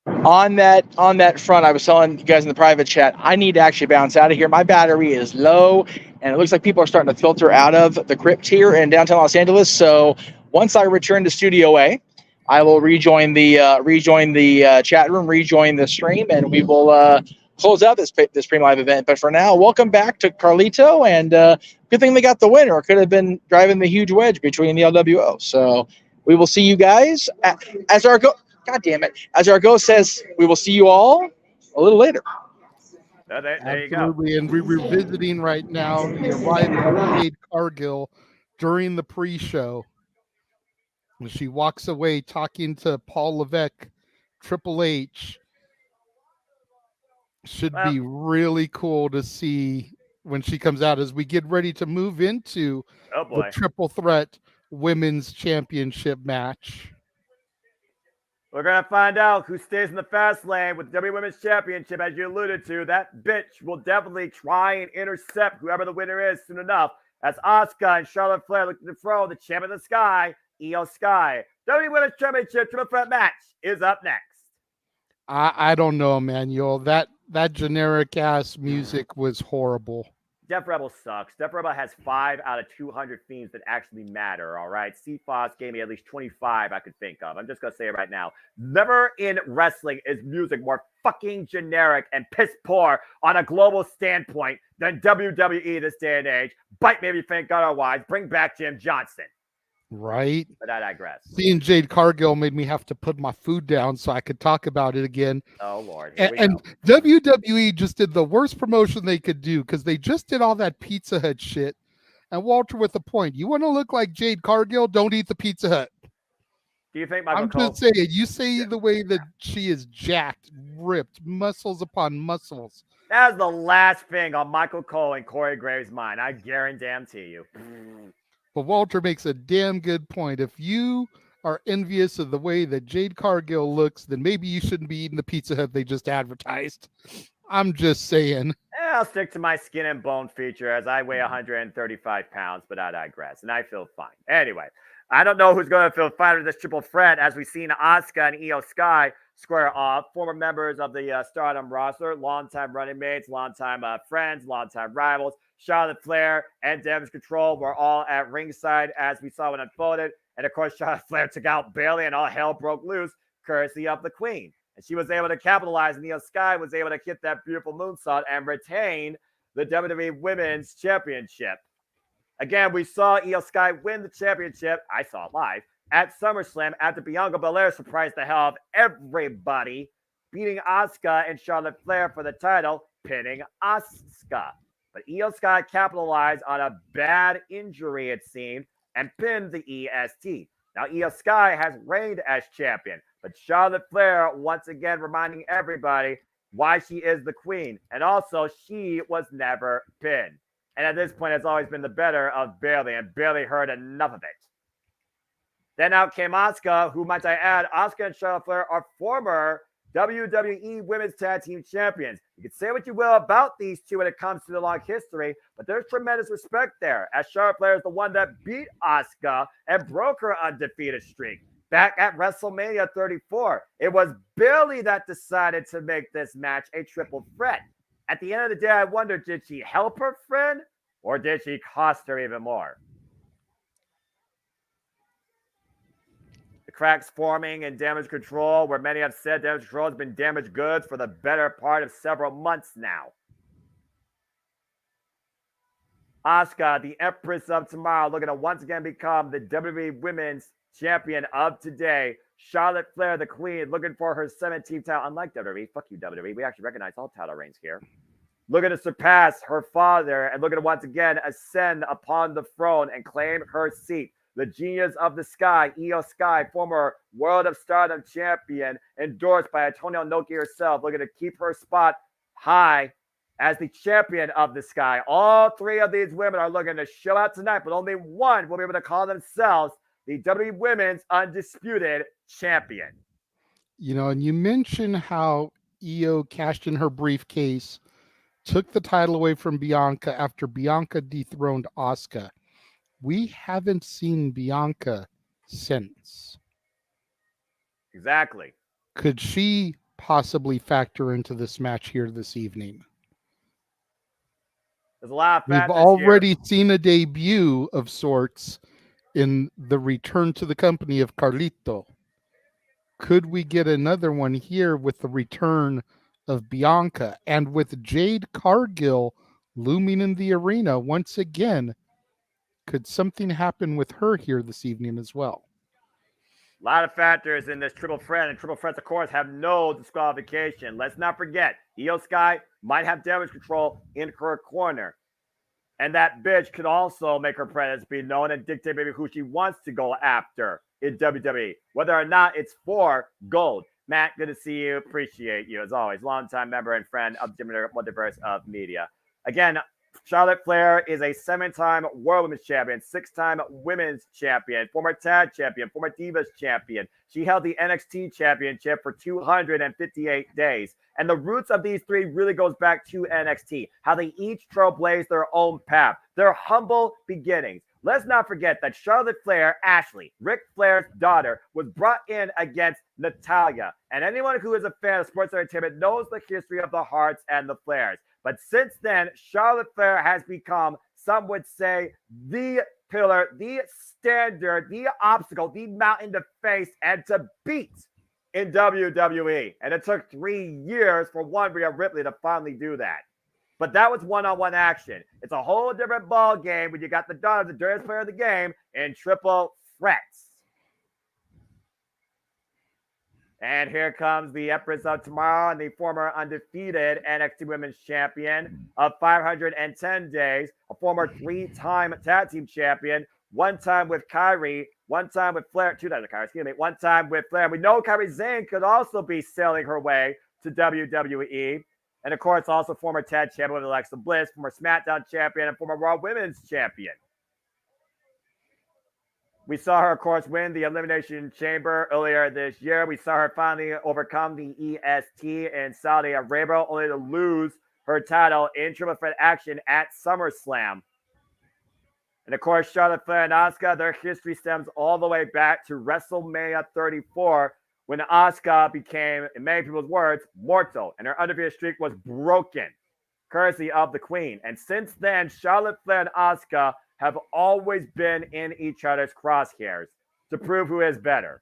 On that front, I was telling you guys in the private chat, I need to actually bounce out of here. My battery is low, and it looks like people are starting to filter out of the crypt here in downtown Los Angeles. So once I return to Studio A, I will rejoin the chat room, rejoin the stream, and we will close out this stream live event. But for now, welcome back to Carlito, and good thing they got the win, or it could have been driving the huge wedge between the LWO. So we will see you guys as our ghost says, we will see you all a little later. There you go. Absolutely, and we're revisiting right now the arrival of Jade Cargill during the pre-show. When she walks away talking to Paul Levesque, Triple H. Should be really cool to see when she comes out as we get ready to move into the triple threat women's championship match. We're going to find out who stays in the fast lane with the WWE Women's Championship, as you alluded to. That bitch will definitely try and intercept whoever the winner is soon enough, as Asuka and Charlotte Flair look to dethrone the champion of the Sky, Io Sky. WWE Women's Championship triple threat match is up next. I don't know, Emmanuel. That generic ass music was horrible. Def Rebel sucks. Def Rebel has 5 out of 200 themes that actually matter, all right? CFOS gave me at least 25 I could think of. I'm just going to say it right now. Never in wrestling is music more fucking generic and piss poor on a global standpoint than WWE this day and age. Bite maybe thank God otherwise. Bring back Jim Johnson. Right? But I digress. Seeing Jade Cargill made me have to put my food down so I could talk about it again. Oh, Lord. And WWE just did the worst promotion they could do because they just did all that Pizza Hut shit. And Walter with a point. You want to look like Jade Cargill? Don't eat the Pizza Hut. Do you think Michael I'm Cole... just saying, you say the way that she is jacked, ripped, muscles upon muscles. That's the last thing on Michael Cole and Corey Graves' mind. I guarantee you. But Walter makes a damn good point. If you are envious of the way that Jade Cargill looks, then maybe you shouldn't be eating the Pizza Hut they just advertised. I'm just saying. I'll stick to my skin and bone feature as I weigh 135 pounds, but I digress, and I feel fine. Anyway, I don't know who's going to feel fine with this triple threat as we've seen Asuka and Io Sky square off, former members of the Stardom roster, longtime running mates, longtime friends, longtime rivals. Charlotte Flair and Damage Control were all at ringside as we saw it unfolded. And of course, Charlotte Flair took out Bayley and all hell broke loose, courtesy of the Queen. And she was able to capitalize, and Io Sky was able to hit that beautiful moonsault and retain the WWE Women's Championship. Again, we saw Io Sky win the championship. I saw it live at SummerSlam after Bianca Belair surprised the hell of everybody, beating Asuka and Charlotte Flair for the title, pinning Asuka. But Io Sky capitalized on a bad injury, it seemed, and pinned the EST. Now, Io Sky has reigned as champion, but Charlotte Flair once again reminding everybody why she is the queen. And also, she was never pinned. And at this point, it's always been the better of Bayley, and Bayley heard enough of it. Then out came Asuka, who, might I add, Asuka and Charlotte Flair are former WWE Women's Tag Team Champions. You can say what you will about these two when it comes to the long history, but there's tremendous respect there, as Charlotte Flair is the one that beat Asuka and broke her undefeated streak. Back at WrestleMania 34, it was Bayley that decided to make this match a triple threat. At the end of the day, I wonder, did she help her friend, or did she cost her even more? Cracks forming in Damage Control, where many have said Damage Control has been damaged goods for the better part of several months now. Asuka, the Empress of Tomorrow, looking to once again become the WWE Women's Champion of today. Charlotte Flair, the Queen, looking for her 17th title. Unlike WWE, fuck you, WWE. We actually recognize all title reigns here. Looking to surpass her father and looking to once again ascend upon the throne and claim her seat. The Genius of the Sky, Io Sky, former World of Stardom champion, endorsed by Antonio Inoki herself, looking to keep her spot high as the champion of the Sky. All three of these women are looking to show out tonight, but only one will be able to call themselves the WWE Women's Undisputed Champion. You know, and you mentioned how Io cashed in her briefcase, took the title away from Bianca after Bianca dethroned Asuka. We haven't seen Bianca since. Exactly. Could she possibly factor into this match here this evening? There's a lot of We've already seen a debut of sorts in the return to the company of Carlito. Could we get another one here with the return of Bianca and with Jade Cargill looming in the arena once again? Could something happen with her here this evening as well? A lot of factors in this triple threat, and triple threats, of course, have no disqualification. Let's not forget, Io Sky might have Damage Control in her corner. And that bitch could also make her presence be known and dictate maybe who she wants to go after in WWE, whether or not it's for gold. Matt, good to see you. Appreciate you, as always. Longtime member and friend of the Multiverse of Media. Again, Charlotte Flair is a 7-time World Women's Champion, 6-time Women's Champion, former Tag Champion, former Divas Champion. She held the NXT Championship for 258 days. And the roots of these three really goes back to NXT, how they each trailblazed their own path, their humble beginnings. Let's not forget that Charlotte Flair, Ashley, Ric Flair's daughter, was brought in against Natalya. And anyone who is a fan of sports entertainment knows the history of the Hearts and the Flairs. But since then, Charlotte Flair has become, some would say, the pillar, the standard, the obstacle, the mountain to face and to beat in WWE. And it took 3 years for one Rhea Ripley to finally do that. But that was one-on-one action. It's a whole different ball game when you got the daughter, the dirtiest player of the game, in triple threats. And here comes the Empress of Tomorrow and the former undefeated NXT Women's Champion of 510 days, a former 3-time tag team champion, 1 time with Kyrie, 1 time with Flair, 2 times with Kyrie, excuse me, 1 time with Flair. We know Kyrie Sane could also be sailing her way to WWE. And of course, also former tag champion with Alexa Bliss, former SmackDown champion, and former Raw Women's champion. We saw her, of course, win the Elimination Chamber earlier this year. We saw her finally overcome the EST in Saudi Arabia, only to lose her title in triple threat action at SummerSlam. And of course, Charlotte Flair and Asuka, their history stems all the way back to WrestleMania 34, when Asuka became, in many people's words, mortal, and her undefeated streak was broken, courtesy of the Queen. And since then, Charlotte Flair and Asuka have always been in each other's crosshairs to prove who is better.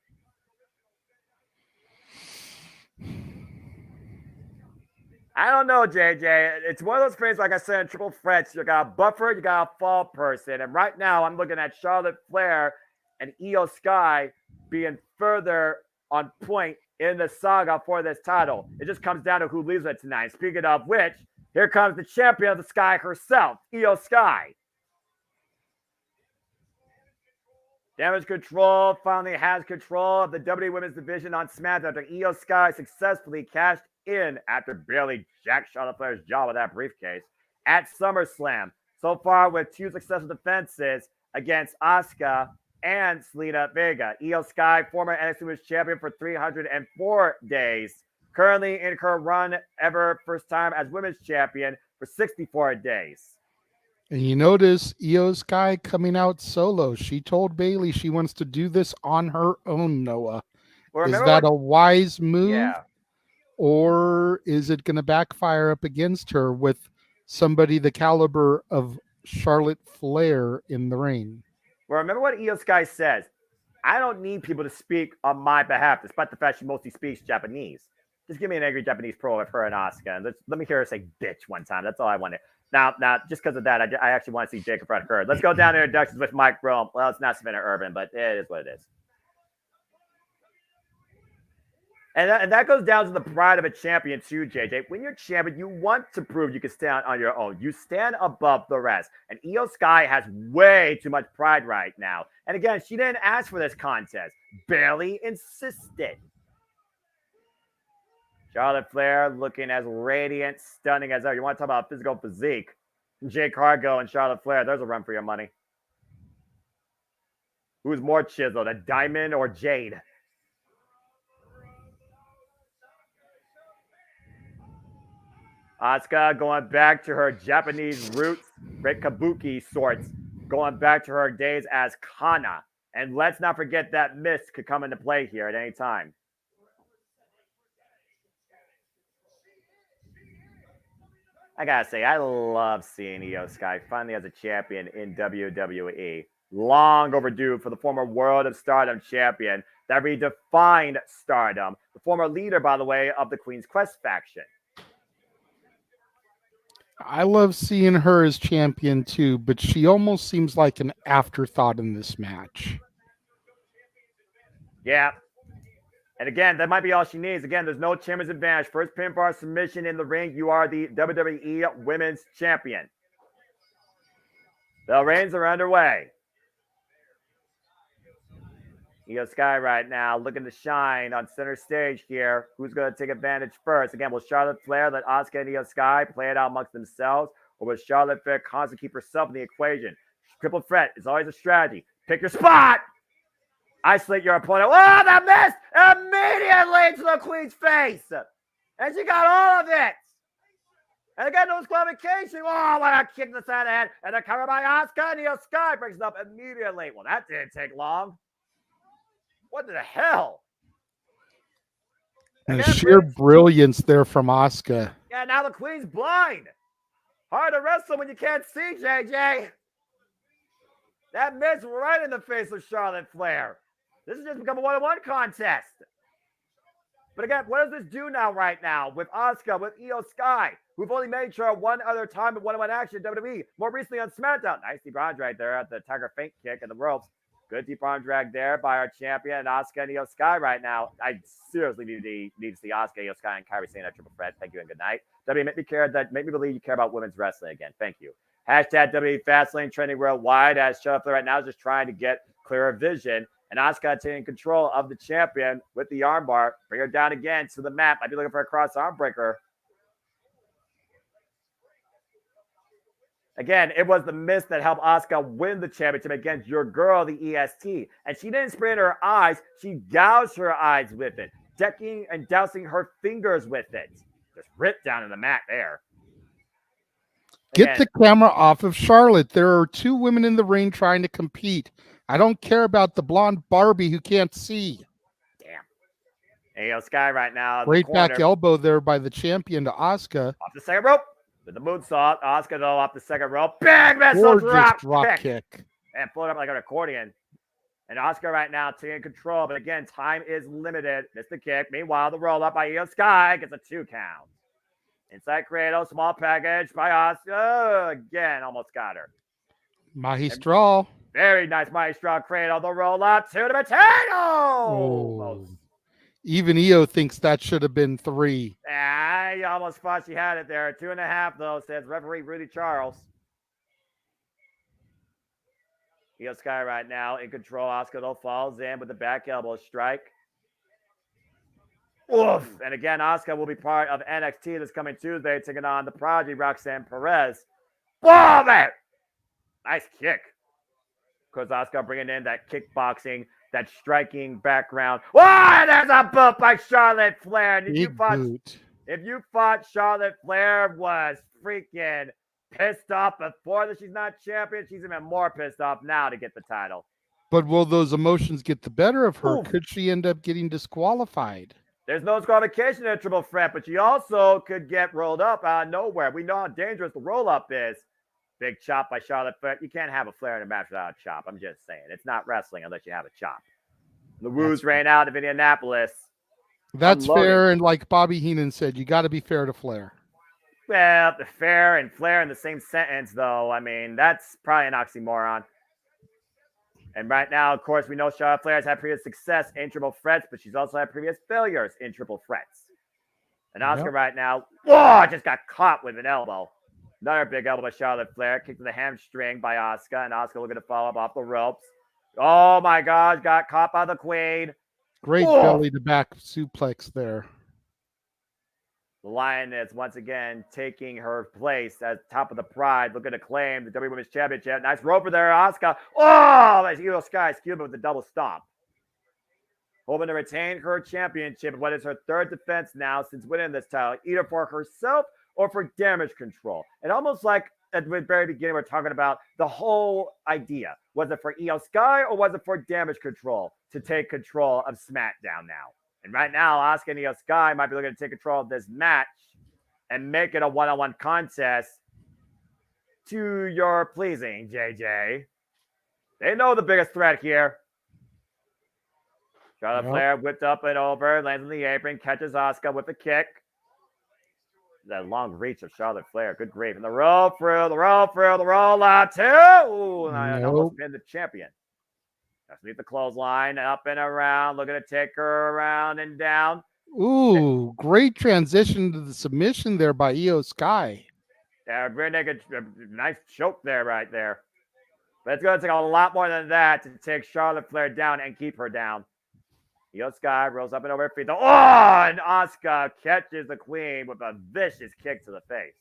I don't know, JJ. It's one of those things, like I said, in triple threats. You got a buffer, you got a fall person. And right now, I'm looking at Charlotte Flair and Io Sky being further on point in the saga for this title. It just comes down to who leaves it tonight. Speaking of which, here comes the champion of the Sky herself, Io Sky. Damage Control finally has control of the WWE Women's Division on SmackDown after Io Sky successfully cashed in after barely jacked Charlotte Flair's jaw with that briefcase at SummerSlam. So far with 2 successful defenses against Asuka and Zelina Vega. Io Sky, former NXT Women's Champion for 304 days. Currently in her run ever first time as Women's Champion for 64 days. And you notice Io Sky coming out solo. She told Bayley she wants to do this on her own, Noah. Is that a wise move? Yeah. Or is it going to backfire up against her with somebody the caliber of Charlotte Flair in the ring? Well, remember what Io Sky says. I don't need people to speak on my behalf, despite the fact she mostly speaks Japanese. Just give me an angry Japanese pro of her and Asuka. And let me hear her say bitch one time. That's all I wanted. Now, just because of that, I actually want to see Jacob Fred Kerr. Let's go down to introductions with Mike Rome. Well, it's not Savannah Urban, but it is what it is. And that goes down to the pride of a champion too, JJ. When you're champion, you want to prove you can stand on your own. You stand above the rest. And Io Sky has way too much pride right now. And again, she didn't ask for this contest. Barely insisted. Charlotte Flair looking as radiant, stunning as ever. You want to talk about physical physique? Jake Cargo and Charlotte Flair, there's a run for your money. Who's more chiseled, a diamond or jade? Asuka going back to her Japanese roots, great kabuki sorts, going back to her days as Kana. And let's not forget that mist could come into play here at any time. I gotta say, I love seeing Io Sky finally as a champion in WWE. Long overdue for the former World of Stardom champion that redefined Stardom. The former leader, by the way, of the Queen's Quest faction. I love seeing her as champion too, but she almost seems like an afterthought in this match. Yeah. And again, that might be all she needs. Again, there's no champion's advantage. First pinfall submission in the ring. You are the WWE Women's Champion. The reigns are underway. Io Sky right now looking to shine on center stage here. Who's going to take advantage first? Again, will Charlotte Flair let Asuka and Io Sky play it out amongst themselves? or will Charlotte Flair constantly keep herself in the equation? Triple threat is always a strategy. Pick your spot. Isolate your opponent. Oh, that missed immediately to the Queen's face. And she got all of it. And again, no disqualification. Oh, what a kick to the side of the head. And a cover by Asuka. And Io Sky breaks it up immediately. Well, that didn't take long. What the hell? And sheer brilliance there from Asuka. Yeah, now the Queen's blind. Hard to wrestle when you can't see, JJ. That missed right in the face of Charlotte Flair. This has just become a one-on-one contest. But again, what does this do now right now with Asuka, with Io Sky, who've only made sure one other time in one-on-one action in WWE, more recently on SmackDown. Nice deep arm drag there at the Tiger Feint kick in the ropes. Good deep arm drag there by our champion, Asuka and Io Sky right now. I seriously need to see Asuka, Io Sky, and Kairi Sane at Triple Threat. Thank you and good night. WWE, make me believe you care about women's wrestling again. Thank you. Hashtag WWE FASTLANE trending worldwide as Charlotte Flair right now is just trying to get clearer vision. And Asuka taking control of the champion with the armbar. Bring her down again to the mat. Might be looking for a cross arm breaker. Again, it was the miss that helped Asuka win the championship against your girl, the EST. And she didn't spray in her eyes. She gouged her eyes with it. Decking and dousing her fingers with it. Just ripped down in the mat there. Get the camera off of Charlotte. There are two women in the ring trying to compete. I don't care about the blonde Barbie who can't see. Damn. Io Sky right now. Great back elbow there by the champion to Asuka. Off the second rope. With the moonsault. Asuka though off the second rope. Big missile drop kick. And float up like an accordion. And Asuka right now taking control. But again, time is limited. Missed the kick. Meanwhile, the roll up by Io Sky gets a 2 count. Inside cradle. Small package by Asuka. Again, almost got her. Magistral. Very nice Maestro cradle. The roll up to the potato. Oh. Even Io thinks that should have been 3. I almost thought she had it there. 2.5 though, says referee Rudy Charles. Io Sky right now in control. Asuka though falls in with the back elbow strike. Oof. And again, Asuka will be part of NXT this coming Tuesday, taking on the prodigy Roxanne Perez. Boom! Nice kick. Because Asuka bringing in that kickboxing, that striking background. Oh, there's a boot by Charlotte Flair. And if you thought Charlotte Flair was freaking pissed off before that she's not champion, she's even more pissed off now to get the title. But will those emotions get the better of her? Oof. Could she end up getting disqualified? There's no disqualification in a triple threat, but she also could get rolled up out of nowhere. We know how dangerous the roll-up is. Big chop by Charlotte Flair. You can't have a Flair in a match without a chop. I'm just saying. It's not wrestling unless you have a chop. The Woos ran out of Indianapolis. That's fair. And like Bobby Heenan said, you got to be fair to Flair. Well, the fair and Flair in the same sentence, though. I mean, that's probably an oxymoron. And right now, of course, we know Charlotte Flair has had previous success in triple threats, but she's also had previous failures in triple threats. And Asuka right now, just got caught with an elbow. Another big elbow by Charlotte Flair. Kick to the hamstring by Asuka. And Asuka looking to follow up off the ropes. Oh, my gosh. Got caught by the Queen. Great belly to back suplex there. The Lioness once again taking her place at top of the Pride. Looking to claim the WWE Women's Championship. Nice roper there, Asuka. Oh, that's Io Sky Cuban with the double stomp. Hoping to retain her championship. What is her third defense now since winning this title? Either for herself or for damage control. And almost like at the very beginning, we're talking about the whole idea. Was it for Io Sky or was it for damage control to take control of SmackDown now? And right now, Asuka and Io Sky might be looking to take control of this match and make it a one-on-one contest to your pleasing, JJ. They know the biggest threat here. Charlotte Flair whipped up and over, lands on the apron, catches Asuka with a kick. That long reach of Charlotte Flair. Good grief. And the roll through, the roll through, the roll out too. Ooh, I almost pinned the champion. Underneath the clothesline, up and around, looking to take her around and down. Ooh, great transition to the submission there by Io Sky. Yeah, nice choke there, right there. But it's going to take a lot more than that to take Charlotte Flair down and keep her down. Io Sky rolls up and over her feet. And Asuka catches the Queen with a vicious kick to the face.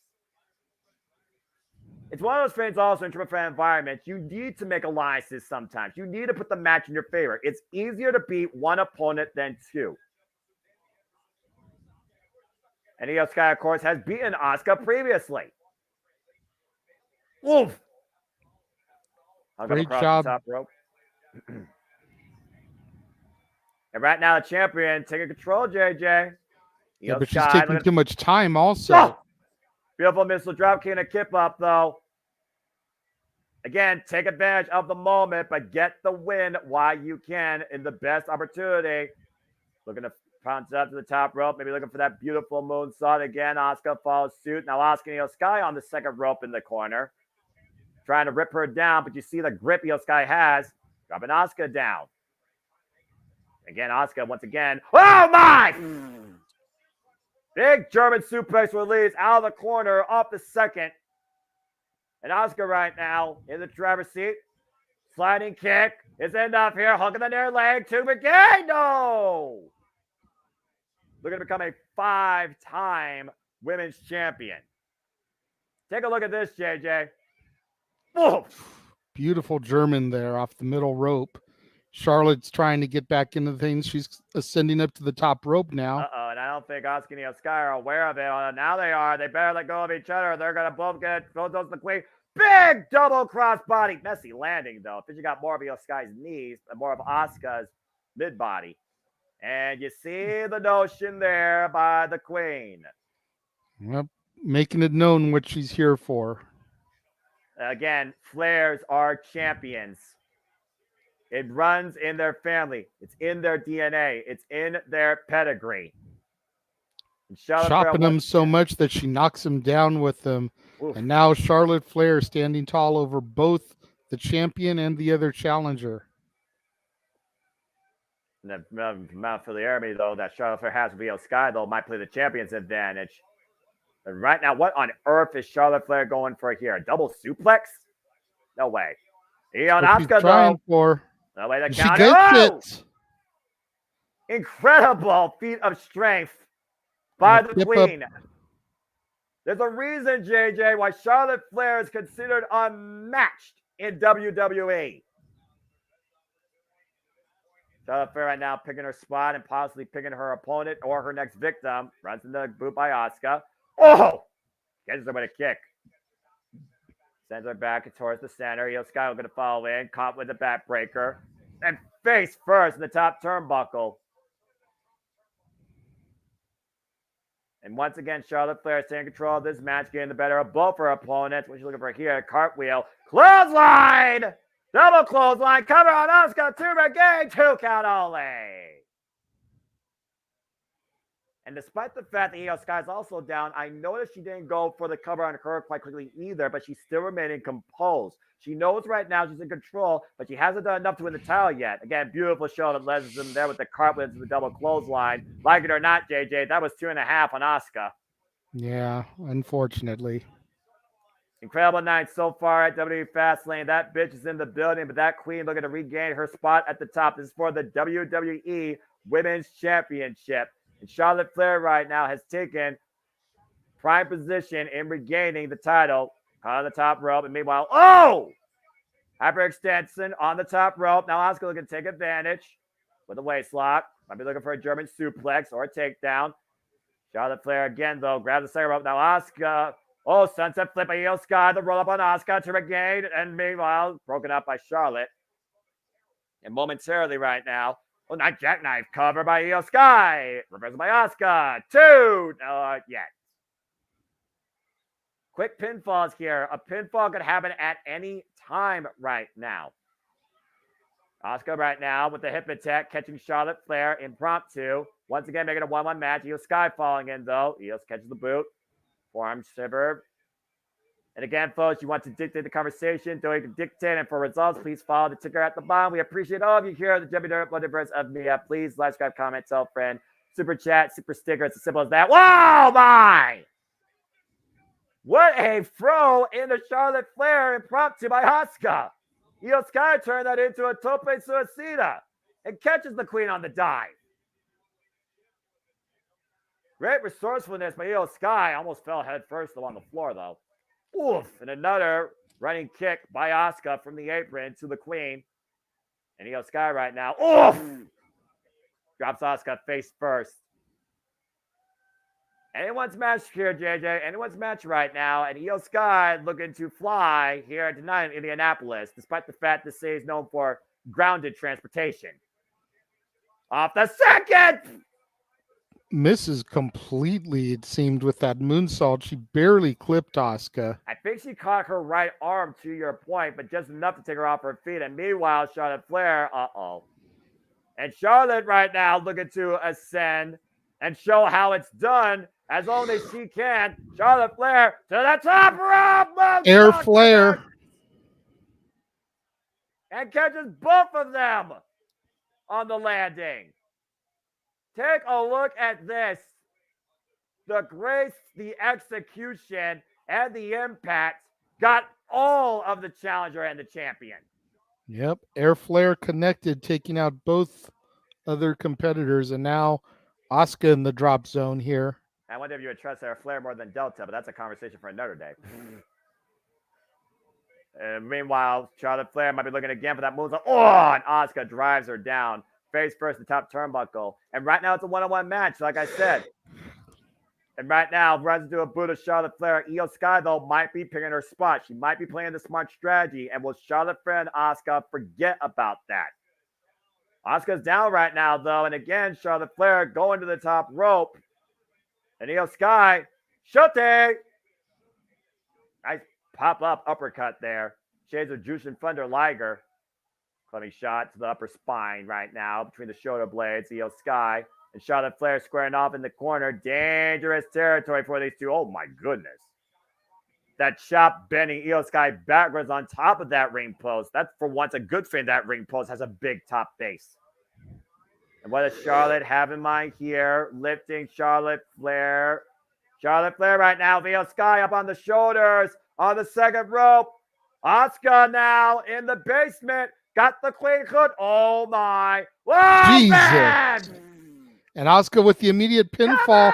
It's one of those things also in triple threat environments. You need to make alliances sometimes. You need to put the match in your favor. It's easier to beat one opponent than two. And Io Sky, of course, has beaten Asuka previously. Oof! Great job. The top rope. And right now, the champion taking control, JJ. Yeah, but she's taking too much time also. Oh! Beautiful missile drop kick and a kip up, though. Again, take advantage of the moment, but get the win while you can in the best opportunity. Looking to pounce up to the top rope, maybe looking for that beautiful moonsault again. Asuka follows suit. Now Asuka and Io Sky on the second rope in the corner. Trying to rip her down, but you see the grip Io Sky has. Dropping Asuka down. Again, Asuka once again. Oh my! Big German suplex release out of the corner off the second. And Asuka right now in the driver's seat. Sliding kick is enough here. Hook in the near leg to McGee. No! Looking to become a 5-time women's champion. Take a look at this, JJ. Whoa. Beautiful German there off the middle rope. Charlotte's trying to get back into things. She's ascending up to the top rope now. Uh-oh, and I don't think Asuka and Io Sky are aware of it. Now they are. They better let go of each other. They're going to both get both those the queen. Big double crossbody. Messy landing, though. Because you got more of Io Sky's knees and more of Asuka's mid-body. And you see the notion there by the queen. Yep, making it known what she's here for. Again, Flairs are champions. It runs in their family. It's in their DNA. It's in their pedigree. Chopping him so much that she knocks him down with them. Oof. And now Charlotte Flair standing tall over both the champion and the other challenger. And the amount for the army, though, that Charlotte Flair has with Io Sky, though, might play the champion's advantage. And right now, what on earth is Charlotte Flair going for here? A double suplex? No way. Io and Asuka, though. For. No way to she count gets it. Incredible feat of strength by the queen. There's a reason, JJ, why Charlotte Flair is considered unmatched in WWE. Charlotte Flair right now picking her spot and possibly picking her opponent or her next victim. Runs into the boot by Asuka. Oh! Gets her with a kick. Sends her back towards the center. Io Sky going to follow in. Caught with the backbreaker. And face first in the top turnbuckle. And once again, Charlotte Flair is taking control of this match, getting the better of both her opponents. What she's looking for here, cartwheel. Clothesline! Double clothesline. Cover on Asuka. 2 again. 2 count only. And despite the fact that Io Sky is also down, I noticed she didn't go for the cover on her quite quickly either, but she's still remaining composed. She knows right now she's in control, but she hasn't done enough to win the title yet. Again, beautiful show that led them there with the cartwheel to the double clothesline. Like it or not, JJ, that was 2.5 on Asuka. Yeah, unfortunately. Incredible night so far at WWE FASTLANE. That bitch is in the building, but that queen looking to regain her spot at the top. This is for the WWE Women's Championship. And Charlotte Flair right now has taken prime position in regaining the title on the top rope. And meanwhile, hyperextension on the top rope. Now Asuka looking to take advantage with a waist lock. Might be looking for a German suplex or a takedown. Charlotte Flair again, though, grabs the second rope. Now Asuka. Oh, sunset flip by Io Sky. The roll up on Asuka to regain. And meanwhile, broken up by Charlotte. And momentarily right now, night jackknife cover by Io Sky. Reversal by Asuka. 2. Not yet. Quick pinfalls here. A pinfall could happen at any time right now. Asuka right now with the hip attack, catching Charlotte Flair impromptu. Once again, making a 1-1 match. Io Sky falling in, though. Io catches the boot. Forearm shiver. And again, folks, you want to dictate the conversation, so you can dictate. And for results, please follow the ticker at the bottom. We appreciate all of you here at the WWE Multiverse of Media. Please like, subscribe, comment, tell a friend. Super chat, super sticker. It's as simple as that. Whoa, my! What a throw into Charlotte Flair impromptu by Asuka. Io Sky turned that into a tope suicida and catches the queen on the dive. Great resourcefulness by Io Sky. Almost fell head first, though, on the floor, though. Oof. And another running kick by Asuka from the apron to the Queen. And Io Sky right now. Oof. Drops Asuka face first. Anyone's match here, JJ. Anyone's match right now. And Io Sky looking to fly here tonight in Indianapolis, despite the fact this city is known for grounded transportation. Off the second! Misses completely, it seemed, with that moonsault. She barely clipped Asuka. I think she caught her right arm, to your point, but just enough to take her off her feet. And meanwhile, Charlotte Flair, And Charlotte right now looking to ascend and show how it's done as only she can. Charlotte Flair to the top rope. Air Flair. And catches both of them on the landing. Take a look at this. The grace, the execution, and the impact got all of the challenger and the champion. Yep. Air Flair connected, taking out both other competitors, and now Asuka in the drop zone here. I wonder if you would trust Air Flair more than Delta, but that's a conversation for another day. Meanwhile, Charlotte Flair might be looking again for that move. And Asuka drives her down. Face first, the top turnbuckle. And right now, it's a one-on-one match, like I said. And right now, runs into a boot of Charlotte Flair. Io Sky, though, might be picking her spot. She might be playing the smart strategy. And will Charlotte Flair and Asuka forget about that? Asuka's down right now, though. And again, Charlotte Flair going to the top rope. And Io Sky, Shote! Nice pop-up uppercut there. Shades of Jushin Thunder Liger. Clubbing shot to the upper spine right now between the shoulder blades. Io Sky and Charlotte Flair squaring off in the corner. Dangerous territory for these two. Oh, my goodness. That chop bending Io Sky backwards on top of that ring post. That's for once a good thing. That ring post has a big top base. And what does Charlotte have in mind here? Lifting Charlotte Flair. Charlotte Flair right now. Io Sky up on the shoulders on the second rope. Asuka now in the basement. Got the clean hook. Oh, my. Whoa, Jesus. man! And Asuka with the immediate pinfall.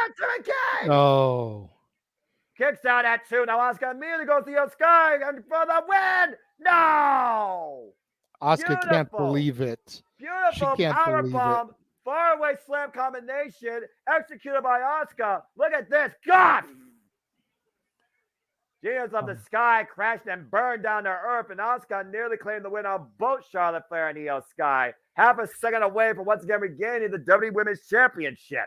No. Oh. Kicks out at 2. Now Asuka immediately goes to Io Sky and for the win. No. Asuka can't Beautiful. believe it. Beautiful She can't power believe bomb. Faraway slam combination executed by Asuka. Look at this. God. Genius of the Sky crashed and burned down to earth, and Asuka nearly claimed the win on both Charlotte Flair and Io Sky. Half a second away from once again regaining the WWE Women's Championship.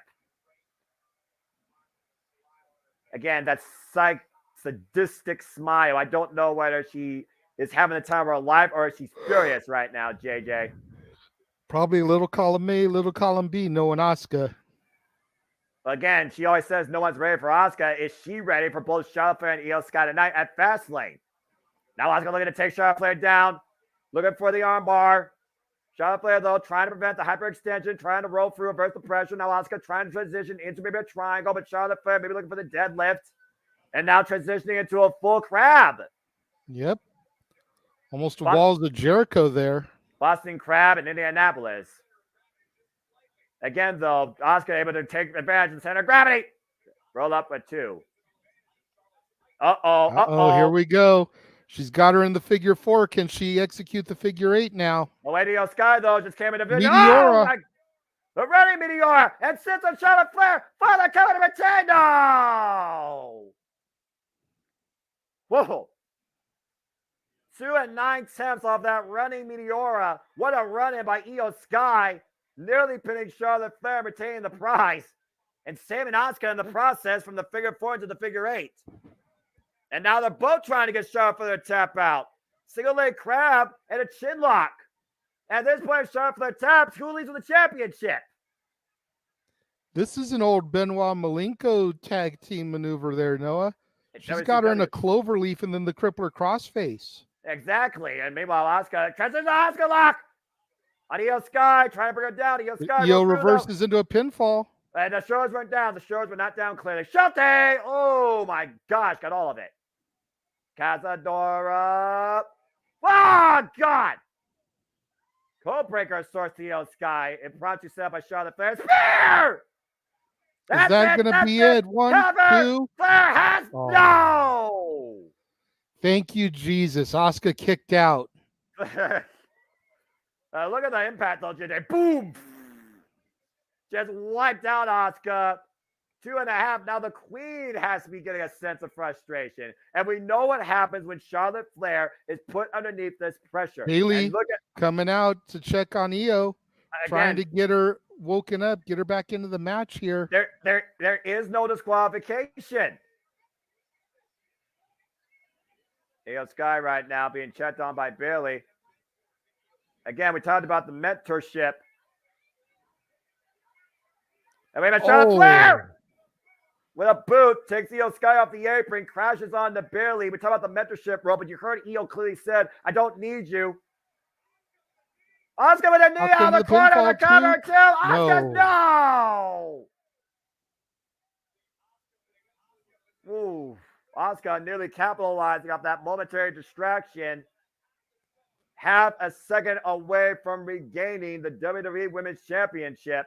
Again, that sadistic smile. I don't know whether she is having the time of her life or she's furious right now, JJ. Probably a little column A, little column B, knowing Asuka. Again, she always says no one's ready for Asuka. Is she ready for both Charlotte Flair and Io Sky tonight at Fastlane? Now Asuka looking to take Charlotte Flair down. Looking for the armbar. Charlotte Flair, though, trying to prevent the hyperextension, trying to roll through, reverse the pressure. Now Asuka trying to transition into maybe a triangle, but Charlotte Flair maybe looking for the deadlift. And now transitioning into a full crab. Yep. Almost the walls of Jericho there. Boston Crab in Indianapolis. Again, though, Asuka able to take advantage in center of gravity. Roll up with 2. Uh-oh. Here we go. She's got her in the figure 4. Can she execute the figure 8 now? The Lady Io Sky, though, just came into vision. Meteora. The running Meteora. And sits on Charlotte Flair. Finally coming to retain. No. Whoa. 2 9/10 off that running Meteora. What a run-in by Io Sky. Nearly pinning Charlotte Flair, retaining the prize. And saving Asuka in the process from the figure 4 into the figure 8. And now they're both trying to get Charlotte Flair to tap out. Single leg crab and a chin lock. At this point, Charlotte Flair taps. Who leads with the championship? This is an old Benoit Malenko tag team maneuver there, Noah. She's got her in a clover leaf and then the crippler crossface. Exactly. And meanwhile, Asuka transitions to Asuka lock. On Io Sky, trying to bring her down. Io Sky reverses into a pinfall. And the shoulders went down. The shoulders were not down clearly. Shote! Oh, my gosh. Got all of it. Cazadora. Oh, God. Codebreaker source to Io Sky. Impromptu set up by Charlotte Flair. Spear! Is that going to be it? 1, 2. Flair has no. Thank you, Jesus. Asuka kicked out. Look at the impact though, JJ. Boom! Just wiped out Asuka. 2.5. Now the Queen has to be getting a sense of frustration. And we know what happens when Charlotte Flair is put underneath this pressure. Bailey And look at coming out to check on Io, trying to get her woken up, get her back into the match here. There is no disqualification. Io Sky right now being checked on by Bailey. Again, we talked about the mentorship. And we have Charlotte Flair with a boot, takes Io Sky off the apron, crashes on to Bailey. We talked about the mentorship role, but you heard Io clearly said, I don't need you. Asuka with a knee on the corner, the cover too. Asuka, no! Ooh, Asuka nearly capitalizing off that momentary distraction. Half a second away from regaining the WWE Women's Championship.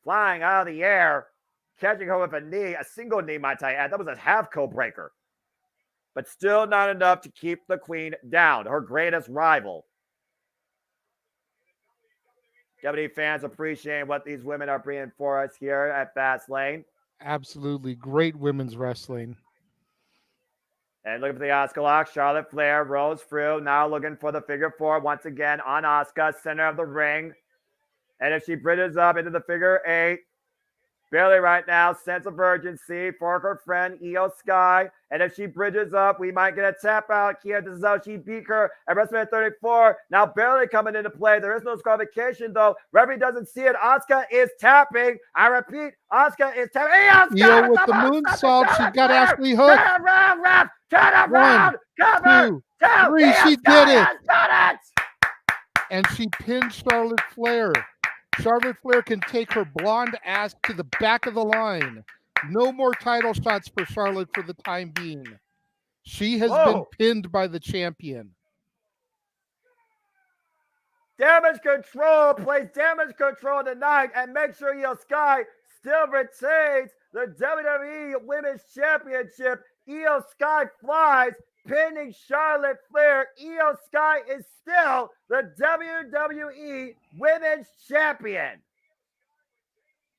Flying out of the air, catching her with a knee, a single knee, might I add. That was a half code breaker. But still not enough to keep the Queen down, her greatest rival. WWE fans appreciate what these women are bringing for us here at Fastlane. Absolutely great women's wrestling. And looking for the Asuka lock. Charlotte Flair rolls through. Now looking for the figure four once again on Asuka, center of the ring. And if she bridges up into the figure eight, Bailey right now, sense of urgency for her friend Io Sky. And if she bridges up, we might get a tap out here. This is how she beat her at WrestleMania 34. Now Bailey coming into play. There is no disqualification though. Referee doesn't see it. Asuka is tapping. I repeat, Asuka is tapping. Io with the moonsault. She got Ashley hooked. Turn around, ref. Turn around. Cover. 2, 3. She did it. Got it. And she pinned Charlotte Flair. Charlotte Flair can take her blonde ass to the back of the line. No more title shots for Charlotte for the time being. She has been pinned by the champion. Damage control plays damage control tonight and make sure Io Sky still retains the WWE Women's Championship. Io Sky flies, pinning Charlotte Flair. Io Sky is still the WWE Women's Champion.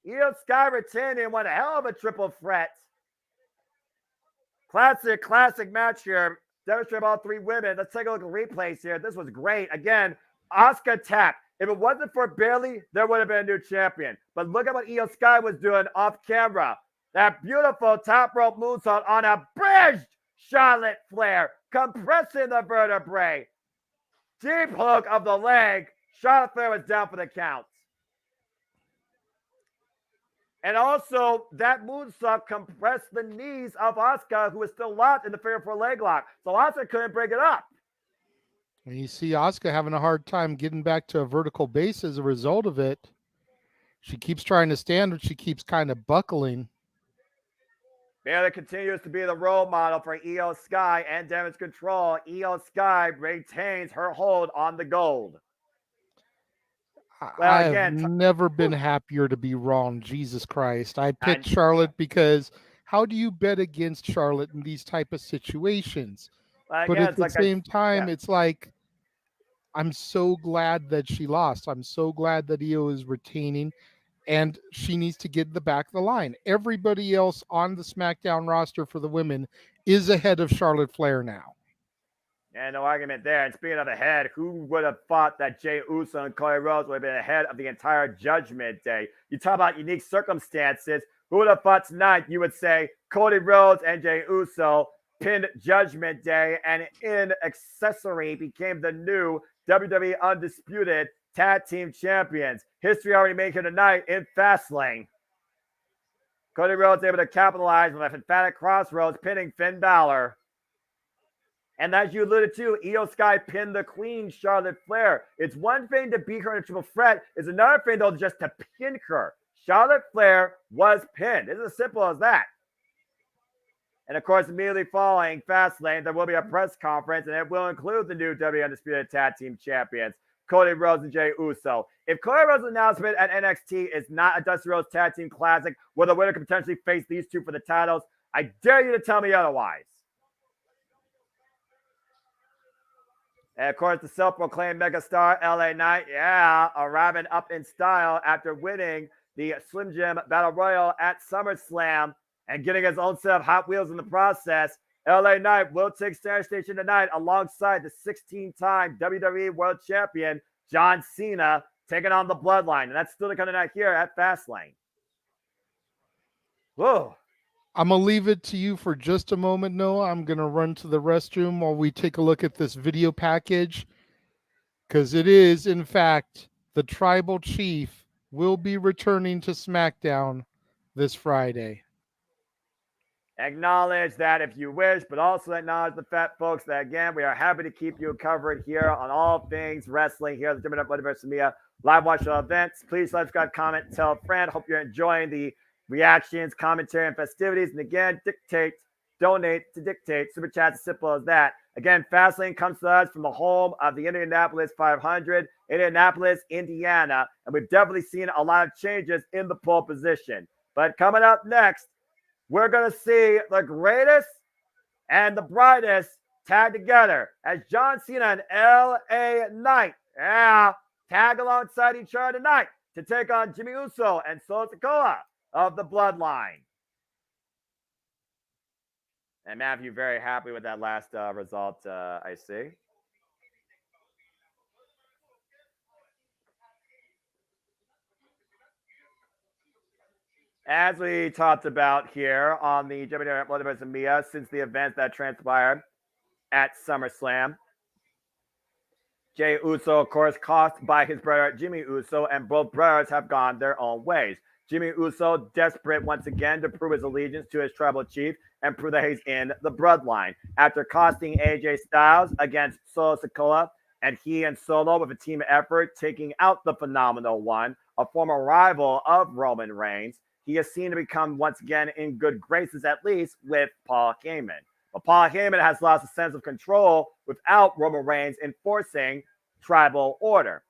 Io Sky retaining one hell of a triple threat. Classic match here. Demonstrate all three women. Let's take a look at replays here. This was great. Again, Asuka tap. If it wasn't for Bailey, there would have been a new champion. But look at what Io Sky was doing off camera. That beautiful top rope moonsault on a bridged Charlotte Flair, compressing the vertebrae. Deep hook of the leg. Charlotte Flair was down for the count. And also, that moonsault compressed the knees of Asuka, who was still locked in the figure four leg lock. So Asuka couldn't break it up. And you see Asuka having a hard time getting back to a vertical base as a result of it. She keeps trying to stand, but she keeps kind of buckling. Bailey continues to be the role model for Io Sky and damage control. Io Sky retains her hold on the gold. Well, I've never been happier to be wrong. Jesus Christ. I picked Charlotte because how do you bet against Charlotte in these type of situations? But at the same time, it's like, I'm so glad that she lost. I'm so glad that Io is retaining, and she needs to get in the back of the line. Everybody else on the SmackDown roster for the women is ahead of Charlotte Flair now. And no argument there. And speaking of ahead, who would have thought that Jey Uso and Cody Rhodes would have been ahead of the entire Judgment Day? You talk about unique circumstances. Who would have thought tonight you would say Cody Rhodes and Jey Uso pinned Judgment Day and in accessory became the new WWE Undisputed Tag Team Champions. History already made here tonight in Fastlane. Cody Rhodes able to capitalize with an emphatic crossroads, pinning Finn Balor. And as you alluded to, Io Sky pinned the Queen, Charlotte Flair. It's one thing to beat her in a triple threat. It's another thing, though, just to pin her. Charlotte Flair was pinned. It's as simple as that. And, of course, immediately following Fastlane, there will be a press conference, and it will include the new WWE Undisputed Tag Team Champions, Cody Rhodes and Jey Uso. If Cody Rhodes' announcement at NXT is not a Dusty Rhodes Tag Team Classic, where the winner could potentially face these two for the titles, I dare you to tell me otherwise. And of course, the self-proclaimed megastar LA Knight, arriving up in style after winning the Slim Jim Battle Royal at SummerSlam and getting his own set of Hot Wheels in the process. LA Knight will take center station tonight alongside the 16-time WWE World Champion John Cena, taking on the Bloodline. And that's still to come tonight here at Fastlane. Whoa. I'm going to leave it to you for just a moment, Noah. I'm going to run to the restroom while we take a look at this video package, because it is, in fact, the Tribal Chief will be returning to SmackDown this Friday. Acknowledge that if you wish, but also acknowledge the fact, folks, that again, we are happy to keep you covered here on all things wrestling here at the JMN Multiverse Media live watch events. Please subscribe, comment, tell a friend. Hope you're enjoying the reactions, commentary, and festivities. And again, donate to dictate. Super chat's as simple as that. Again, Fastlane comes to us from the home of the Indianapolis 500, Indianapolis, Indiana. And we've definitely seen a lot of changes in the pole position. But coming up next, we're going to see the greatest and the brightest tag together as John Cena and LA Knight tag alongside each other tonight to take on Jimmy Uso and Solo Sikoa of the Bloodline. And Matthew, very happy with that last result, I see. As we talked about here on the JMN Multiverse Media, since the events that transpired at SummerSlam, Jey Uso, of course, cost by his brother Jimmy Uso, and both brothers have gone their own ways. Jimmy Uso desperate once again to prove his allegiance to his tribal chief and prove that he's in the bloodline. After costing AJ Styles against Solo Sikoa, and he and Solo with a team effort taking out the Phenomenal One, a former rival of Roman Reigns, he is seen to become once again in good graces, at least with Paul Heyman. But Paul Heyman has lost a sense of control without Roman Reigns enforcing tribal order.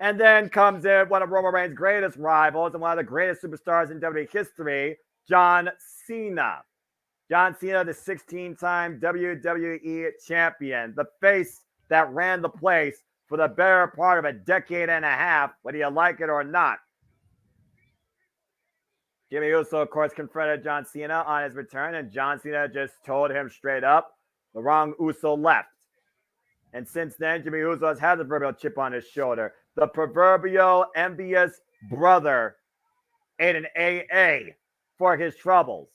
And then comes in one of Roman Reigns' greatest rivals and one of the greatest superstars in WWE history, John Cena. John Cena, the 16-time WWE champion, the face that ran the place for the better part of a decade and a half, whether you like it or not. Jimmy Uso, of course, confronted John Cena on his return, and John Cena just told him straight up, the wrong Uso left. And since then, Jimmy Uso has had the proverbial chip on his shoulder. The proverbial envious brother ate an AA for his troubles.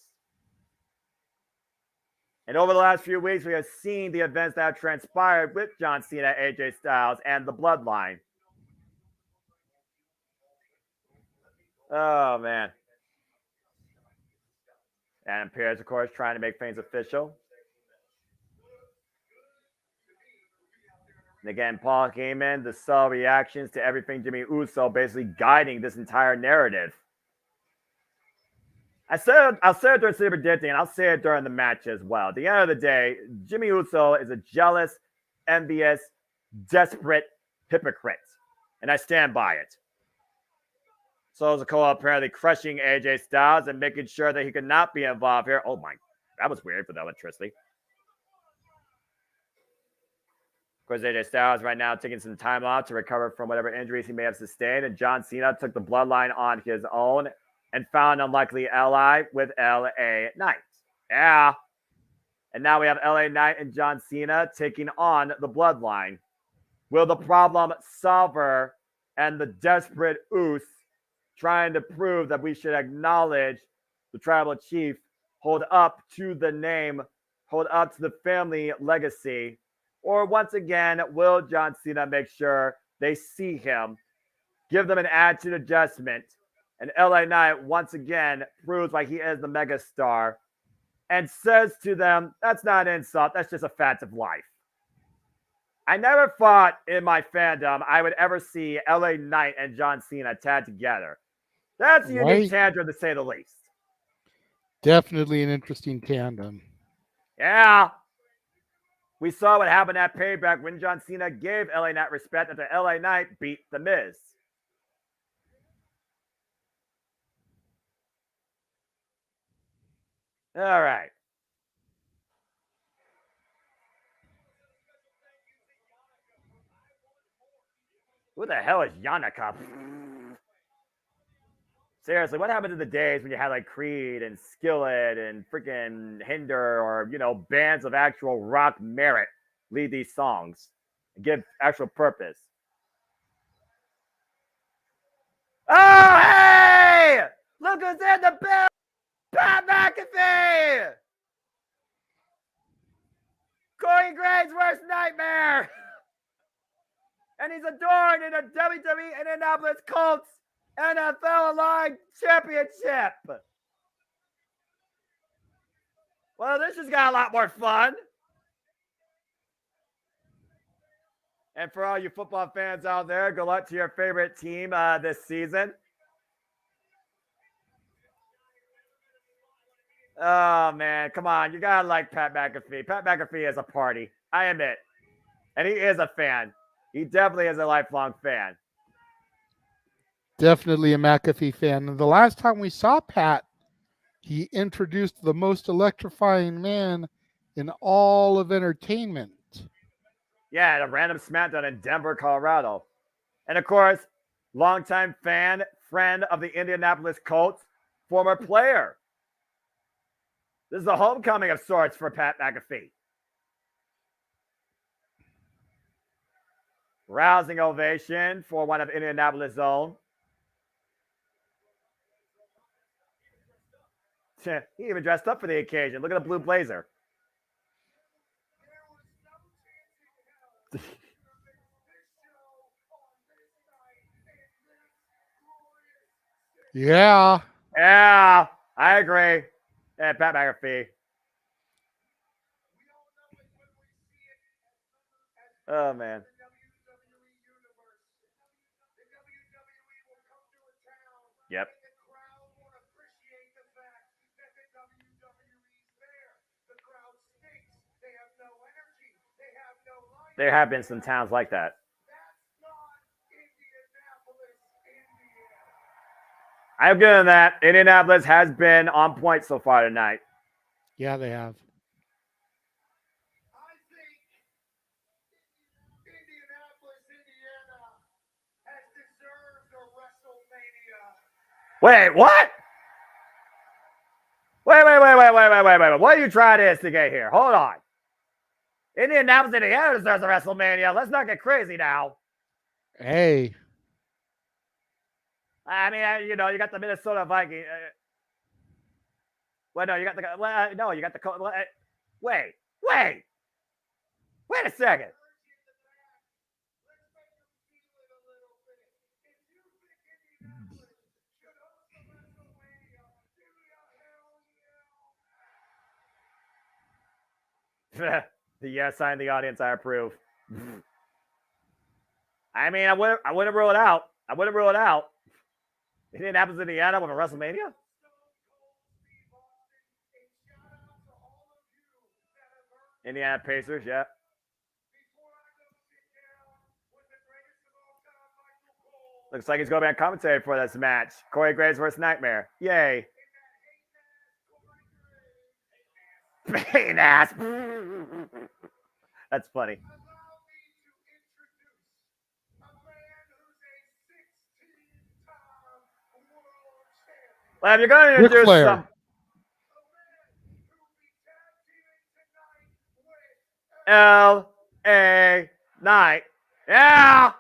And over the last few weeks, we have seen the events that have transpired with John Cena, AJ Styles, and the Bloodline. Oh, man. Adam Pearce, of course, trying to make things official. And again, Paul Heyman, the subtle reactions to everything Jimmy Uso, basically guiding this entire narrative. I'll say it during Super Predicting, and I'll say it during the match as well. At the end of the day, Jimmy Uso is a jealous, envious, desperate hypocrite. And I stand by it. Solo Sikoa apparently crushing AJ Styles and making sure that he could not be involved here. Oh my, that was weird for the electricity. Of course, AJ Styles right now taking some time off to recover from whatever injuries he may have sustained. And John Cena took the Bloodline on his own and found an unlikely ally with LA Knight. Yeah. And now we have LA Knight and John Cena taking on the Bloodline. Will the problem solver and the desperate Uso trying to prove that we should acknowledge the tribal chief, hold up to the name, hold up to the family legacy? Or once again, will John Cena make sure they see him, give them an attitude adjustment, and LA Knight once again proves why he is the megastar and says to them, that's not an insult, that's just a fact of life. I never thought in my fandom I would ever see LA Knight and John Cena tag together. That's a unique tandem, to say the least. Definitely an interesting tandem. Yeah. We saw what happened at Payback when John Cena gave LA Knight respect after LA Knight beat The Miz. All right. Who the hell is Yannicka? Seriously, what happened to the days when you had like Creed and Skillet and freaking Hinder or, bands of actual rock merit lead these songs and give actual purpose? Oh, hey! Look who's in the bill! Pat McAfee! Corey Graves' worst nightmare! And he's adored in a WWE Indianapolis Colts NFL Aligned Championship. Well, this just got a lot more fun. And for all you football fans out there, good luck to your favorite team this season. Oh, man, come on. You got to like Pat McAfee. Pat McAfee is a party. I admit. And he is a fan. He definitely is a lifelong fan. Definitely a McAfee fan. And the last time we saw Pat, he introduced the most electrifying man in all of entertainment. Yeah, a random SmackDown in Denver, Colorado. And of course, longtime fan, friend of the Indianapolis Colts, former player. This is a homecoming of sorts for Pat McAfee. Rousing ovation for one of Indianapolis' own. He even dressed up for the occasion. Look at the blue blazer. Yeah. Yeah, I agree. Yeah, Pat McAfee. Oh, man. Yep. There have been some towns like that. I'm good on that. Indianapolis has been on point so far tonight. Yeah, they have. Wait, what? Wait. What are you trying to instigate here? Hold on. Indianapolis, Indiana deserves a WrestleMania. Let's not get crazy now. Hey. I mean, you got the Minnesota Vikings. You got the. Wait a second. The yes sign in the audience, I approve. I mean, I wouldn't rule it out. Indianapolis, Indiana with a WrestleMania? Indiana Pacers, yeah. Looks like he's going to be on commentary for this match. Corey Graves versus Nightmare. Yay. Pain ass. That's funny. Well, if you're going to introduce some L.A. Knight. Yeah.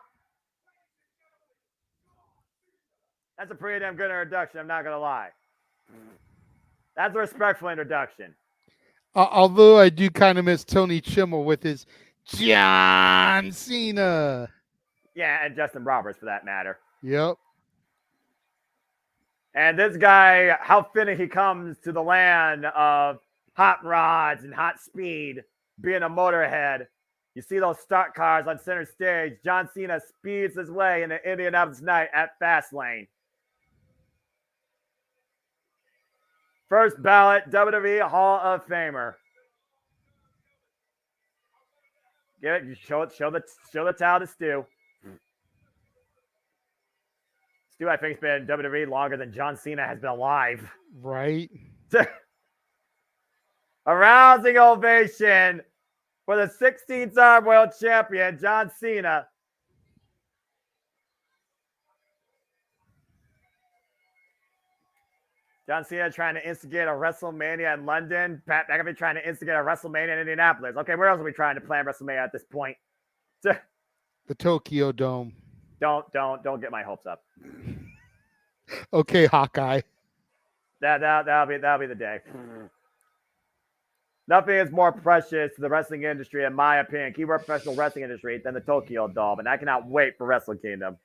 That's a pretty damn good introduction, I'm not going to lie. That's a respectful introduction. Although I do kind of miss Tony Chimmel with his John Cena. Yeah, and Justin Roberts for that matter. Yep. And this guy, how fitting he comes to the land of hot rods and hot speed, being a motorhead. You see those stock cars on center stage. John Cena speeds his way into Indianapolis night at FASTLANE. First ballot WWE Hall of Famer. Get it? Show the towel to Stu. Stu, I think, has been in WWE longer than John Cena has been alive. Right. A rousing ovation for the 16-time world champion, John Cena. John Cena trying to instigate a WrestleMania in London. Pat McAfee trying to instigate a WrestleMania in Indianapolis. Okay, where else are we trying to plan WrestleMania at this point? The Tokyo Dome. Don't get my hopes up. Okay, Hawkeye. That'll be the day. Nothing is more precious to the wrestling industry, in my opinion, keyword professional wrestling industry, than the Tokyo Dome, and I cannot wait for Wrestle Kingdom.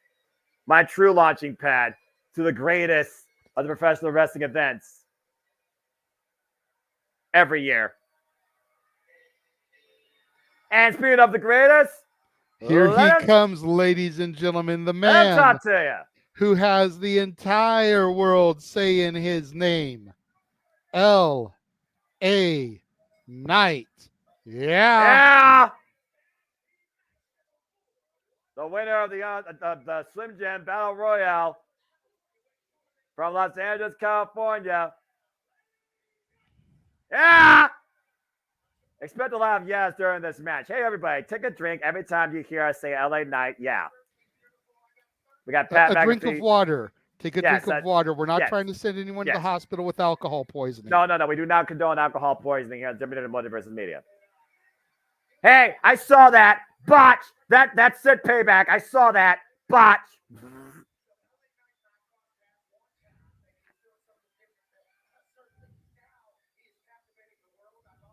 My true launching pad to the greatest of the professional wrestling events every year. And speaking of the greatest, here he comes, ladies and gentlemen, the man talk to you. Who has the entire world saying his name. L.A. Knight. Yeah. The winner of the Slim Jim Battle Royale from Los Angeles, California. Yeah. Expect a lot of yes during this match. Hey, everybody, take a drink every time you hear us say LA Knight. Yeah. We got Pat McAfee. A drink of water. Take a drink of water. We're not trying to send anyone to the hospital with alcohol poisoning. No. We do not condone alcohol poisoning here on JMN Multiverse Media. Hey, I saw that. Botch. That's it, payback. I saw that. Botch.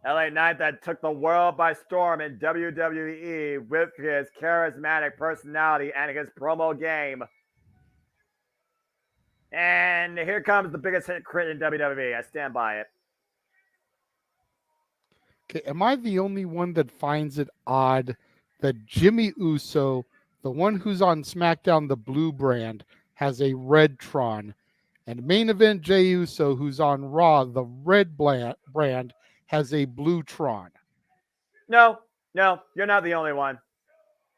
LA Knight that took the world by storm in WWE with his charismatic personality and his promo game. And here comes the biggest hit crit in WWE. I stand by it. Okay, am I the only one that finds it odd that Jimmy Uso, the one who's on SmackDown, the blue brand, has a red Tron, and main event Jey Uso, who's on Raw, the red brand, has a blue Tron? No, you're not the only one.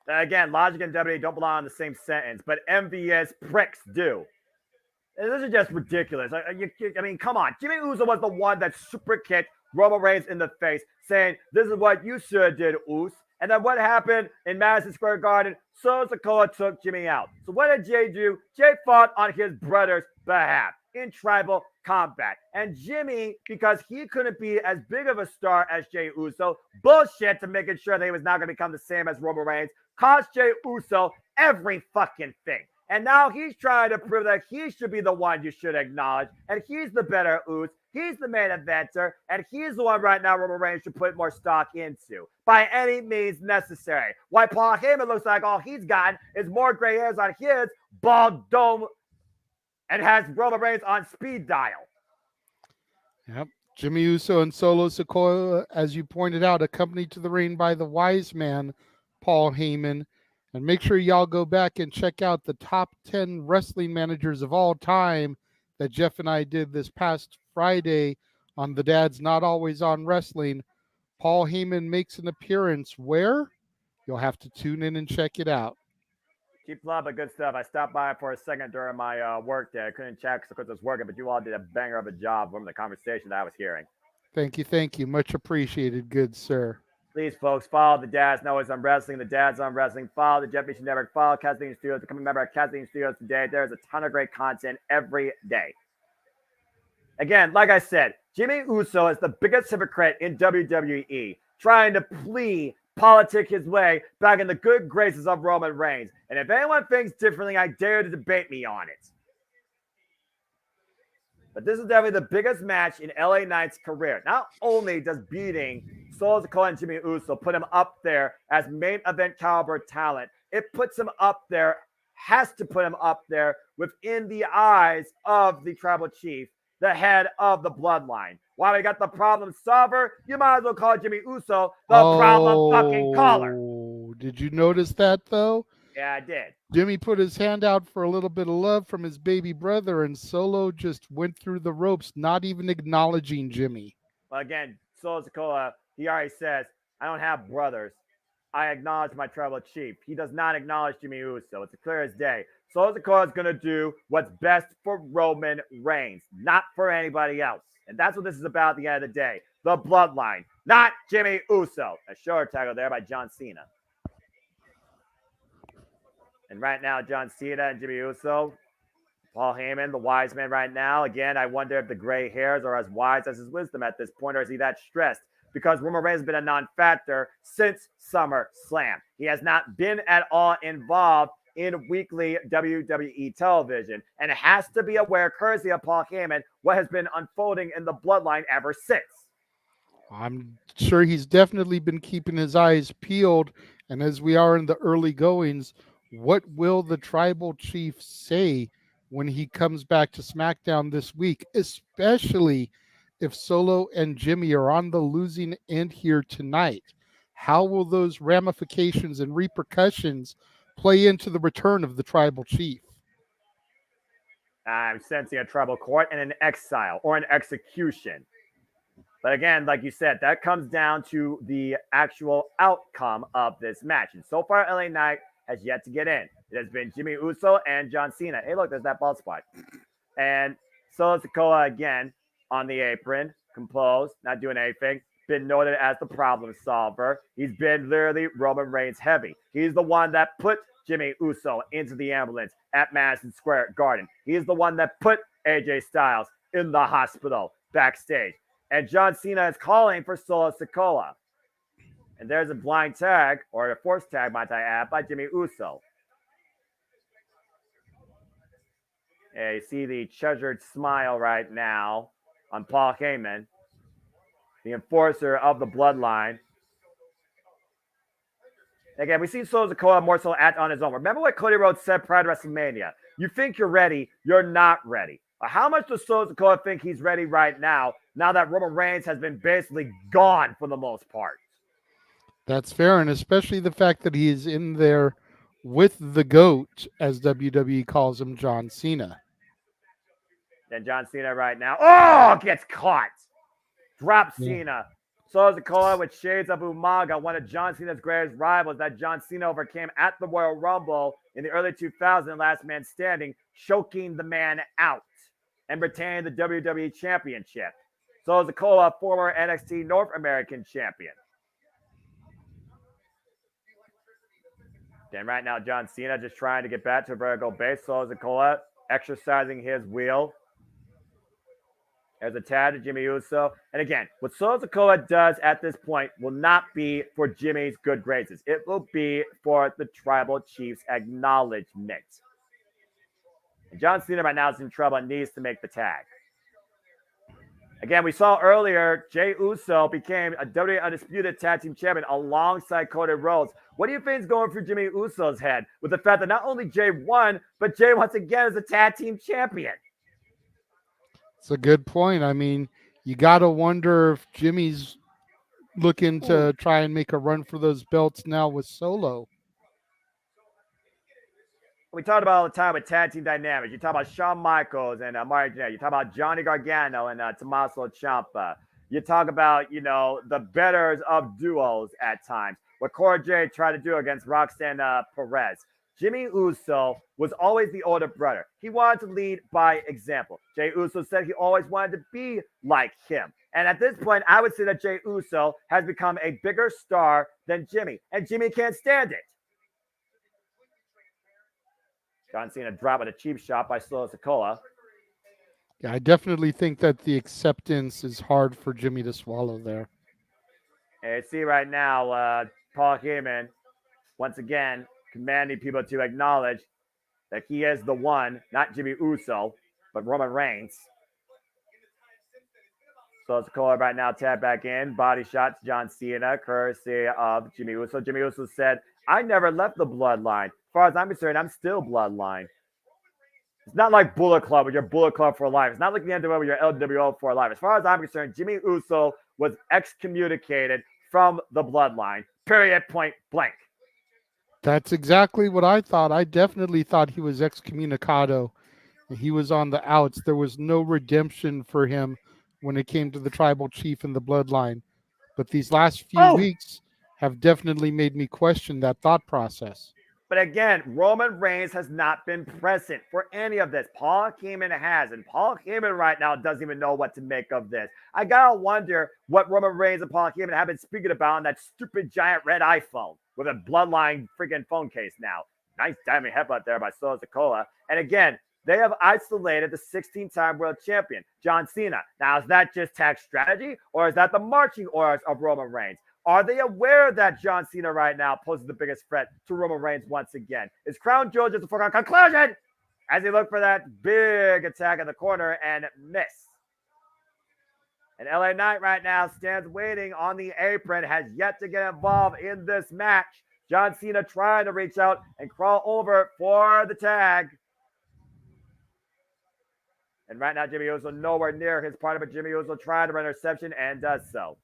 Again, logic and WWE don't belong in the same sentence, but envious pricks do. And this is just ridiculous. I mean, come on. Jimmy Uso was the one that super kicked Roman Reigns in the face, saying, "This is what you should have did, Uso." And then what happened in Madison Square Garden? Solo Sikoa took Jimmy out. So what did Jey do? Jey fought on his brother's behalf in tribal combat. And Jimmy, because he couldn't be as big of a star as Jey Uso, bullshit to making sure that he was not going to become the same as Roman Reigns, cost Jey Uso every fucking thing. And now he's trying to prove that he should be the one you should acknowledge. And he's the better Uso. He's the main eventer. And he's the one right now Roman Reigns should put more stock into by any means necessary. Why Paul Heyman looks like all he's gotten is more gray hairs on his bald dome and has Roman Reigns on speed dial. Yep. Jimmy Uso and Solo Sikoa, as you pointed out, accompanied to the ring by the wise man, Paul Heyman. And make sure y'all go back and check out the top 10 wrestling managers of all time that Jeff and I did this past Friday on The Dad's Not Always on Wrestling. Paul Heyman makes an appearance where? You'll have to tune in and check it out. Keep a lot of good stuff. I stopped by for a second during my work day. I couldn't check because I was working, but you all did a banger of a job from the conversation that I was hearing. Thank you. Much appreciated, good sir. Please, folks, follow the Dad's Not Always on Wrestling, the Dad's on Wrestling. Follow the Jeff Meacham Network. Follow Casting Studios. Become a member of Casting Studios today. There's a ton of great content every day. Again, like I said, Jimmy Uso is the biggest hypocrite in WWE, trying to politic his way back in the good graces of Roman Reigns. And if anyone thinks differently, I dare to debate me on it. But this is definitely the biggest match in LA Knight's career. Not only does beating Solo Sikoa and Jimmy Uso put him up there as main event caliber talent, it puts him up there, has to put him up there within the eyes of the tribal chief, the head of the bloodline. While we got the problem solver, you might as well call Jimmy Uso the problem fucking caller. Did you notice that, though? Yeah, I did. Jimmy put his hand out for a little bit of love from his baby brother, and Solo just went through the ropes, not even acknowledging Jimmy. Well, again, Solo Sikoa, he already says, I don't have brothers. I acknowledge my tribal chief. He does not acknowledge Jimmy Uso. It's clear as day. Solo Sikoa is going to do what's best for Roman Reigns, not for anybody else. And that's what this is about at the end of the day. The bloodline, not Jimmy Uso. A shoulder tackle there by John Cena. And right now, John Cena and Jimmy Uso Paul Heyman, the wise man right now. Again, I wonder if the gray hairs are as wise as his wisdom at this point, or is he that stressed? Because Roman Reigns has been a non-factor since SummerSlam. He has not been at all involved in weekly WWE television, and it has to be aware, courtesy of Paul Heyman, what has been unfolding in the bloodline ever since. I'm sure he's definitely been keeping his eyes peeled, and as we are in the early goings, what will the tribal chief say when he comes back to SmackDown this week, especially if Solo and Jimmy are on the losing end here tonight? How will those ramifications and repercussions play into the return of the tribal chief? I'm sensing a tribal court and an exile or an execution. But again, like you said, that comes down to the actual outcome of this match. And so far, LA Knight has yet to get in. It has been Jimmy Uso and John Cena. Hey, look, there's that bald spot. And Solo Sikoa again on the apron, composed, not doing anything. Been noted as the problem solver. He's been literally Roman Reigns heavy. He's the one that put Jimmy Uso into the ambulance at Madison Square Garden. He's the one that put AJ Styles in the hospital backstage. And John Cena is calling for Solo Sikoa. And there's a blind tag, or a forced tag, might I add, by Jimmy Uso. And you see the treasured smile right now on Paul Heyman, the enforcer of the bloodline. Again, we see Solo Sikoa more so act on his own. Remember what Cody Rhodes said prior to WrestleMania? You think you're ready, you're not ready. How much does Solo Sikoa think he's ready right now that Roman Reigns has been basically gone for the most part? That's fair, and especially the fact that he is in there with the GOAT, as WWE calls him, John Cena. And John Cena right now, gets caught. Drop Cena. Solo Sikoa with shades of Umaga, one of John Cena's greatest rivals that John Cena overcame at the Royal Rumble in the early 2000s, last man standing, choking the man out and retaining the WWE Championship. Solo Sikoa, former NXT North American champion. And right now, John Cena just trying to get back to a vertical base. Solo Sikoa exercising his wheel. There's a tag to Jimmy Uso. And again, what Solo Sikoa does at this point will not be for Jimmy's good graces. It will be for the tribal chief's acknowledgement. And John Cena right now is in trouble and needs to make the tag. Again, we saw earlier, Jey Uso became a WWE Undisputed Tag Team Champion alongside Cody Rhodes. What do you think is going through Jimmy Uso's head with the fact that not only Jey won, but Jey once again is a Tag Team Champion? It's a good point. I mean, you got to wonder if Jimmy's looking to try and make a run for those belts now with Solo. We talked about all the time with tag team dynamics. You talk about Shawn Michaels and Mario Janelle. You talk about Johnny Gargano and Tommaso Ciampa. You talk about, the betters of duos at times. What Cora Jade tried to do against Roxanne Perez. Jimmy Uso was always the older brother. He wanted to lead by example. Jey Uso said he always wanted to be like him. And at this point, I would say that Jey Uso has become a bigger star than Jimmy. And Jimmy can't stand it. John Cena dropping a cheap shot by Solo Sikoa. Yeah, I definitely think that the acceptance is hard for Jimmy to swallow there. And you see right now, Paul Heyman, once again, commanding people to acknowledge that he is the one, not Jimmy Uso, but Roman Reigns. Solo Sikoa right now tapped back in. Body shot to John Cena, courtesy of Jimmy Uso. Jimmy Uso said, I never left the bloodline. As far as I'm concerned, I'm still bloodline. It's not like Bullet Club with your Bullet Club for life. It's not like the NWO with your LWO for life. As far as I'm concerned, Jimmy Uso was excommunicated from the bloodline. Period, point blank. That's exactly what I thought. I definitely thought he was excommunicado. He was on the outs. There was no redemption for him when it came to the tribal chief and the bloodline. But these last few weeks have definitely made me question that thought process. But again, Roman Reigns has not been present for any of this. Paul Heyman has, and Paul Heyman right now doesn't even know what to make of this. I gotta wonder what Roman Reigns and Paul Heyman have been speaking about on that stupid giant red iPhone with a bloodline freaking phone case now. Nice diving headbutt there by Solo Sikoa. And again, they have isolated the 16-time world champion, John Cena. Now, is that just tag strategy, or is that the marching orders of Roman Reigns? Are they aware that John Cena right now poses the biggest threat to Roman Reigns once again? Is Crown Jewel just a foregone conclusion as they look for that big attack in the corner and miss? And LA Knight right now stands waiting on the apron, has yet to get involved in this match. John Cena trying to reach out and crawl over for the tag. And right now, Jimmy Uso nowhere near his partner, but Jimmy Uso trying to run interception and does so.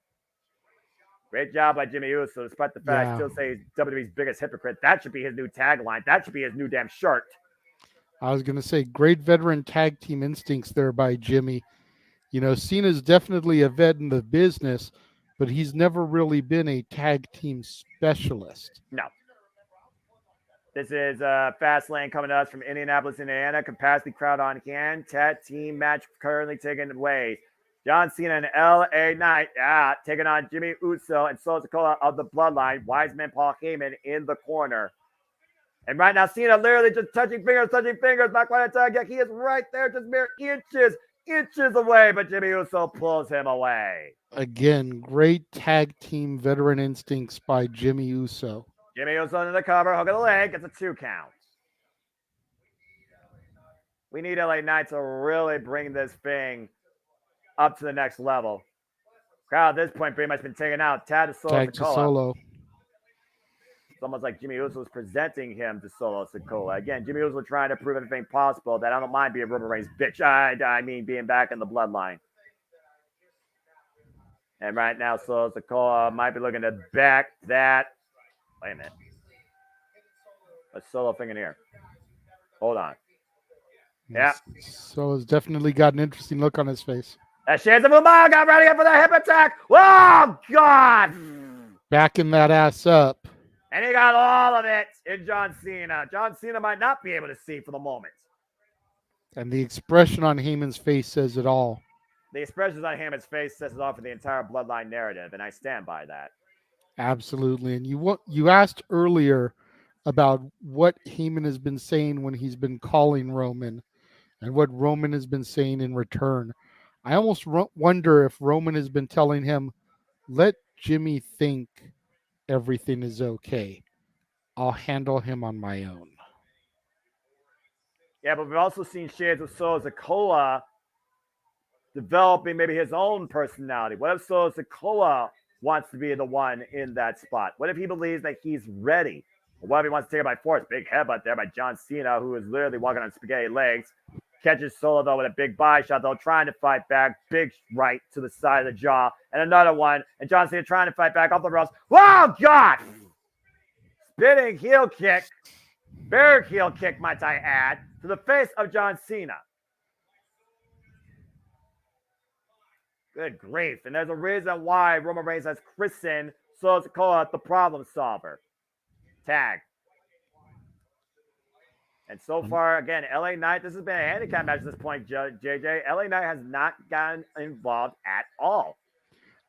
Great job by Jimmy Uso, despite the fact I still say he's WWE's biggest hypocrite. That should be his new tagline. That should be his new damn shirt. I was going to say, great veteran tag team instincts there by Jimmy. You know, Cena's definitely a vet in the business, but he's never really been a tag team specialist. No. This is Fastlane coming to us from Indianapolis, Indiana. Capacity crowd on hand. Tag team match currently taking away. John Cena and LA Knight taking on Jimmy Uso and Solo Sikoa of the Bloodline. Wiseman Paul Heyman in the corner. And right now, Cena literally just touching fingers, not quite a tag yet. He is right there, just mere inches away, but Jimmy Uso pulls him away. Again, great tag team veteran instincts by Jimmy Uso. Jimmy Uso into the cover, hook of the leg, gets a 2 count. We need LA Knight to really bring this thing up to the next level. Crowd at this point pretty much been taken out. Tag to Solo. It's almost like Jimmy Uso is presenting him to Solo Sikoa. Again, Jimmy Uso trying to prove anything possible that I don't mind being Roman Reigns' bitch. I mean being back in the bloodline. And right now, Solo Sikoa might be looking to back that. Wait a minute. A Solo thing in here. Hold on. Yeah. Solo's definitely got an interesting look on his face. That Shades of Umar got ready for the hip attack. Oh, God. Backing that ass up. And he got all of it in John Cena. John Cena might not be able to see for the moment. And the expression on Heyman's face says it all. The expressions on Heyman's face says it all for the entire Bloodline narrative, and I stand by that. Absolutely. And you asked earlier about what Heyman has been saying when he's been calling Roman and what Roman has been saying in return. I almost wonder if Roman has been telling him, let Jimmy think everything is okay. I'll handle him on my own. Yeah, but we've also seen shades of Solo Sikoa developing maybe his own personality. What if Solo Sikoa wants to be the one in that spot? What if he believes that he's ready? Or what if he wants to take it by force? Big headbutt there by John Cena, who is literally walking on spaghetti legs. Catches Solo, though, with a big body shot, though, trying to fight back. Big right to the side of the jaw. And another one. And John Cena trying to fight back off the ropes. Oh, God! Spinning heel kick. Bear heel kick, might I add, to the face of John Cena. Good grief. And there's a reason why Roman Reigns has christened Solo Sikoa the problem solver. Tag. And so far, again, LA Knight, this has been a handicap match at this point, JJ. LA Knight has not gotten involved at all.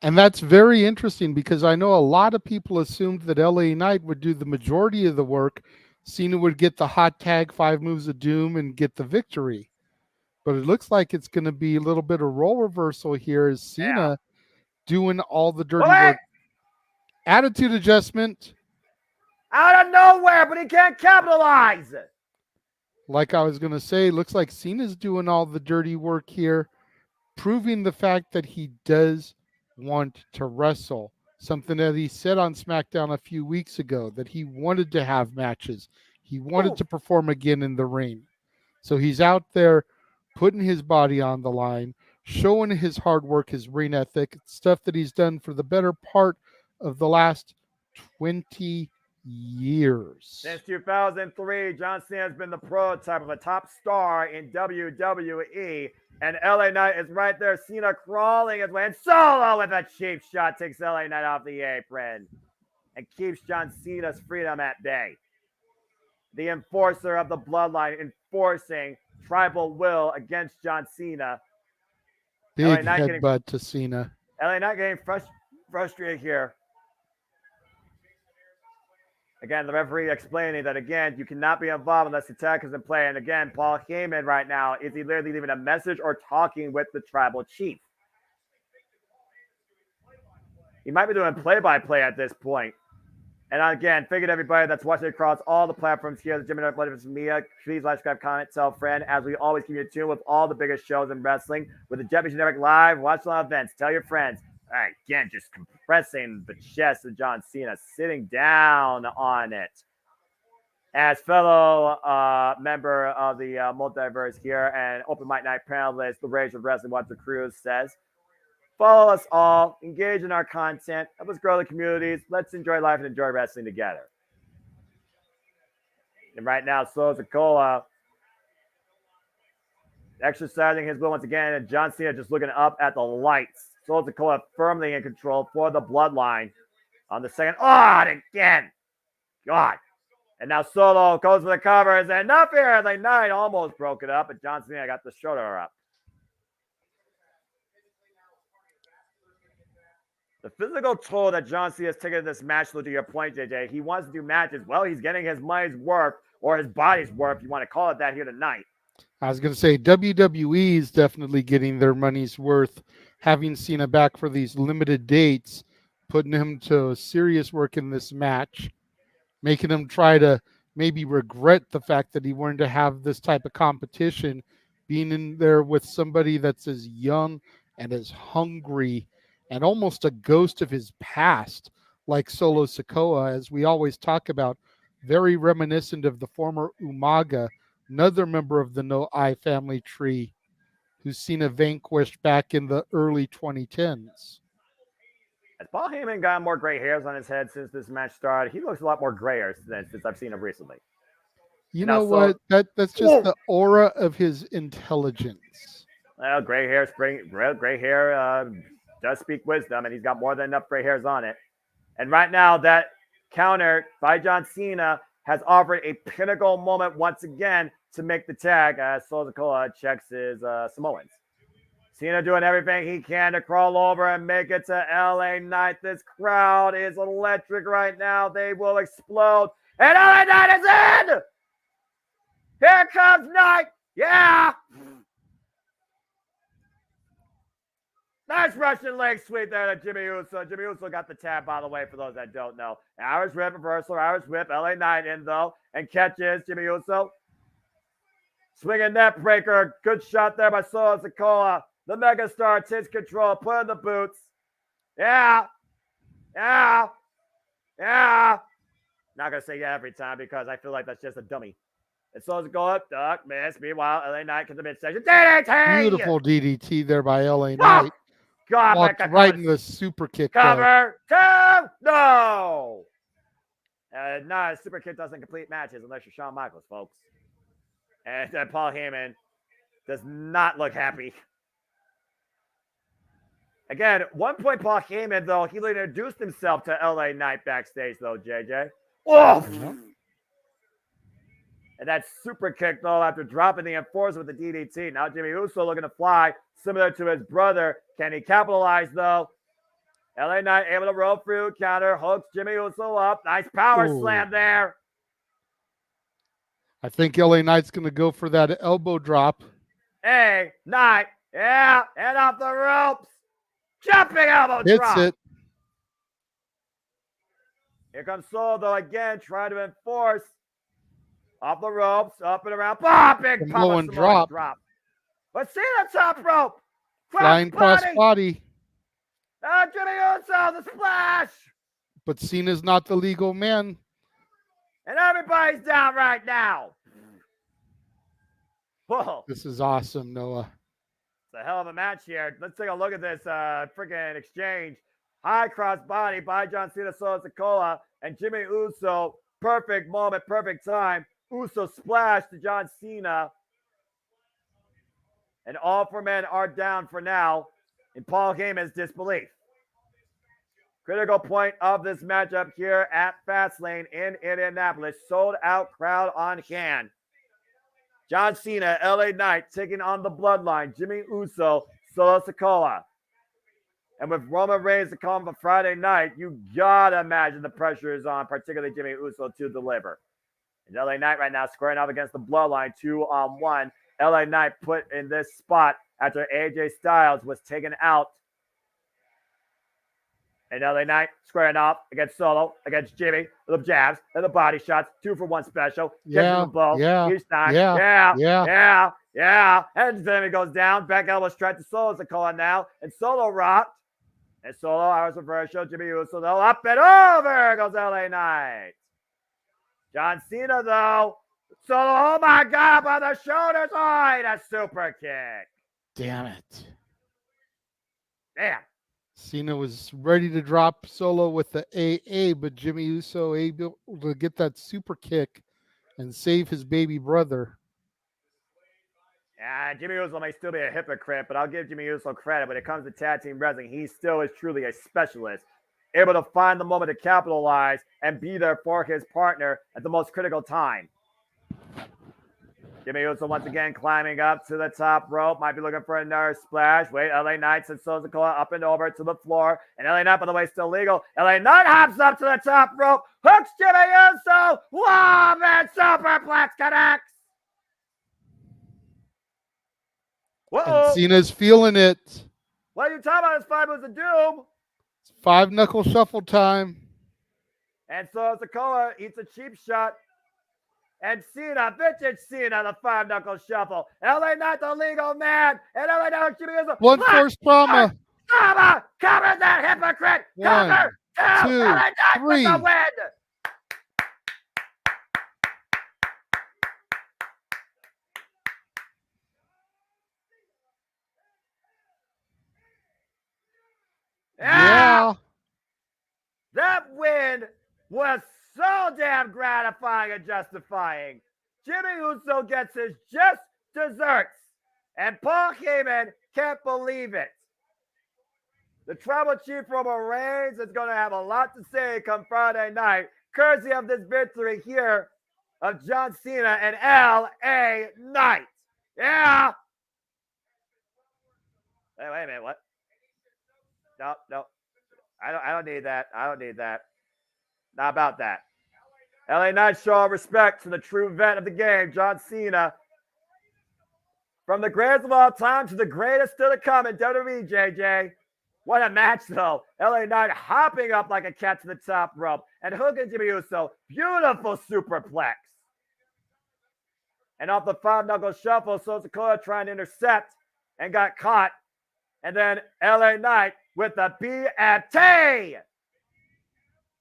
And that's very interesting because I know a lot of people assumed that LA Knight would do the majority of the work. Cena would get the hot tag 5 moves of doom and get the victory. But it looks like it's going to be a little bit of role reversal here as Cena doing all the dirty work. Attitude adjustment. Out of nowhere, but he can't capitalize. Like I was going to say, looks like Cena's doing all the dirty work here, proving the fact that he does want to wrestle. Something that he said on SmackDown a few weeks ago, that he wanted to have matches. He wanted to perform again in the ring. So he's out there putting his body on the line, showing his hard work, his ring ethic, stuff that he's done for the better part of the last 20 years. Since 2003, John Cena has been the prototype of a top star in WWE, and LA Knight is right there. Cena crawling his way, and Solo with a cheap shot takes LA Knight off the apron and keeps John Cena's freedom at bay. The enforcer of the bloodline enforcing tribal will against John Cena. Big headbutt to Cena. LA Knight getting frustrated here. Again, the referee explaining that, again, you cannot be involved unless the tag is in play. And again, Paul Heyman right now, is he literally leaving a message or talking with the tribal chief? He might be doing play-by-play at this point. And again, figured everybody that's watching across all the platforms here, the JMN Multiverse media, please like, subscribe, comment, tell a friend. As we always keep you in tune with all the biggest shows in wrestling, with the Jeff Generic Live, watch live events, tell your friends. All right, again, just compressing the chest of John Cena, sitting down on it. As fellow member of the Multiverse here and Open Mic Night panelist, the Rage of Wrestling, Walter Cruz says, follow us all, engage in our content, help us grow the communities. Let's enjoy life and enjoy wrestling together. And right now, Solo Sikoa exercising his will once again, and John Cena just looking up at the lights. Solo Sikoa firmly in control for the bloodline on the second. Oh, and again. God. And now Solo goes for the covers, and not here. The Knight almost broke it up, but John Cena got the shoulder up. The physical toll that John Cena has taken in this match, to your point, JJ, he wants to do matches. Well, he's getting his money's worth, or his body's worth, if you want to call it that, here tonight. I was going to say WWE is definitely getting their money's worth, having Cena back for these limited dates, putting him to serious work in this match, making him try to maybe regret the fact that he wanted to have this type of competition, being in there with somebody that's as young and as hungry and almost a ghost of his past, like Solo Sikoa, as we always talk about, very reminiscent of the former Umaga, another member of the No Eye family tree, who's Cena vanquished back in the early 2010s. Has Paul Heyman got more gray hairs on his head since this match started? He looks a lot more grayer since I've seen him recently. You know what? That's just the aura of his intelligence. Well, gray hair does speak wisdom, and he's got more than enough gray hairs on it. And right now, that counter by John Cena has offered a pinnacle moment once again to make the tag as Solo Sikoa checks his Samoans. Cena doing everything he can to crawl over and make it to LA Knight. This crowd is electric right now. They will explode. And LA Knight is in! Here comes Knight! Yeah! Nice Russian leg sweep there to Jimmy Uso. Jimmy Uso got the tab, by the way, for those that don't know. Irish whip reversal, Irish whip. LA Knight in, though, and catches Jimmy Uso. Swinging net breaker. Good shot there by Solo Sikoa. The megastar takes control, put in the boots. Yeah. Yeah. Yeah. Not going to say yeah every time because I feel like that's just a dummy. And Solo Sikoa, duck, miss. Meanwhile, LA Knight comes to midsection. DDT! Beautiful DDT there by LA Knight. God, walked right in the super kick. Cover, two, no. No, super kick doesn't complete matches unless you're Shawn Michaels, folks. And Paul Heyman does not look happy. Again, one point Paul Heyman, though, he introduced himself to LA Knight backstage, though, JJ. Oh! Yeah. And that super kick, though, after dropping the enforcer with the DDT. Now Jimmy Uso looking to fly, similar to his brother. Can he capitalize, though? LA Knight able to roll through, counter, hooks Jimmy Uso up. Nice power slam there. I think LA Knight's going to go for that elbow drop. Hey, Knight. Yeah, and off the ropes. Jumping elbow drop. Hits it. Here comes Solo, though, again, trying to enforce. Off the ropes, up and around. Oh, big pop drop. Let's see the top rope. Flying cross body. Jimmy Uso, the splash. But Cena's not the legal man. And everybody's down right now. Whoa. This is awesome, Noah. It's a hell of a match here. Let's take a look at this freaking exchange. High cross body by John Cena, Solo Sikoa, and Jimmy Uso. Perfect moment, perfect time. Uso splash to John Cena. And all four men are down for now in Paul Heyman's disbelief. Critical point of this matchup here at Fastlane in Indianapolis. Sold out crowd on hand. John Cena, LA Knight taking on the Bloodline. Jimmy Uso, Solo Sikoa. And with Roman Reigns to come for Friday night, you gotta imagine the pressure is on, particularly Jimmy Uso, to deliver. And LA Knight right now squaring off against the Bloodline 2-on-1. LA Knight put in this spot after AJ Styles was taken out. And LA Knight squaring off against Solo, against Jimmy, the jabs and the body shots, 2-for-1 special. Yeah, Each time. And then it goes down. Back elbow strike to Solo's the call now. And Solo rocked. And Solo, hours reversal. Jimmy Uso, though, up and over goes LA Knight. John Cena, though. Solo, oh my God, up on the shoulders. Oh, a super kick. Damn it. Damn. Cena was ready to drop Solo with the AA, but Jimmy Uso able to get that super kick and save his baby brother. Yeah, Jimmy Uso may still be a hypocrite, but I'll give Jimmy Uso credit. When it comes to tag team wrestling, he still is truly a specialist, able to find the moment to capitalize and be there for his partner at the most critical time. Jimmy Uso once again climbing up to the top rope. Might be looking for another splash. Wait, LA Knight sends Sozakoa up and over to the floor. And LA Knight, by the way, still legal. LA Knight hops up to the top rope. Hooks Jimmy Uso. Wow, man, superplex connects. Whoa. And Cena's feeling it. What are you talking about? This 5 moves of doom. It's 5-knuckle shuffle time. And so Sozakoa eats a cheap shot. And Cena, vintage Cena, the 5-knuckle shuffle. LA Knight, the legal man. And LA Knight, Jimmy Uso. One force trauma. Trauma. Cover that hypocrite. Cover. 2, 3. The win. Yeah. That win was so damn gratifying and justifying. Jimmy Uso gets his just desserts. And Paul Heyman can't believe it. The Tribal Chief Roman Reigns is going to have a lot to say come Friday night, courtesy of this victory here of John Cena and LA Knight. Yeah. Hey, wait a minute. What? No. I don't need that. I don't need that. Not about that. LA Knight show respect to the true vet of the game, John Cena. From the greatest of all time to the greatest still to come in WWE, JJ. What a match, though. LA Knight hopping up like a cat to the top rope and hooking Jimmy Uso. Beautiful superplex. And off the 5-knuckle shuffle, Sozakoa trying to intercept and got caught. And then LA Knight with the BFT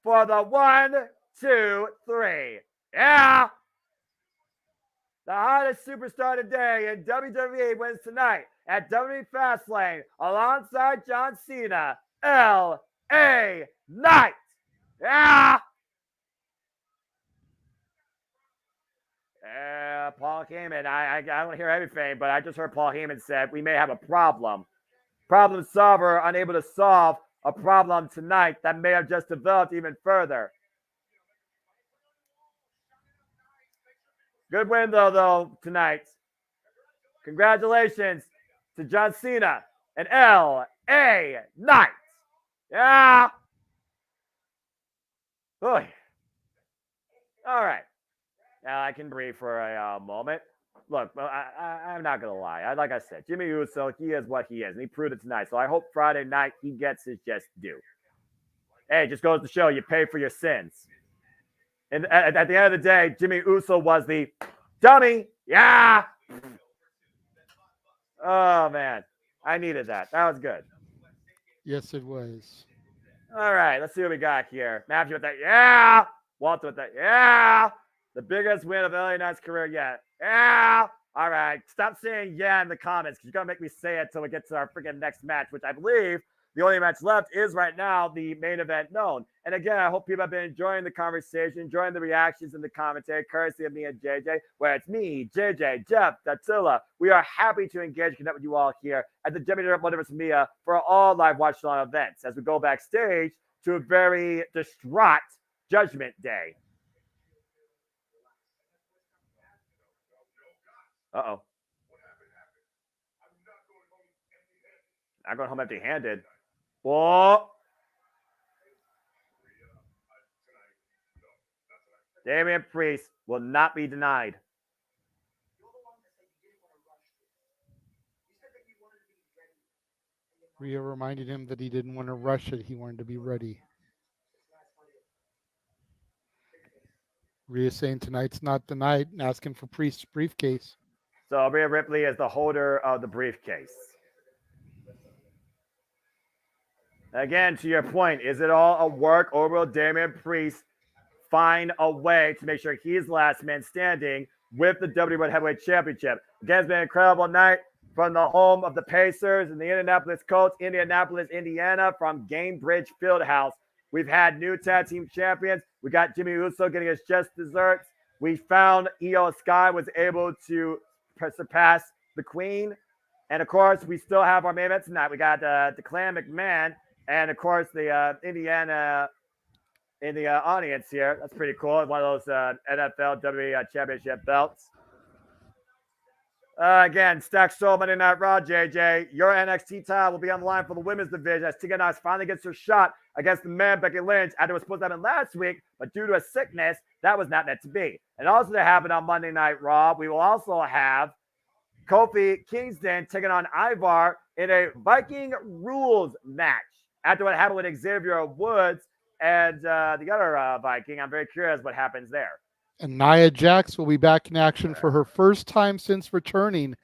for the 1, 2, 3. Yeah. The hottest superstar today in WWE wins tonight at WWE FASTLANE alongside John Cena, LA Knight. Yeah. Paul Heyman, I don't hear everything, but I just heard Paul Heyman said we may have a problem. Problem solver unable to solve a problem tonight that may have just developed even further. Good win, though, tonight. Congratulations to John Cena and LA Knight. Yeah. Oy. All right. Now I can breathe for a moment. Look, I'm not going to lie. Like I said, Jimmy Uso, he is what he is, and he proved it tonight. So I hope Friday night he gets his just due. Hey, it just goes to show you pay for your sins. And at the end of the day, Jimmy Uso was the dummy. Yeah. Oh, man. I needed that. That was good. Yes, it was. All right. Let's see what we got here. Matthew with that. Yeah. Walter with that. Yeah. The biggest win of LA Knight's career yet. Yeah. All right. Stop saying yeah in the comments because you're going to make me say it until we get to our freaking next match, which I believe the only match left is right now the main event known. And again, I hope people have been enjoying the conversation, enjoying the reactions and the commentary, courtesy of me and JJ, where it's me, JJ, Jeff, Dattila. We are happy to engage and connect with you all here at the WWE Multiverse Media for all live watch-along events as we go backstage to a very distraught Judgment Day. Uh-oh. I'm going home empty-handed. Oh. Damian Priest will not be denied. Rhea reminded him that he didn't want to rush it. He wanted to be ready. Rhea saying tonight's not the night and asking for Priest's briefcase. So Rhea Ripley is the holder of the briefcase. Again, to your point, is it all a work, or will Damian Priest find a way to make sure he's last man standing with the WWE Heavyweight Championship? Again, it's been an incredible night from the home of the Pacers and the Indianapolis Colts, Indianapolis, Indiana, from Gamebridge Fieldhouse. We've had new tag team champions. We got Jimmy Uso getting his just desserts. We found Io Sky was able to surpass the Queen. And, of course, we still have our main event tonight. We got Declan McMahon and, of course, the Indiana in the audience here. That's pretty cool. One of those NFL WWE Championship belts. Again, Stack Soul Monday Night Raw, JJ. Your NXT title will be on the line for the women's division as Tegan Knox finally gets her shot against the man Becky Lynch after it was supposed to happen last week, but due to a sickness, that was not meant to be. And also to happen on Monday Night Raw, we will also have Kofi Kingston taking on Ivar in a Viking rules match after what happened with Xavier Woods and the other Viking. I'm very curious what happens there. And Nia Jax will be back in action for her first time since returning,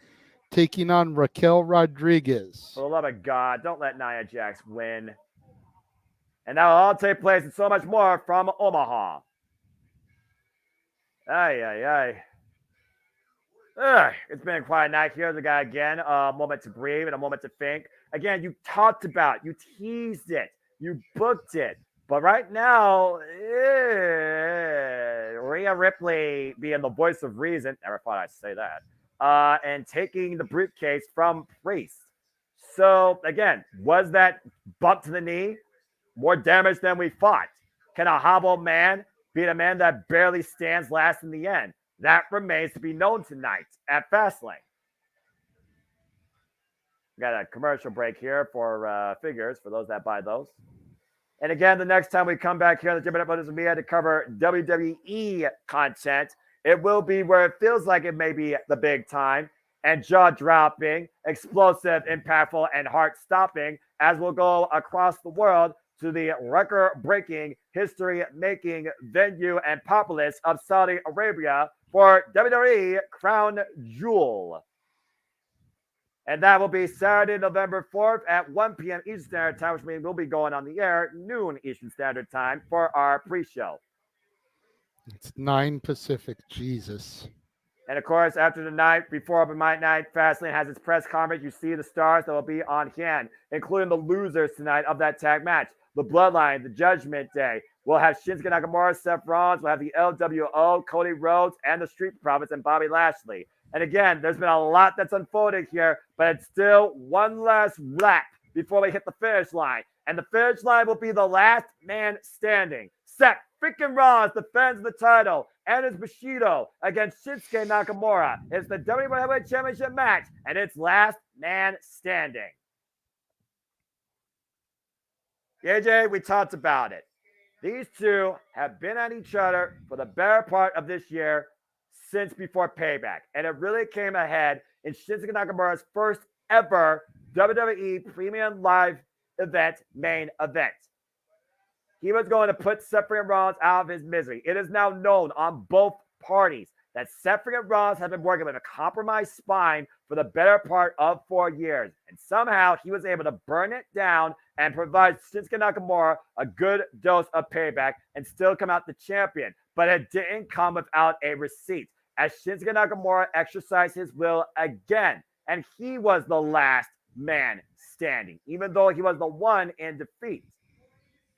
taking on Raquel Rodriguez. For the love of God, don't let Nia Jax win. And that will all take place and so much more from Omaha. It's been a quiet night here. The guy again, a moment to breathe and a moment to think. Again, you talked about, you teased it, you booked it. But right now, Rhea Ripley being the voice of reason, never thought I'd say that, and taking the briefcase from Priest. So, again, was that bump to the knee more damage than we thought? Can a hobbled man beat a man that barely stands last in the end? That remains to be known tonight at Fastlane. We got a commercial break here for figures, for those that buy those. And again, the next time we come back here on the JMN Brothers Media to cover WWE content, it will be where it feels like it may be the big time and jaw-dropping, explosive, impactful, and heart-stopping as we'll go across the world to the record-breaking, history-making venue and populace of Saudi Arabia for WWE Crown Jewel. And that will be Saturday, November 4th at 1 p.m. Eastern Standard Time, which means we'll be going on the air noon Eastern Standard Time for our pre-show. It's 9 Pacific. Jesus. And, of course, after the night, before Open Mic Night, Fastlane has its press conference. You see the stars that will be on hand, including the losers tonight of that tag match. The Bloodline, the Judgment Day. We'll have Shinsuke Nakamura, Seth Rollins. We'll have the LWO, Cody Rhodes, and the Street Profits and Bobby Lashley. And again, there's been a lot that's unfolded here, but it's still one last lap before we hit the finish line. And the finish line will be the last man standing. Seth freaking Rollins defends the title and it's Bushido against Shinsuke Nakamura. It's the WWE Heavyweight Championship match, and it's last man standing. AJ, we talked about it. These two have been at each other for the better part of this year since before Payback. And it really came ahead in Shinsuke Nakamura's first ever WWE Premium Live event, main event. He was going to put Seth Rollins out of his misery. It is now known on both parties that Seth Rollins has been working with a compromised spine for the better part of 4 years. And somehow he was able to burn it down and provide Shinsuke Nakamura a good dose of payback and still come out the champion. But it didn't come without a receipt, as Shinsuke Nakamura exercised his will again. And he was the last man standing, even though he was the one in defeat.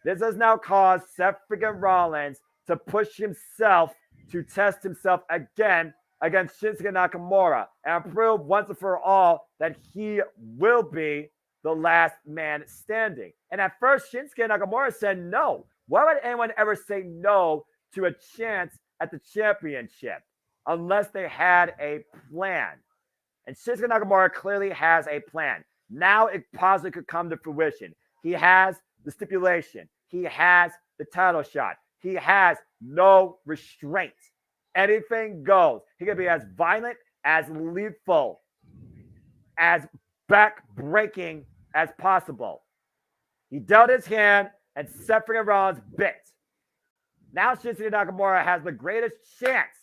This has now caused Seth Rollins to push himself to test himself again against Shinsuke Nakamura and prove once and for all that he will be the last man standing. And at first, Shinsuke Nakamura said no. Why would anyone ever say no to a chance at the championship unless they had a plan? And Shinsuke Nakamura clearly has a plan. Now it possibly could come to fruition. He has the stipulation. He has the title shot. He has no restraint. Anything goes. He can be as violent, as lethal, as back-breaking as possible. He dealt his hand, and Seth freaking Rollins bit. Now Shinsuke Nakamura has the greatest chance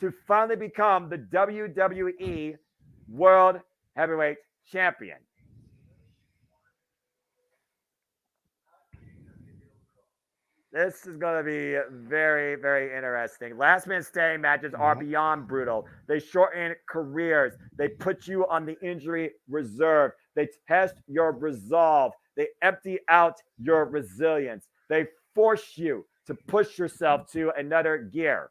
to finally become the WWE World Heavyweight Champion. This is going to be very, very interesting. Last man standing matches are beyond brutal. They shorten careers. They put you on the injury reserve. They test your resolve. They empty out your resilience. They force you to push yourself to another gear.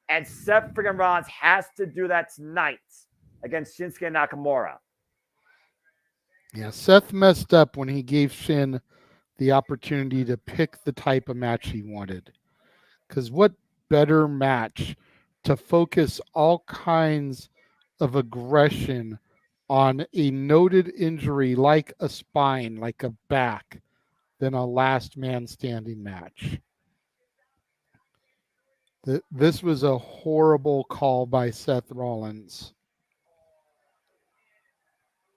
And Seth freaking Rollins has to do that tonight against Shinsuke Nakamura. Yeah, Seth messed up when he gave Shin the opportunity to pick the type of match he wanted. Because what better match to focus all kinds of aggression on a noted injury like a spine, like a back, than a last man standing match. This was a horrible call by Seth Rollins.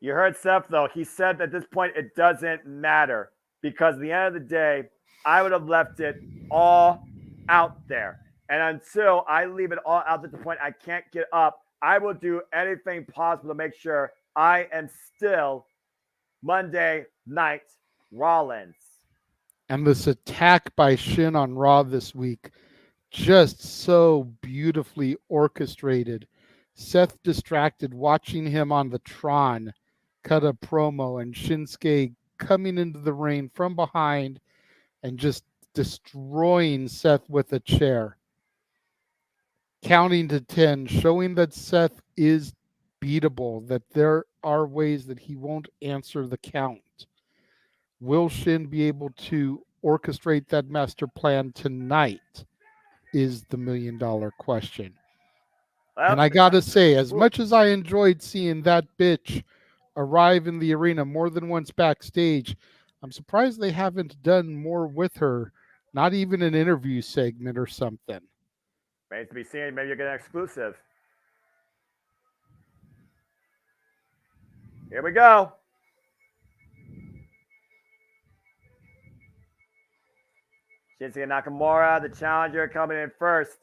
You heard Seth, though. He said at this point it doesn't matter because at the end of the day, I would have left it all out there. And until I leave it all out at the point I can't get up, I will do anything possible to make sure I am still Monday Night Rollins. And this attack by Shin on Raw this week, just so beautifully orchestrated. Seth distracted watching him on the Tron cut a promo, and Shinsuke coming into the ring from behind and just destroying Seth with a chair. Counting to 10, showing that Seth is beatable, that there are ways that he won't answer the count. Will Shin be able to orchestrate that master plan tonight is the $1 million question. Well, and I got to say, as much as I enjoyed seeing that bitch arrive in the arena more than once backstage, I'm surprised they haven't done more with her, not even an interview segment or something. Remains to be seen. Maybe you'll get an exclusive. Here we go. Shinsuke Nakamura, the challenger, coming in first.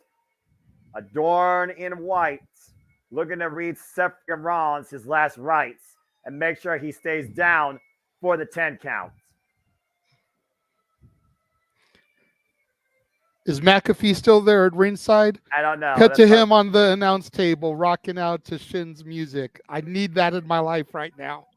Adorned in white, looking to read Seth Rollins his last rites and make sure he stays down for the 10 count. Is McAfee still there at ringside? I don't know. Cut to him on the announce table, rocking out to Shin's music. I need that in my life right now.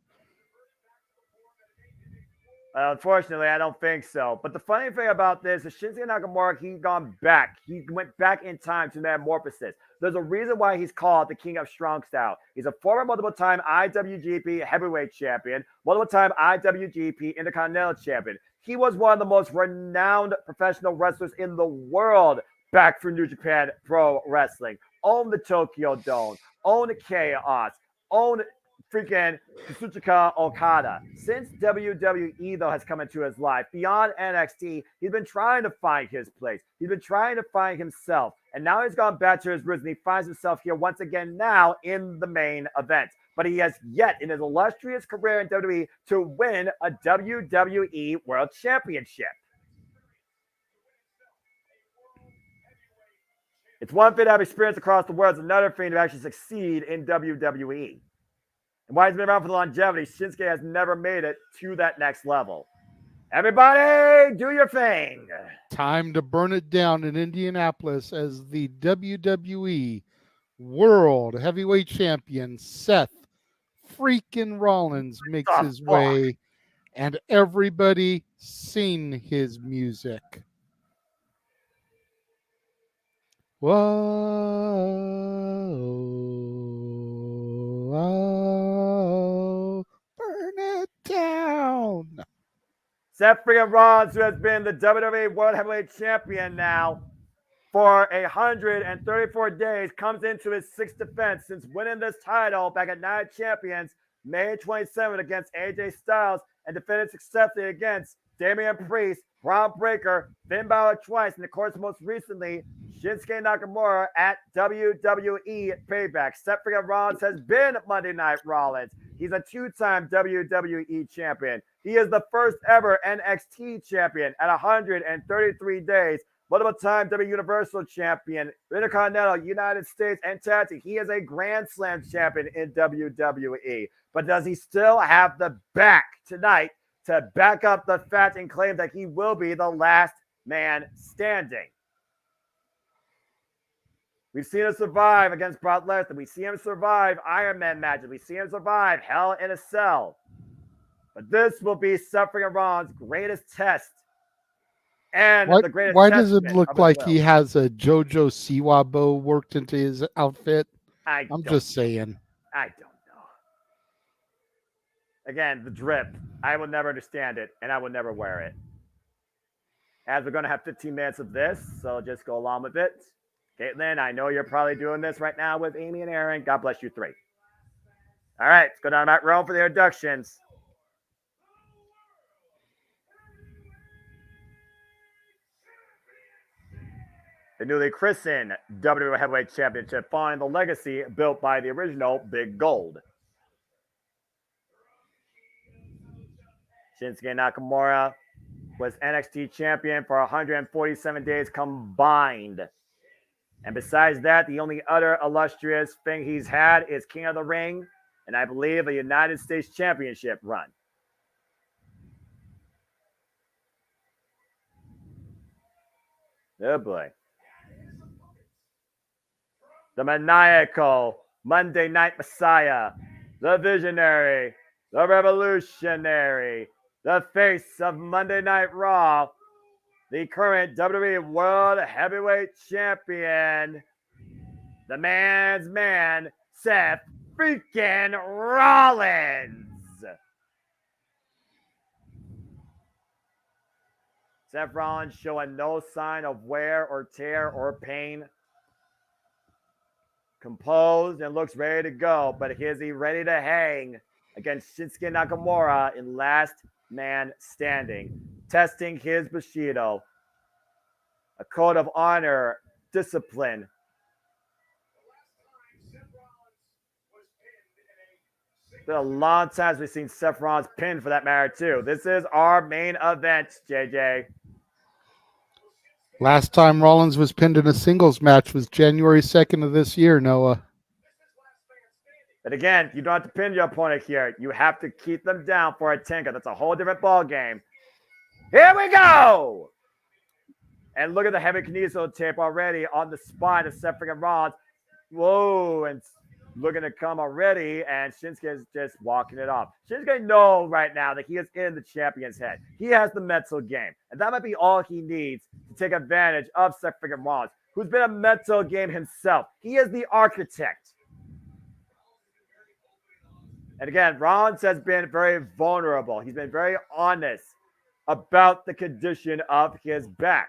Unfortunately, I don't think so. But the funny thing about this is Shinsuke Nakamura, he's gone back. He went back in time to metamorphosis. There's a reason why he's called the King of Strong Style. He's a former multiple-time IWGP Heavyweight Champion, multiple-time IWGP Intercontinental Champion. He was one of the most renowned professional wrestlers in the world back from New Japan Pro Wrestling. Owned the Tokyo Dome, owned Chaos, owned freaking Kazuchika Okada. Since WWE, though, has come into his life, beyond NXT, he's been trying to find his place. He's been trying to find himself. And now he's gone back to his roots, and he finds himself here once again now in the main event. But he has yet in his illustrious career in WWE to win a WWE World Championship. It's one thing to have experience across the world. It's another thing to actually succeed in WWE. And while he's been around for the longevity, Shinsuke has never made it to that next level. Everybody, do your thing. Time to burn it down in Indianapolis as the WWE World Heavyweight Champion Seth freaking Rollins makes his way, and everybody sing his music. Whoa, whoa, burn it down. Seth freaking Rollins, who has been the WWE World Heavyweight Champion now for 134 days, comes into his sixth defense since winning this title back at Night Champions May 27th against AJ Styles and defended successfully against Damian Priest, Braun Breaker, Finn Balor twice, and of course, most recently, Shinsuke Nakamura at WWE Payback. Seth freaking Rollins has been Monday Night Rollins. He's a two-time WWE champion. He is the first ever NXT champion at 133 days. Multiple-time W Universal champion, Intercontinental, United States, and Tag Team. He is a Grand Slam champion in WWE. But does he still have the back tonight to back up the fact and claim that he will be the last man standing? We've seen him survive against Brock Lesnar. We see him survive Iron Man matches. We see him survive Hell in a Cell. But this will be Seth freaking Rollins' greatest test. And the greatest why does it testament look of his like will. he has a JoJo Siwa bow worked into his outfit? I'm just saying. I don't know. Again, the drip. I will never understand it, and I will never wear it. As we're going to have 15 minutes of this, so just go along with it. Caitlin, I know you're probably doing this right now with Amy and Aaron. God bless you three. All right, let's go down that road for the introductions. The newly christened WWE Heavyweight Championship following the legacy built by the original Big Gold. Shinsuke Nakamura was NXT champion for 147 days combined. And besides that, the only other illustrious thing he's had is King of the Ring, and I believe a United States Championship run. Oh boy. The maniacal Monday Night Messiah, the visionary, the revolutionary, the face of Monday Night Raw, the current WWE World Heavyweight Champion, the man's man, Seth freaking Rollins. Seth Rollins showing no sign of wear or tear or pain. Composed and looks ready to go, but is he ready to hang against Shinsuke Nakamura in Last Man Standing? Testing his Bushido. A code of honor, discipline. It's been a long time since we've seen Seth Rollins pinned for that matter too. This is our main event, JJ. Last time Rollins was pinned in a singles match was January 2nd of this year, Noah. But again, you don't have to pin your opponent here. You have to keep them down for a 10 count. That's a whole different ball game. Here we go! And look at the heavy kineso tape already on the spine of Seth freaking Rollins. Whoa, and looking to come already, and Shinsuke is just walking it off. Shinsuke knows right now that he is in the champion's head. He has the mental game, and that might be all he needs to take advantage of Seth freaking Rollins, who's been a mental game himself. He is the architect. And again, Rollins has been very vulnerable. He's been very honest about the condition of his back.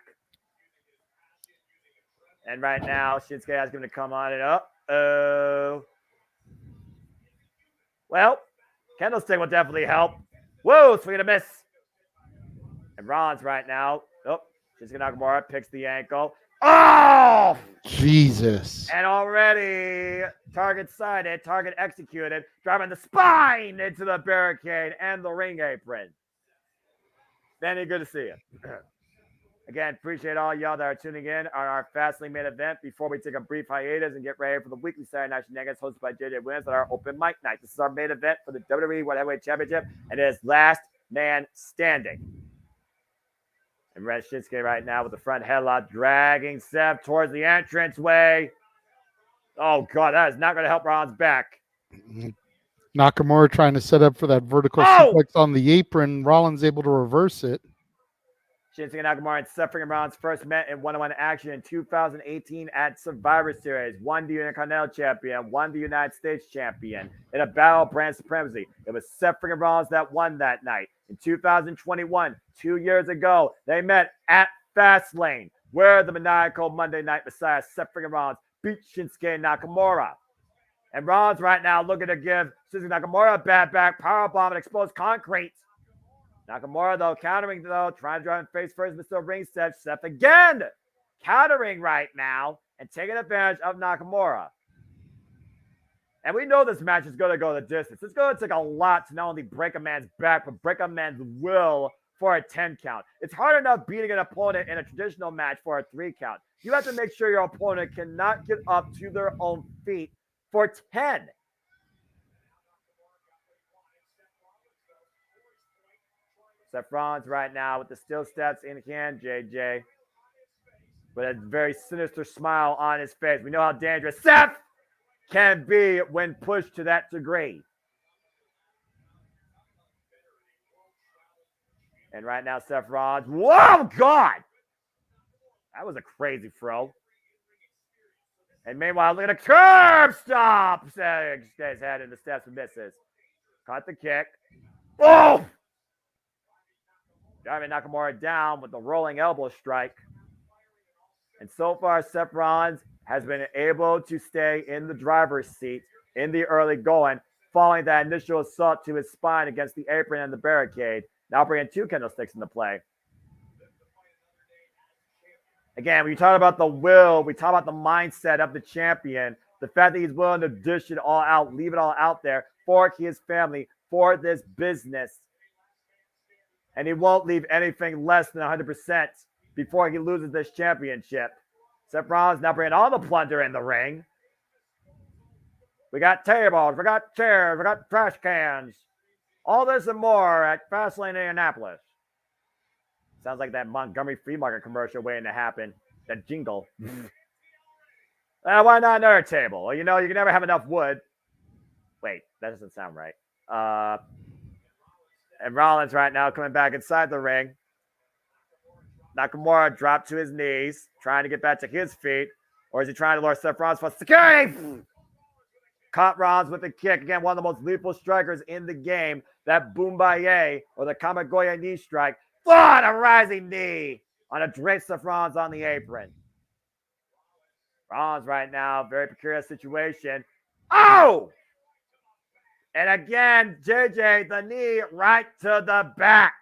And right now, Shinsuke has him to come on and up. Well, Candlestick will definitely help. Whoa, swing and a miss. And Rollins right now. Oh, Shinsuke Nakamura picks the ankle. Oh! Jesus. And already, target sighted, target executed, driving the spine into the barricade and the ring apron. Danny, good to see you. Again, appreciate all y'all that are tuning in on our Fastlane main event before we take a brief hiatus and get ready for the weekly Saturday Night Shenanigans hosted by JJ Williams at our open mic night. This is our main event for the WWE World Heavyweight Championship, and it is Last Man Standing. And Red Shinsuke right now with the front headlock, dragging Seth towards the entranceway. Oh, God, that is not going to help Rollins back. Nakamura trying to set up for that vertical suplex on the apron. Rollins able to reverse it. Shinsuke Nakamura and Seth freaking Rollins first met in one-on-one action in 2018 at Survivor Series. Won the Intercontinental Champion, won the United States Champion in a battle of brand supremacy. It was Seth freaking Rollins that won that night. In 2021, 2 years ago, they met at Fastlane, where the maniacal Monday Night Messiah, Seth freaking Rollins, beat Shinsuke Nakamura. And Rollins right now looking to give Shinsuke Nakamura a bad back, powerbomb, and exposed concrete. Nakamura, though, countering, though, trying to drive him face first, but still ring steps. Seth again countering right now and taking advantage of Nakamura. And we know this match is going to go the distance. It's going to take a lot to not only break a man's back, but break a man's will for a 10 count. It's hard enough beating an opponent in a traditional match for a 3 count. You have to make sure your opponent cannot get up to their own feet for 10. Seth Rollins right now with the steel steps in hand, JJ. With a very sinister smile on his face. We know how dangerous Seth can be when pushed to that degree. And right now, Seth Rollins. Whoa, God! That was a crazy throw. And meanwhile, look at a curb stop. Stays head in the steps and misses. Caught the kick. Oh! Driving Nakamura down with the rolling elbow strike. And so far, Seth Rollins has been able to stay in the driver's seat in the early going, following that initial assault to his spine against the apron and the barricade. Now bringing 2 candlesticks into play. Again, when you talk about the will, we talk about the mindset of the champion, the fact that he's willing to dish it all out, leave it all out there for his family, for this business. And he won't leave anything less than 100% before he loses this championship. Seth Rollins now bringing all the plunder in the ring. We got tables, we got chairs, we got trash cans. All this and more at Fastlane, Indianapolis. Sounds like that Montgomery Flea Market commercial waiting to happen. That jingle. Why not another table? Well, you know, you can never have enough wood. Wait, that doesn't sound right. And Rollins right now coming back inside the ring. Nakamura dropped to his knees, trying to get back to his feet. Or is he trying to lure Seth Rollins for security? Caught Rollins with a kick. Again, one of the most lethal strikers in the game. That Boombaye or the Kamigoye knee strike. What a rising knee on a draped Seth Rollins on the apron. Rollins right now, very precarious situation. Oh! And again, JJ, the knee right to the back.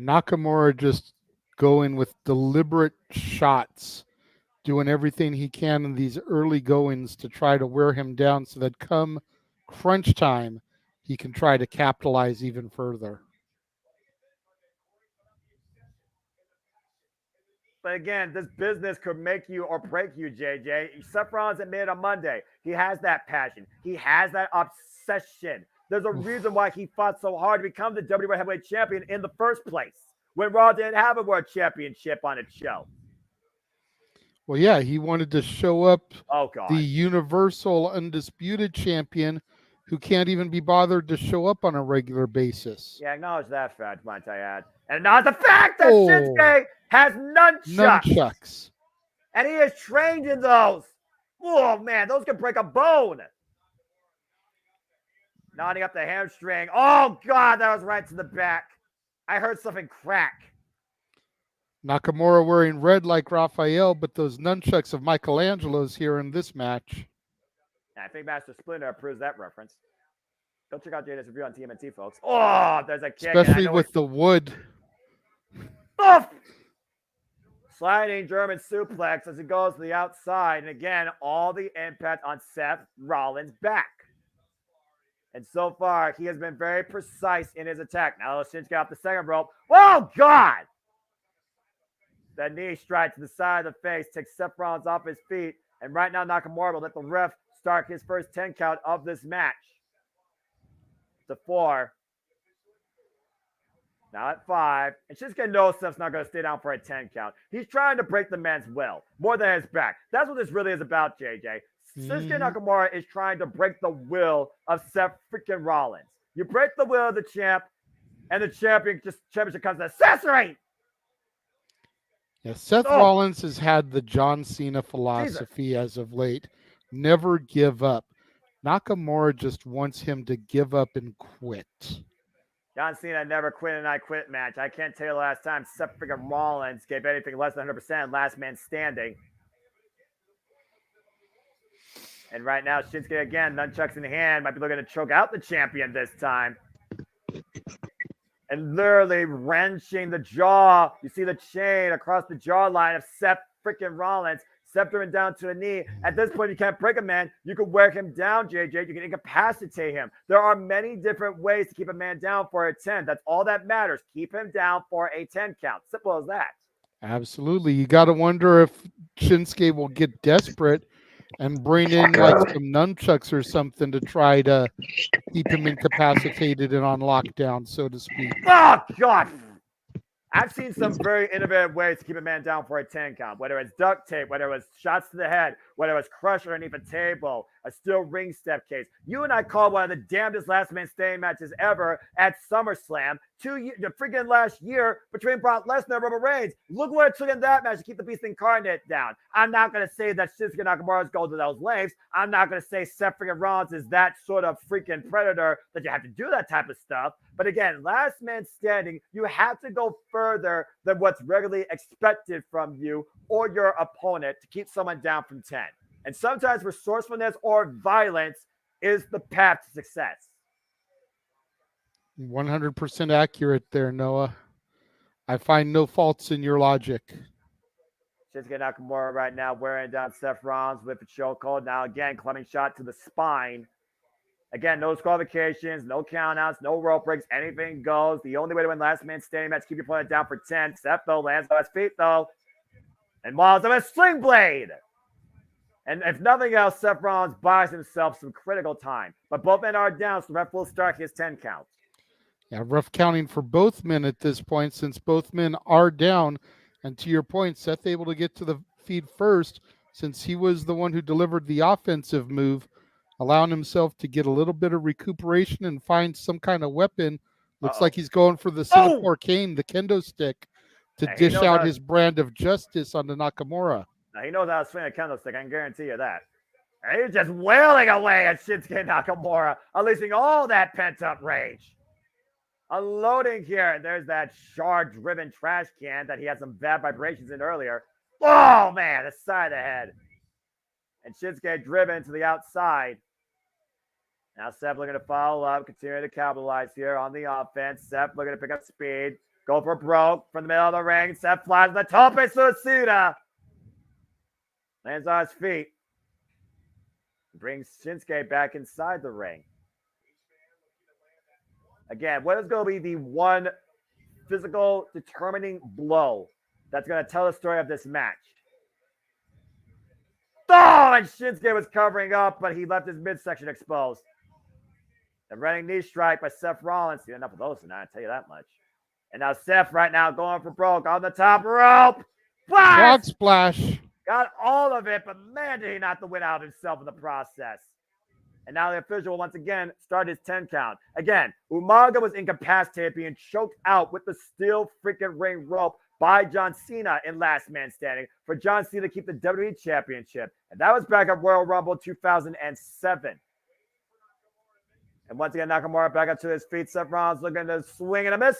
Nakamura just going with deliberate shots, doing everything he can in these early goings to try to wear him down so that come crunch time, he can try to capitalize even further. But again, this business could make you or break you, JJ. Seth Rollins admitted on Monday, he has that passion. He has that obsession. There's a reason why he fought so hard to become the WWE Heavyweight Champion in the first place, when Raw didn't have a World Championship on its show. Well, yeah, he wanted to show up the Universal Undisputed Champion who can't even be bothered to show up on a regular basis. Yeah, acknowledge that fact, might I add. And acknowledge the fact that Shinsuke has nunchucks. And he is trained in those. Oh, man, those can break a bone. Knotting up the hamstring. Oh, God, that was right to the back. I heard something crack. Nakamura wearing red like Raphael, but those nunchucks of Michelangelo's here in this match. I think Master Splinter approves that reference. Go check out Jada's review on TMNT, folks. Oh, there's a kick. Especially with the wood. Oh! Sliding German suplex as he goes to the outside. And again, all the impact on Seth Rollins' back. And so far, he has been very precise in his attack. Now, Shinsuke off the second rope. Oh, God! The knee strike to the side of the face takes Seth Rollins off his feet. And right now, Nakamura will let the ref start his first 10 count of this match. To 4. Now at 5. And Shinsuke knows Seth's not going to stay down for a 10 count. He's trying to break the man's will more than his back. That's what this really is about, JJ. Shinsuke Nakamura is trying to break the will of Seth freaking Rollins. You break the will of the champ, and the championship comes an accessory. Yeah, Seth Rollins has had the John Cena philosophy as of late. Never give up. Nakamura just wants him to give up and quit. John Cena never quit an I quit match. I can't tell you the last time Seth freaking Rollins gave anything less than 100% last man standing. And right now, Shinsuke again, nunchucks in hand, might be looking to choke out the champion this time. And literally wrenching the jaw. You see the chain across the jawline of Seth freaking Rollins. Seth driven down to a knee. At this point, you can't break a man. You can wear him down, JJ. You can incapacitate him. There are many different ways to keep a man down for a 10. That's all that matters. Keep him down for a 10 count. Simple as that. Absolutely. You got to wonder if Shinsuke will get desperate and bring in like some nunchucks or something to try to keep him incapacitated and on lockdown, so to speak. Oh, God. I've seen some very innovative ways to keep a man down for a 10 count, whether it's duct tape, whether it was shots to the head, whether it was crushed underneath a table, a steel ring step case. You and I called one of the damnedest last man standing matches ever at SummerSlam the freaking last year between Brock Lesnar and Roman Reigns. Look what it took in that match to keep the Beast Incarnate down. I'm not going to say that Shinsuke Nakamura's going to those lengths. I'm not going to say Seth freaking Rollins is that sort of freaking predator that you have to do that type of stuff. But again, last man standing, you have to go further than what's regularly expected from you or your opponent to keep someone down from 10. And sometimes resourcefulness or violence is the path to success. 100% accurate there, Noah. I find no faults in your logic. Shinsuke Nakamura right now wearing down Seth Rollins with a chokehold. Now again, climbing shot to the spine. Again, no disqualifications, no countouts, no rope breaks, anything goes. The only way to win last man standing match, keep your opponent down for 10. Seth, though, lands on his feet, though. And Miles of a sling blade. And if nothing else, Seth Rollins buys himself some critical time. But both men are down, so the ref will start his 10 count. Yeah, rough counting for both men at this point, since both men are down. And to your point, Seth able to get to the feed first, since he was the one who delivered the offensive move, allowing himself to get a little bit of recuperation and find some kind of weapon. Looks like he's going for the Singapore cane, the kendo stick, to dish out his brand of justice on the Nakamura. Now, he knows how to swing a kendo stick. I can guarantee you that. And he's just wailing away at Shinsuke Nakamura, unleashing all that pent-up rage. Unloading here. There's that shard-driven trash can that he had some bad vibrations in earlier. Oh, man, the side of the head. And Shinsuke driven to the outside. Now Seth looking to follow up, continue to capitalize here on the offense. Seth looking to pick up speed. Go for broke from the middle of the ring. Seth flies the tope suicida. Lands on his feet. Brings Shinsuke back inside the ring. Again, what is going to be the one physical determining blow that's going to tell the story of this match? Oh, and Shinsuke was covering up, but he left his midsection exposed. The running knee strike by Seth Rollins. He enough of those tonight, I'll tell you that much. And now Seth right now going for broke on the top rope. Frog splash. Got all of it, but man, did he not the win out of himself in the process. And now the official once again start his 10 count. Again, Umaga was incapacitated, being choked out with the steel freaking ring rope by John Cena in Last Man Standing for John Cena to keep the WWE Championship. And that was back at Royal Rumble 2007. And once again, Nakamura back up to his feet. Seth Rollins looking to swing and a miss.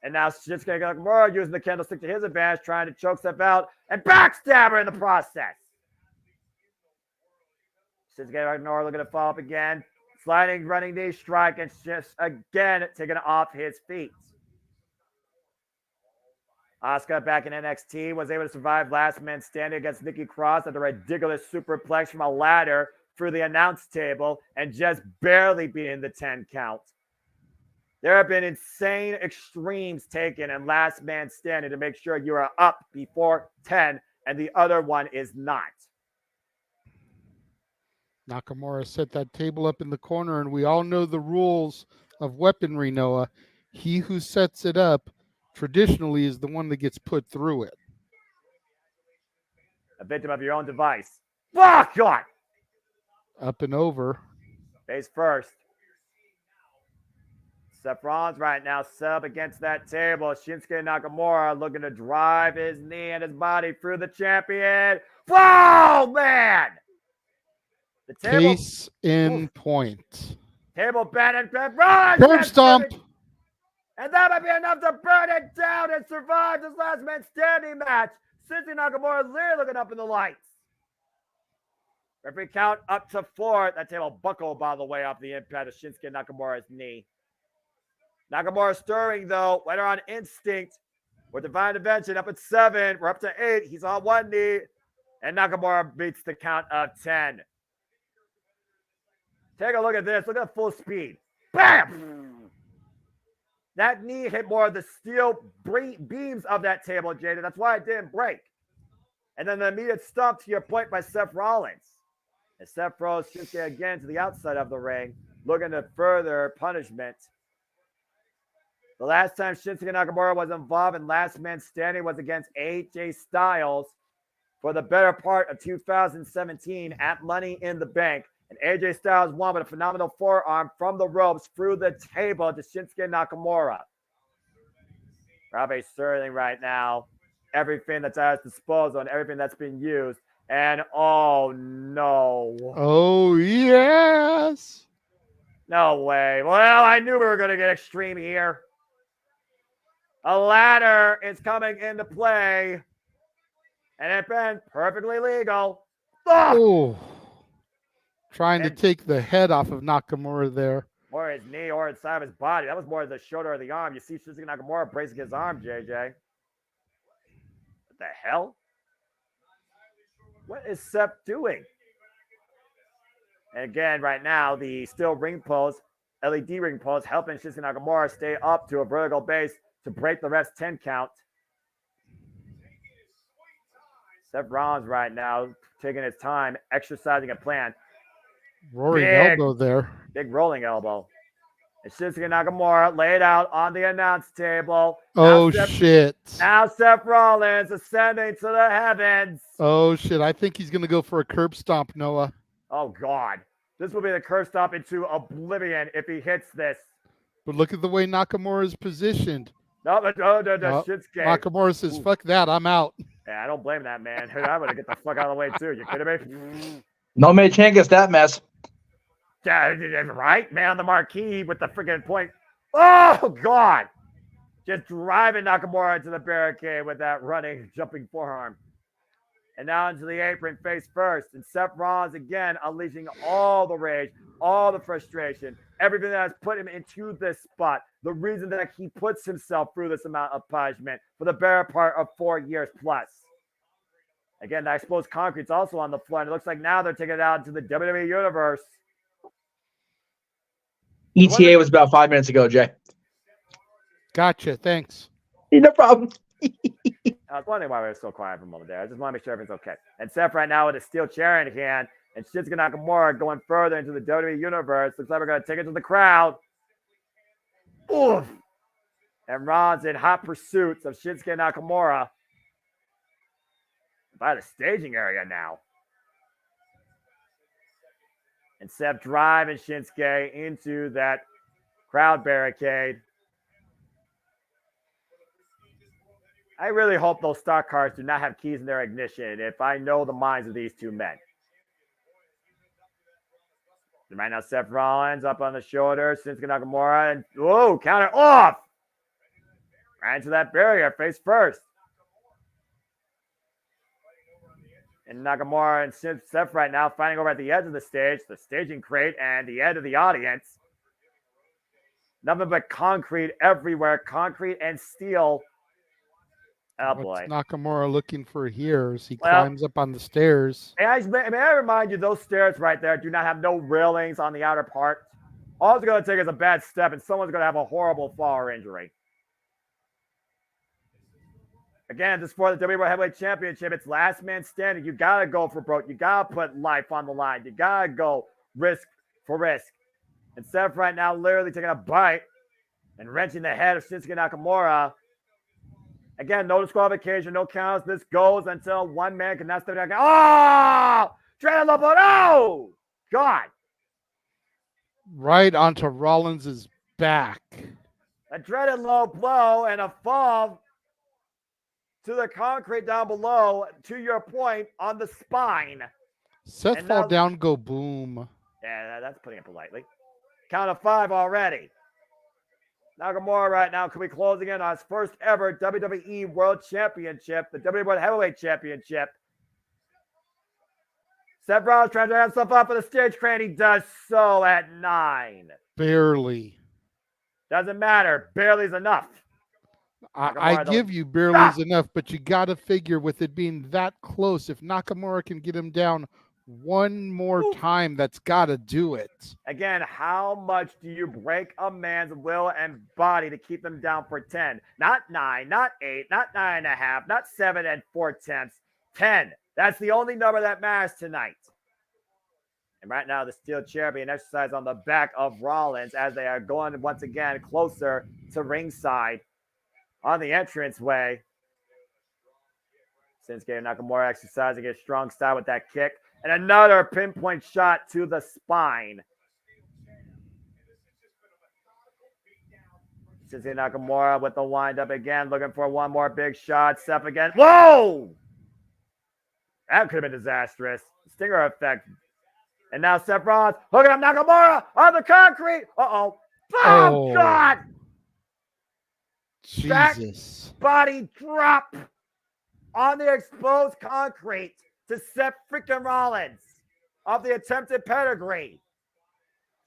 And now Shinsuke Nakamura using the candlestick to his advantage, trying to choke Seth out and backstabber in the process. Shinsuke Nakamura looking to follow up again. Sliding running knee strike and just again taking off his feet. Asuka back in NXT was able to survive last man standing against Nikki Cross at a ridiculous superplex from a ladder through the announce table and just barely being the 10 count. There have been insane extremes taken in last man standing to make sure you are up before 10 and the other one is not. Nakamura set that table up in the corner, and we all know the rules of weaponry, Noah. He who sets it up traditionally is the one that gets put through it. A victim of your own device. Oh, God! Up and over. Face first. Seth Rollins right now set up against that table. Shinsuke Nakamura looking to drive his knee and his body through the champion. Whoa, man! The table, Case in point. Table bent and Rollins. Curb stomp. And that might be enough to burn it down and survive this last man standing match. Shinsuke Nakamura literally looking up in the lights. Referee count up to 4. That table buckled, by the way, off the impact of Shinsuke Nakamura's knee. Nakamura stirring, though. Later on instinct. With Divine Intervention up at 7. We're up to 8. He's on one knee. And Nakamura beats the count of 10. Take a look at this. Look at full speed. Bam! That knee hit more of the steel beams of that table, Jada. That's why it didn't break. And then the immediate stomp, to your point, by Seth Rollins. And Seth throws Shinsuke again to the outside of the ring, looking to further punishment. The last time Shinsuke Nakamura was involved in Last Man Standing was against AJ Styles for the better part of 2017 at Money in the Bank. And AJ Styles won with a phenomenal forearm from the ropes through the table to Shinsuke Nakamura. Robbie Sterling right now. Everything that's at his disposal and everything that's been used. And oh no. Oh, yes. No way. Well, I knew we were going to get extreme here. A ladder is coming into play. And it's been perfectly legal. Oh. Trying to take the head off of Nakamura there. Or his knee or inside of his body. That was more the shoulder or the arm. You see Shinsuke Nakamura bracing his arm, JJ. What the hell? What is Seth doing? And again, right now, the steel ring post, LED ring post, helping Shinsuke Nakamura stay up to a vertical base to break the ref's 10 count. Seth Rollins right now taking his time, exercising a plan. Roaring elbow there. Big rolling elbow. And Shinsuke Nakamura laid out on the announce table. Oh, shit. Now Seth Rollins ascending to the heavens. Oh, shit. I think he's going to go for a curb stomp, Noah. Oh, God. This will be the curb stomp into oblivion if he hits this. But look at the way Nakamura is positioned. No, Shinsuke. Nakamura says, fuck that. I'm out. Yeah, I don't blame that, man. I would have get the fuck out of the way, too. You kidding me? No man can't get that mess. Yeah, right? Man on the marquee with the freaking point. Oh, God. Just driving Nakamura into the barricade with that running, jumping forearm. And now into the apron face first. And Seth Rollins again unleashing all the rage, all the frustration, everything that has put him into this spot. The reason that he puts himself through this amount of punishment for the better part of 4 years plus. Again, that exposed concrete's also on the floor. And it looks like now they're taking it out into the WWE Universe. ETA was about 5 minutes ago, Jay. Gotcha. Thanks. No problem. I was wondering why we were so quiet for a moment there. I just want to make sure everything's okay. And Seth right now with a steel chair in hand. And Shinsuke Nakamura going further into the WWE Universe. Looks like we're going to take it to the crowd. Oof. And Rollins in hot pursuits of Shinsuke Nakamura. By the staging area now. And Seth driving Shinsuke into that crowd barricade. I really hope those stock cars do not have keys in their ignition if I know the minds of these two men. Right now, Seth Rollins up on the shoulder, Shinsuke Nakamura, and whoa, counter off! Right into that barrier, face first. And Nakamura and Seth right now fighting over at the edge of the stage, the staging crate, and the edge of the audience. Nothing but concrete everywhere, concrete and steel. Oh, boy. What's Nakamura looking for here as he climbs up on the stairs? May I remind you, those stairs right there do not have no railings on the outer part. All it's going to take is a bad step, and someone's going to have a horrible fall or injury. Again, this is for the WWE Heavyweight Championship. It's last man standing. You got to go for broke. You got to put life on the line. You got to go risk for risk. And Seth right now literally taking a bite and wrenching the head of Shinsuke Nakamura. Again, no disqualification, no counts. This goes until one man cannot step down. Oh! Dreaded low blow. No! God. Right onto Rollins' back. A dreaded low blow and a fall to the concrete down below, to your point, on the spine. Seth fall down, go boom. Yeah, that's putting it politely. Count of 5 already. Nakamura right now could be closing in on his first ever WWE World Championship, the WWE World Heavyweight Championship. Seth Rollins trying to have himself up for the stage crane. He does so at 9. Barely. Doesn't matter. Barely's enough. I give you barely's enough, but you got to figure with it being that close, if Nakamura can get him down one more time, that's got to do it. Again, how much do you break a man's will and body to keep them down for 10? Not 9, not 8, not 9.5, not 7 and 4/10. 10. That's the only number that matters tonight. And right now, the steel chair being exercised on the back of Rollins as they are going once again closer to ringside on the entranceway. Shinsuke Nakamura exercising his strong style with that kick. And another pinpoint shot to the spine. Shinsuke Nakamura with the windup again, looking for one more big shot. Seth again. Whoa! That could have been disastrous. Stinger effect. And now Seth Rollins hooking up Nakamura on the concrete. Uh-oh. Oh, God! Jesus. Back body drop on the exposed concrete to Seth freaking Rollins of the attempted pedigree.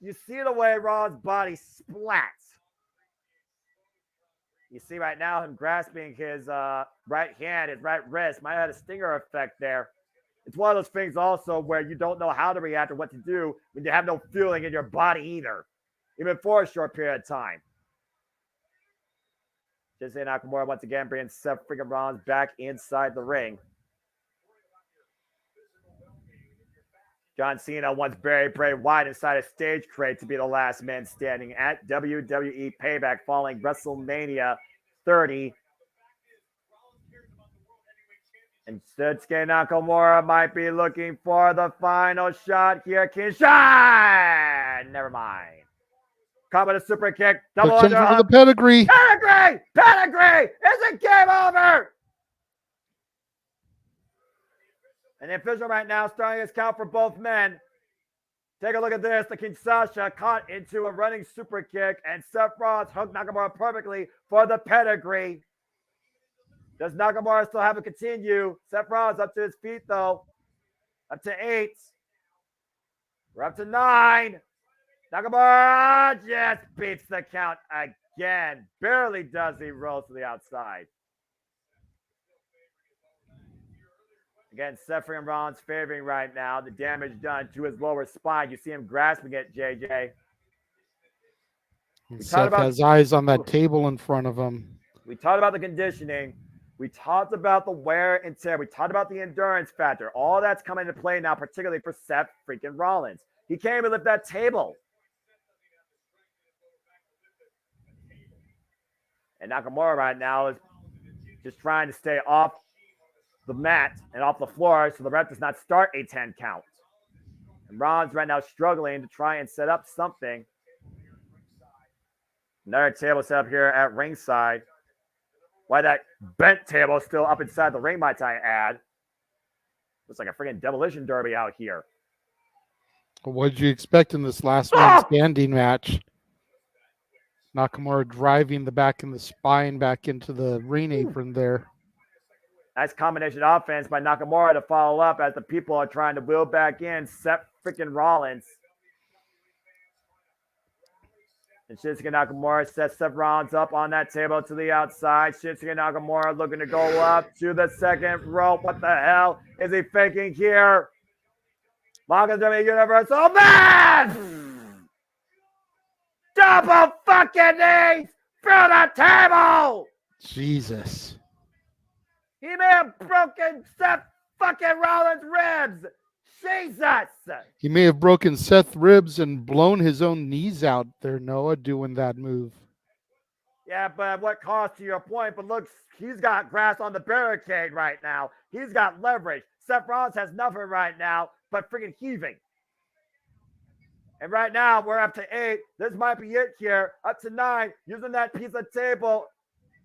You see the way Rollins' body splats. You see right now him grasping his right hand, his right wrist. Might have had a stinger effect there. It's one of those things also where you don't know how to react or what to do when you have no feeling in your body either, even for a short period of time. Shinsuke Nakamura once again bringing Seth freaking Rollins back inside the ring. John Cena once buried Bray Wyatt inside a stage crate to be the last man standing at WWE Payback following WrestleMania 30. And Shinsuke Nakamura might be looking for the final shot here. Kinshan! Never mind. Caught with a super kick. Double under the pedigree. Pedigree! Pedigree! Is it game over? And the official right now starting his count for both men. Take a look at this. The Kinshasa caught into a running super kick, and Seth Rollins hooked Nakamura perfectly for the pedigree. Does Nakamura still have to continue? Seth Rollins up to his feet, though. Up to 8. We're up to 9. Nakamura just beats the count again. Barely does he roll to the outside. Again, Seth and Rollins favoring right now. The damage done to his lower spine. You see him grasping it, JJ. Seth has eyes on that table in front of him. We talked about the conditioning. We talked about the wear and tear. We talked about the endurance factor. All that's coming into play now, particularly for Seth freaking Rollins. He can't even lift that table. And Nakamura right now is just trying to stay off the mat and off the floor so the ref does not start a 10 count. And Rollins right now struggling to try and set up something. Another table set up here at ringside. Why that bent table is still up inside the ring, might I add. Looks like a freaking demolition derby out here. What did you expect in this last man standing match? Nakamura driving the back and the spine back into the ring apron there. Nice combination offense by Nakamura to follow up as the people are trying to wheel back in Seth freaking Rollins. And Shinsuke Nakamura sets Seth Rollins up on that table to the outside. Shinsuke Nakamura looking to go up to the second rope. What the hell is he faking here? Longest WWE Universal match! Double fucking knees through the table! Jesus. He may have broken Seth fucking Rollins' ribs. Jesus. He may have broken Seth's ribs and blown his own knees out there, Noah, doing that move. Yeah, but what cost to your point? But look, he's got grass on the barricade right now. He's got leverage. Seth Rollins has nothing right now but freaking heaving. And right now, we're up to 8. This might be it here. Up to 9. Using that piece of table.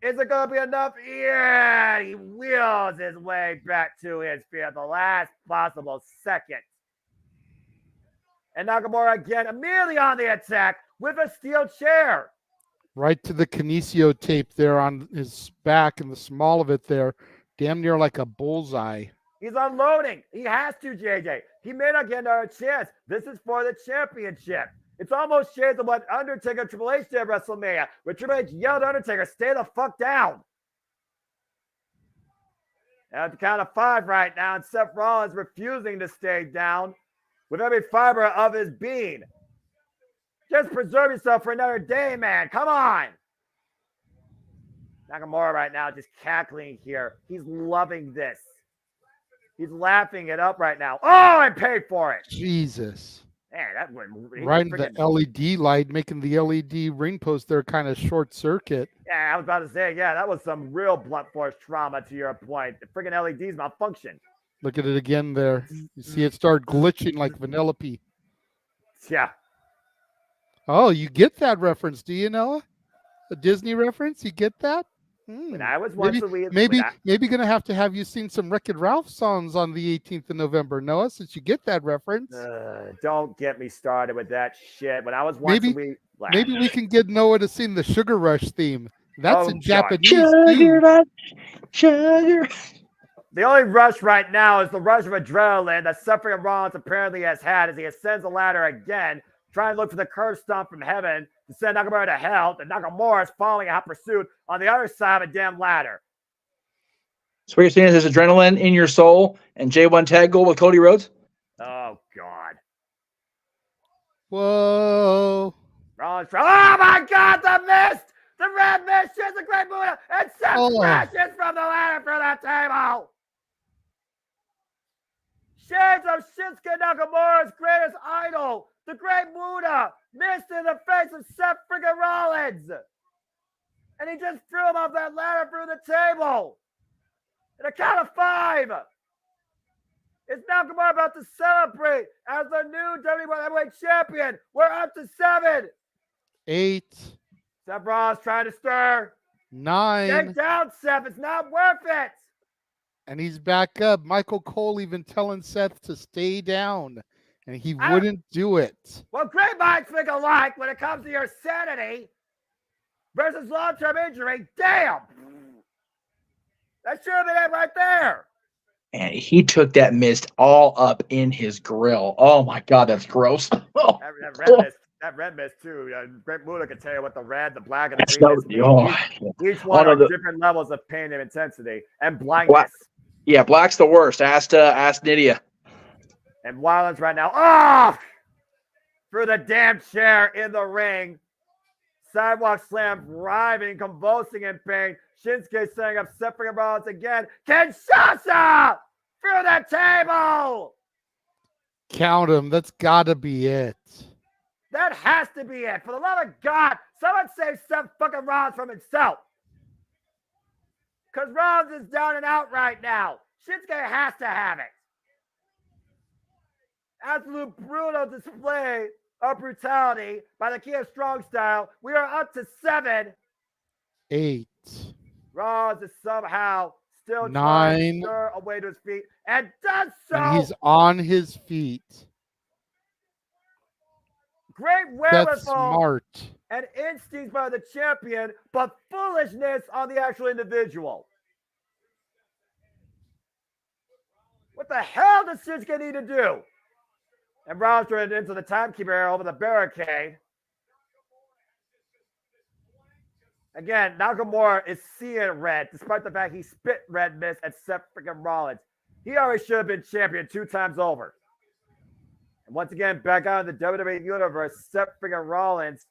Is it going to be enough? Yeah, he wheels his way back to his feet at the last possible second. And Nakamura again, immediately on the attack with a steel chair. Right to the kinesio tape there on his back and the small of it there. Damn near like a bullseye. He's unloading. He has to, JJ. He may not get another chance. This is for the championship. It's almost shades of what Undertaker and Triple H did at WrestleMania, where Triple H yelled at Undertaker, stay the fuck down. At the count of 5 right now, and Seth Rollins refusing to stay down with every fiber of his being. Just preserve yourself for another day, man. Come on. Nakamura right now just cackling here. He's loving this. He's laughing it up right now. Oh, I paid for it. Jesus. Man, that went right in the LED light, making the LED ring post there kind of short circuit. Yeah, I was about to say, yeah, that was some real blunt force trauma to your point. The freaking LEDs malfunction. Look at it again there. You see it start glitching like Vanellope. Yeah. Oh, you get that reference, do you, Noah? A Disney reference? You get that? When I was once a week, maybe gonna have to have you sing some Wreck-It Ralph songs on the 18th of November, Noah, since you get that reference. Don't get me started with that shit. When I was once a week, maybe we can get Noah to sing the Sugar Rush theme. That's in Japanese sugar, too. Sugar. The only rush right now is the rush of adrenaline that Suffering Rollins apparently has had as he ascends the ladder again, trying to look for the curve stomp from heaven to send Nakamura to hell. And Nakamura is following a hot pursuit on the other side of a damn ladder. So what you're saying is there's adrenaline in your soul and J1 tag goal with Cody Rhodes? Oh, God. Whoa. Rollins, oh, my God, the mist! The red mist is a great Buddha, and Seth crashes from the ladder for that table. Shades of Shinsuke Nakamura's greatest idol, the Great Muda, missed in the face of Seth freaking Rollins. And he just threw him off that ladder through the table. In a count of 5. Is Nakamura about to celebrate as the new WWE Heavyweight Champion? We're up to 7. 8. Seth Rollins trying to stir. 9. Get down, Seth. It's not worth it. And he's back up. Michael Cole even telling Seth to stay down. And he wouldn't do it. Well, great minds think alike when it comes to your sanity versus long-term injury. Damn! That should have been it right there. And he took that mist all up in his grill. Oh, my God, that's gross. That red mist, too. Great Muda can tell you what the red, the black, and the green mist. Each one are different levels of pain and intensity and blindness. Black's the worst. Ask Nydia. And Wyland's right now off through the damn chair in the ring. Sidewalk slam, writhing, convulsing in pain. Shinsuke setting up Seth Rollins again. Kinshasa through the table. Count him. That's got to be it. That has to be it. For the love of God, someone save Seth fucking Rollins from himself. Because Rollins is down and out right now. Shinsuke has to have it. Absolute brutal display of brutality by the King of Strong Style. We are up to 7. 8. Rollins is somehow still 9. trying to stir away to his feet and does so. And he's on his feet. Great wherewithal. That's smart. And instincts by the champion, but foolishness on the actual individual. What the hell does Shinsuke need to do? And Rollins turned into the timekeeper area over the barricade. Again, Nakamura is seeing red, despite the fact he spit red mist at Seth freaking Rollins. He already should have been champion 2 times over. And once again, back out in the WWE Universe, Seth freaking Rollins.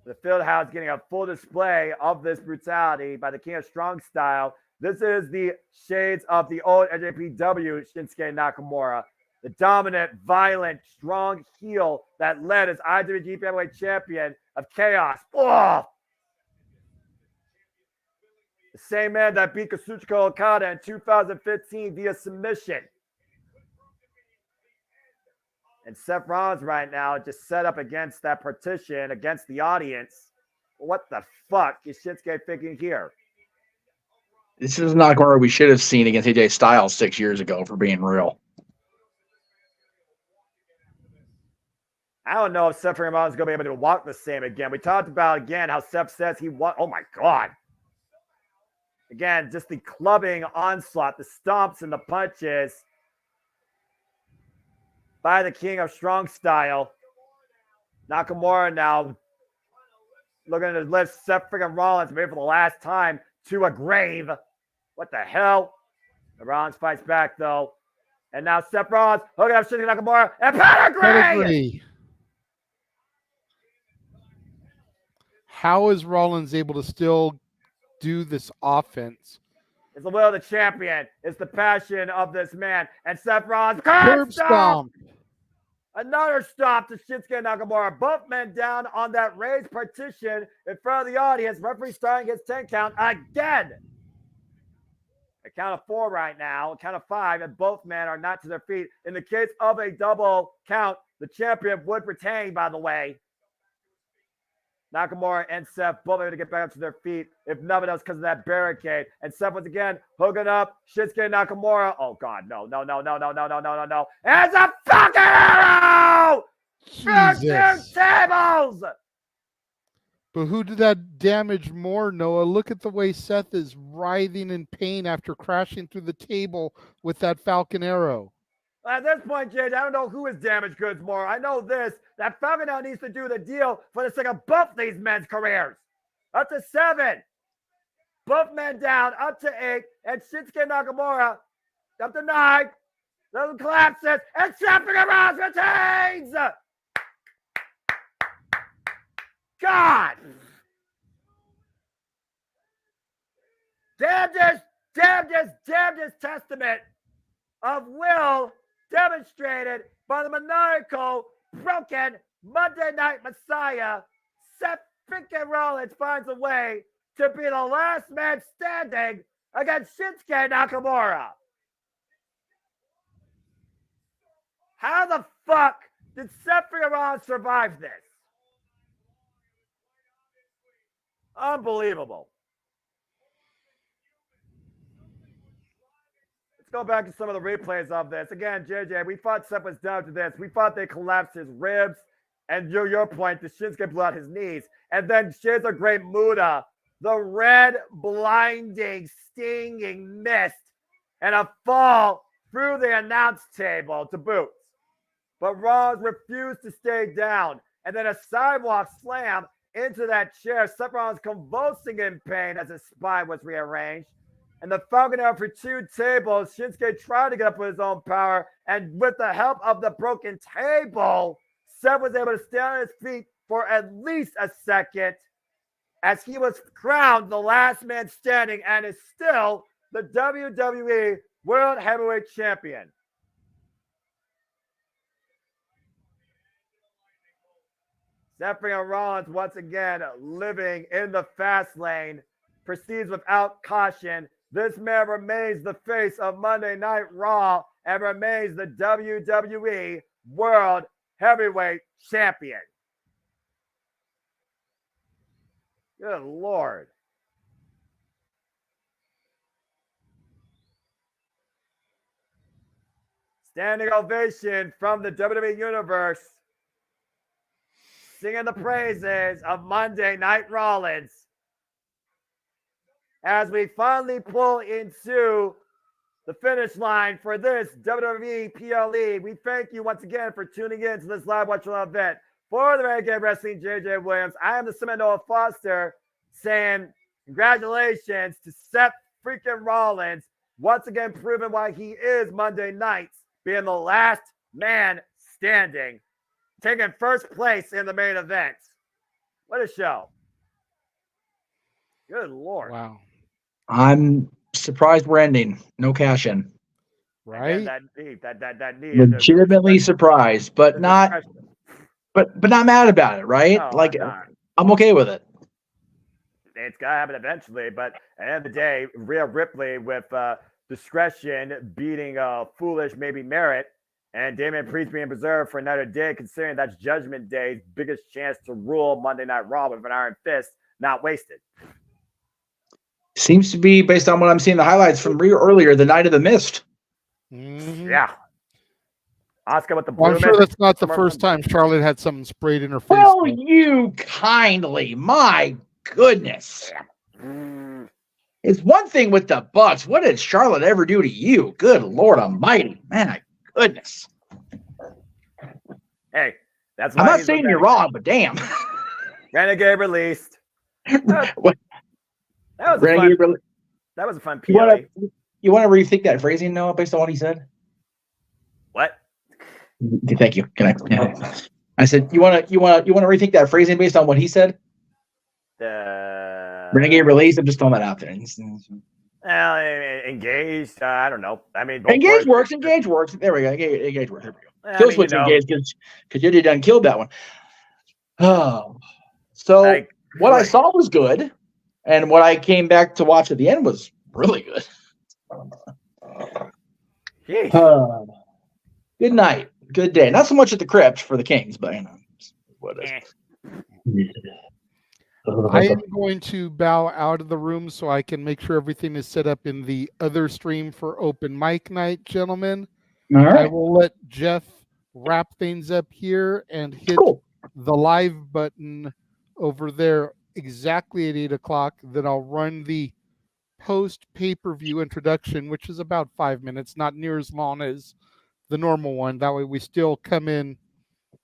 The Fieldhouse getting a full display of this brutality by the King of Strong Style. This is the shades of the old NJPW Shinsuke Nakamura. The dominant, violent, strong heel that led as IWGP Heavyweight Champion of Chaos. Oh! The same man that beat Kazuchika Okada in 2015 via submission. And Seth Rollins right now just set up against that partition, against the audience. What the fuck is Shinsuke thinking here? This is not where we should have seen against AJ Styles 6 years ago, for being real. I don't know if Seth Rollins is going to be able to walk the same again. We talked about, again, how Seth says he won. Oh, my God. Again, just the clubbing onslaught, the stomps and the punches by the King of Strong Style. Nakamura now looking to lift Seth freaking Rollins, maybe for the last time, to a grave. What the hell? Rollins fights back, though. And now Seth Rollins hooking up Shinsuke Nakamura and pedigree! How is Rollins able to still do this offense? It's the will of the champion. It's the passion of this man. And Seth Rollins, curb stomp! Another stop to Shinsuke Nakamura. Both men down on that raised partition in front of the audience. Referee starting his 10 count again. A count of 4 right now, a count of 5, and both men are not to their feet. In the case of a double count, the champion would retain, by the way. Nakamura and Seth both able to get back up to their feet, if nothing else because of that barricade. And Seth once again hooking up Shinsuke Nakamura. Oh, God, no. It's a fucking arrow! Jesus. Tables! But who did that damage more, Noah? Look at the way Seth is writhing in pain after crashing through the table with that Falcon Arrow. At this point, JJ, I don't know who is damaged goods more. I know this, that Falcon Arrow needs to do the deal for the sake of both these men's careers. Up to 7. Both men down, up to 8. And Shinsuke Nakamura up to 9. Then collapses, and Seth Rollins retains! God! Damn this testament of will demonstrated by the maniacal, broken Monday Night Messiah. Seth freaking Rollins finds a way to be the last man standing against Shinsuke Nakamura. How the fuck did Seth freaking Rollins survive this? Unbelievable. Let's go back to some of the replays of this. Again, JJ, we thought Seth was down to this. We thought they collapsed his ribs. And your point, the Shinsuke blew out his knees. And then Shiza Great Muda, the red, blinding, stinging mist, and a fall through the announce table to boot. But Rollins refused to stay down. And then a sidewalk slam into that chair. Seth Rollins convulsing in pain as his spine was rearranged. And the Falcon Arrow for 2 tables. Shinsuke tried to get up with his own power. And with the help of the broken table, Seth was able to stay on his feet for at least a second as he was crowned the last man standing and is still the WWE World Heavyweight Champion. Seth Rollins once again living in the fast lane, proceeds without caution. This man remains the face of Monday Night Raw and remains the WWE World Heavyweight Champion. Good Lord. Standing ovation from the WWE Universe, singing the praises of Monday Night Rollins. As we finally pull into the finish line for this WWE PLE, we thank you once again for tuning in to this live watch live event. For the Renegade Wrestling, JJ Williams, I am the Seminole Foster saying congratulations to Seth freaking Rollins, once again proving why he is Monday nights, being the last man standing, taking first place in the main event. What a show. Good Lord. Wow. I'm surprised we're ending. No cash in. Right? That knee. Legitimately surprised, but not mad about it, right? No, I'm okay with it. It's got to happen eventually, but at the end of the day, Rhea Ripley with discretion beating foolish maybe merit, and Damian Priest being preserved for another day, considering that's Judgment Day's biggest chance to rule Monday Night Raw with an iron fist, not wasted. Seems to be, based on what I'm seeing the highlights from Rhea earlier, the Night of the Mist. Mm-hmm. Yeah. Oscar with the blue. Well, I'm sure that's not the first time Charlotte had something sprayed in her face. Well, you kindly, my goodness. It's one thing with the Bucks. What did Charlotte ever do to you? Good Lord Almighty, my goodness. Hey, that's I'm why not he's saying the you're wrong, but damn. Renegade released. What? That was Renegade fun. That was a fun You PLE. want to rethink that phrasing, Noah, based on what he said? What? Thank you. Can I? Yeah. I said you want to rethink that phrasing based on what he said? Renegade release. I'm just throwing that out there. Engaged. I don't know. I mean, Engage works. Engage works. There we go. Engage works. There we go. Kill switch engage because you done killed that one. Oh, so what I saw was good, and what I came back to watch at the end was really good. Good night. Good day. Not so much at the crypt for the Kings, but you know what is. I am going to bow out of the room so I can make sure everything is set up in the other stream for open mic night, gentlemen. All right. I will let Jeff wrap things up here and hit the live button over there exactly at 8 o'clock. Then I'll run the post pay-per-view introduction, which is about 5 minutes, not near as long as the normal one. That way we still come in,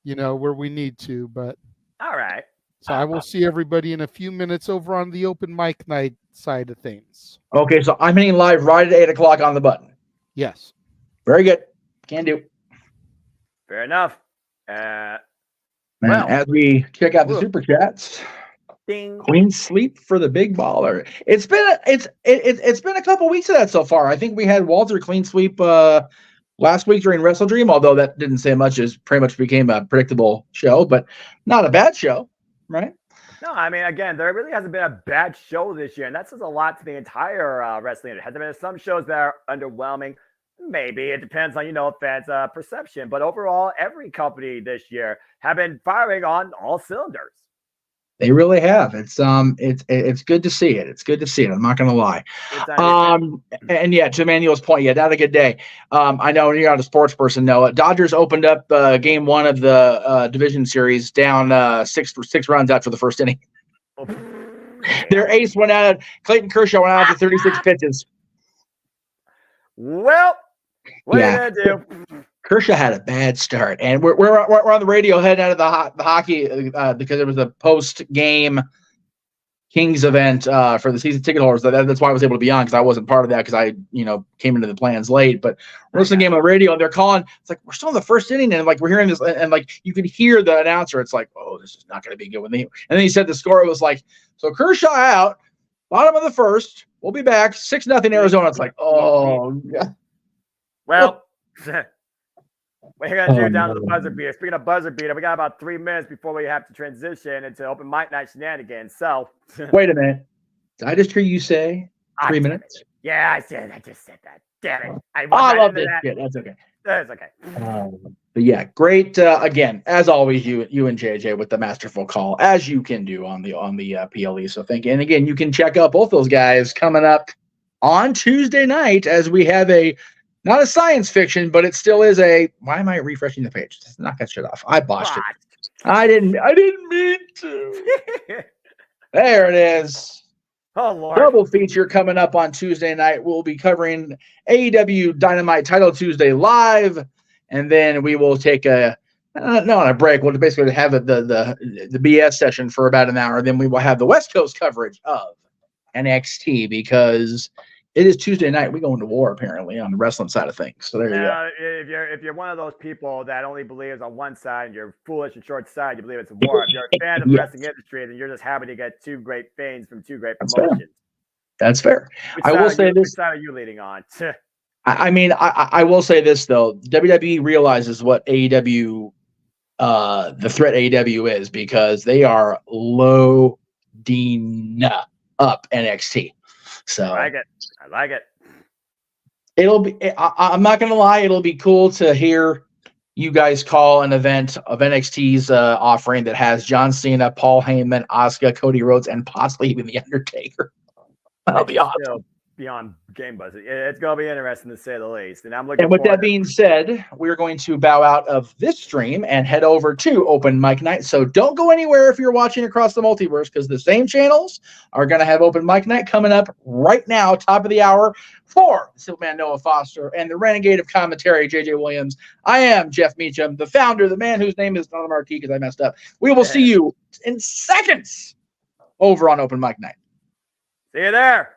where we need to. But all right. So I will see everybody in a few minutes over on the open mic night side of things. Okay, so I'm hitting live right at 8 o'clock on the button. Yes. Very good. Can do. Fair enough. As we check out the super chats, ding. Queen sleep for the big baller. It's been a couple weeks of that so far. I think we had Walter clean sweep last week during Wrestle Dream, although that didn't say much. It pretty much became a predictable show, but not a bad show. Right? No, I mean, again, there really hasn't been a bad show this year, and that says a lot to the entire wrestling. Has there been some shows that are underwhelming? Maybe. It depends on, fans' perception. But overall, every company this year have been firing on all cylinders. They really have. It's good to see it. It's good to see it. I'm not going to lie. And yeah, to Emmanuel's point, yeah, that a good day. I know you're not a sports person, Noah. Dodgers opened up game 1 of the division series down 6 runs after the first inning. Their ace went out. Clayton Kershaw went out after 36 pitches. Well, what are you gonna do? Kershaw had a bad start, and we're on the radio heading out of the hockey because it was a post-game Kings event for the season ticket holders. That's why I was able to be on because I wasn't part of that because I came into the plans late. But we're listening to the game on the radio, and they're calling. It's like we're still in the first inning, and like we're hearing this, and like you could hear the announcer. It's like, oh, this is not going to be good. And then he said the score. It was like, so Kershaw out, bottom of the first. We'll be back 6-0 Arizona. It's like, oh, yeah. Well. What are you going to do down to the buzzer beater? Speaking of buzzer beater, we got about 3 minutes before we have to transition into open mic night shenanigans. So, wait a minute. Did I just hear you say 3 minutes? Yeah, I just said that. Damn it. I love this shit. That's okay. That's okay. But yeah, great. Again, as always, you and JJ with the masterful call, as you can do on the PLE. So thank you. And again, you can check out both those guys coming up on Tuesday night as we have not a science fiction, but it still is why am I refreshing the page? Just knock that shit off. I botched it. I didn't mean to. There it is. Oh, Lord. Double feature coming up on Tuesday night. We'll be covering AEW Dynamite Title Tuesday live, and then we will take a break. We'll basically have the BS session for about an hour. Then we will have the West Coast coverage of NXT because it is Tuesday night. We go into war apparently on the wrestling side of things. So there you go. If you're one of those people that only believes on one side and you're foolish and short side, you believe it's a war. If you're a fan of the wrestling industry, then you're just happy to get 2 great fans from 2 great promotions. That's fair. I will say this. Which side are you leading on? I mean, I will say this though. WWE realizes what AEW, the threat AEW is because they are loading up NXT. So I like it. It'll be. I'm not gonna lie. It'll be cool to hear you guys call an event of NXT's offering that has John Cena, Paul Heyman, Asuka, Cody Rhodes, and possibly even The Undertaker. That'll be awesome. beyond game buzz. It's going to be interesting to say the least. And I'm looking. And with forward that being said, we're going to bow out of this stream and head over to Open Mic Night. So don't go anywhere if you're watching across the multiverse, because the same channels are going to have Open Mic Night coming up right now, top of the hour, for Superman Noah Foster and the renegade of commentary, JJ Williams. I am Jeff Meacham, the founder, the man whose name is not on the marquee because I messed up. We will see you in seconds over on Open Mic Night. See you there.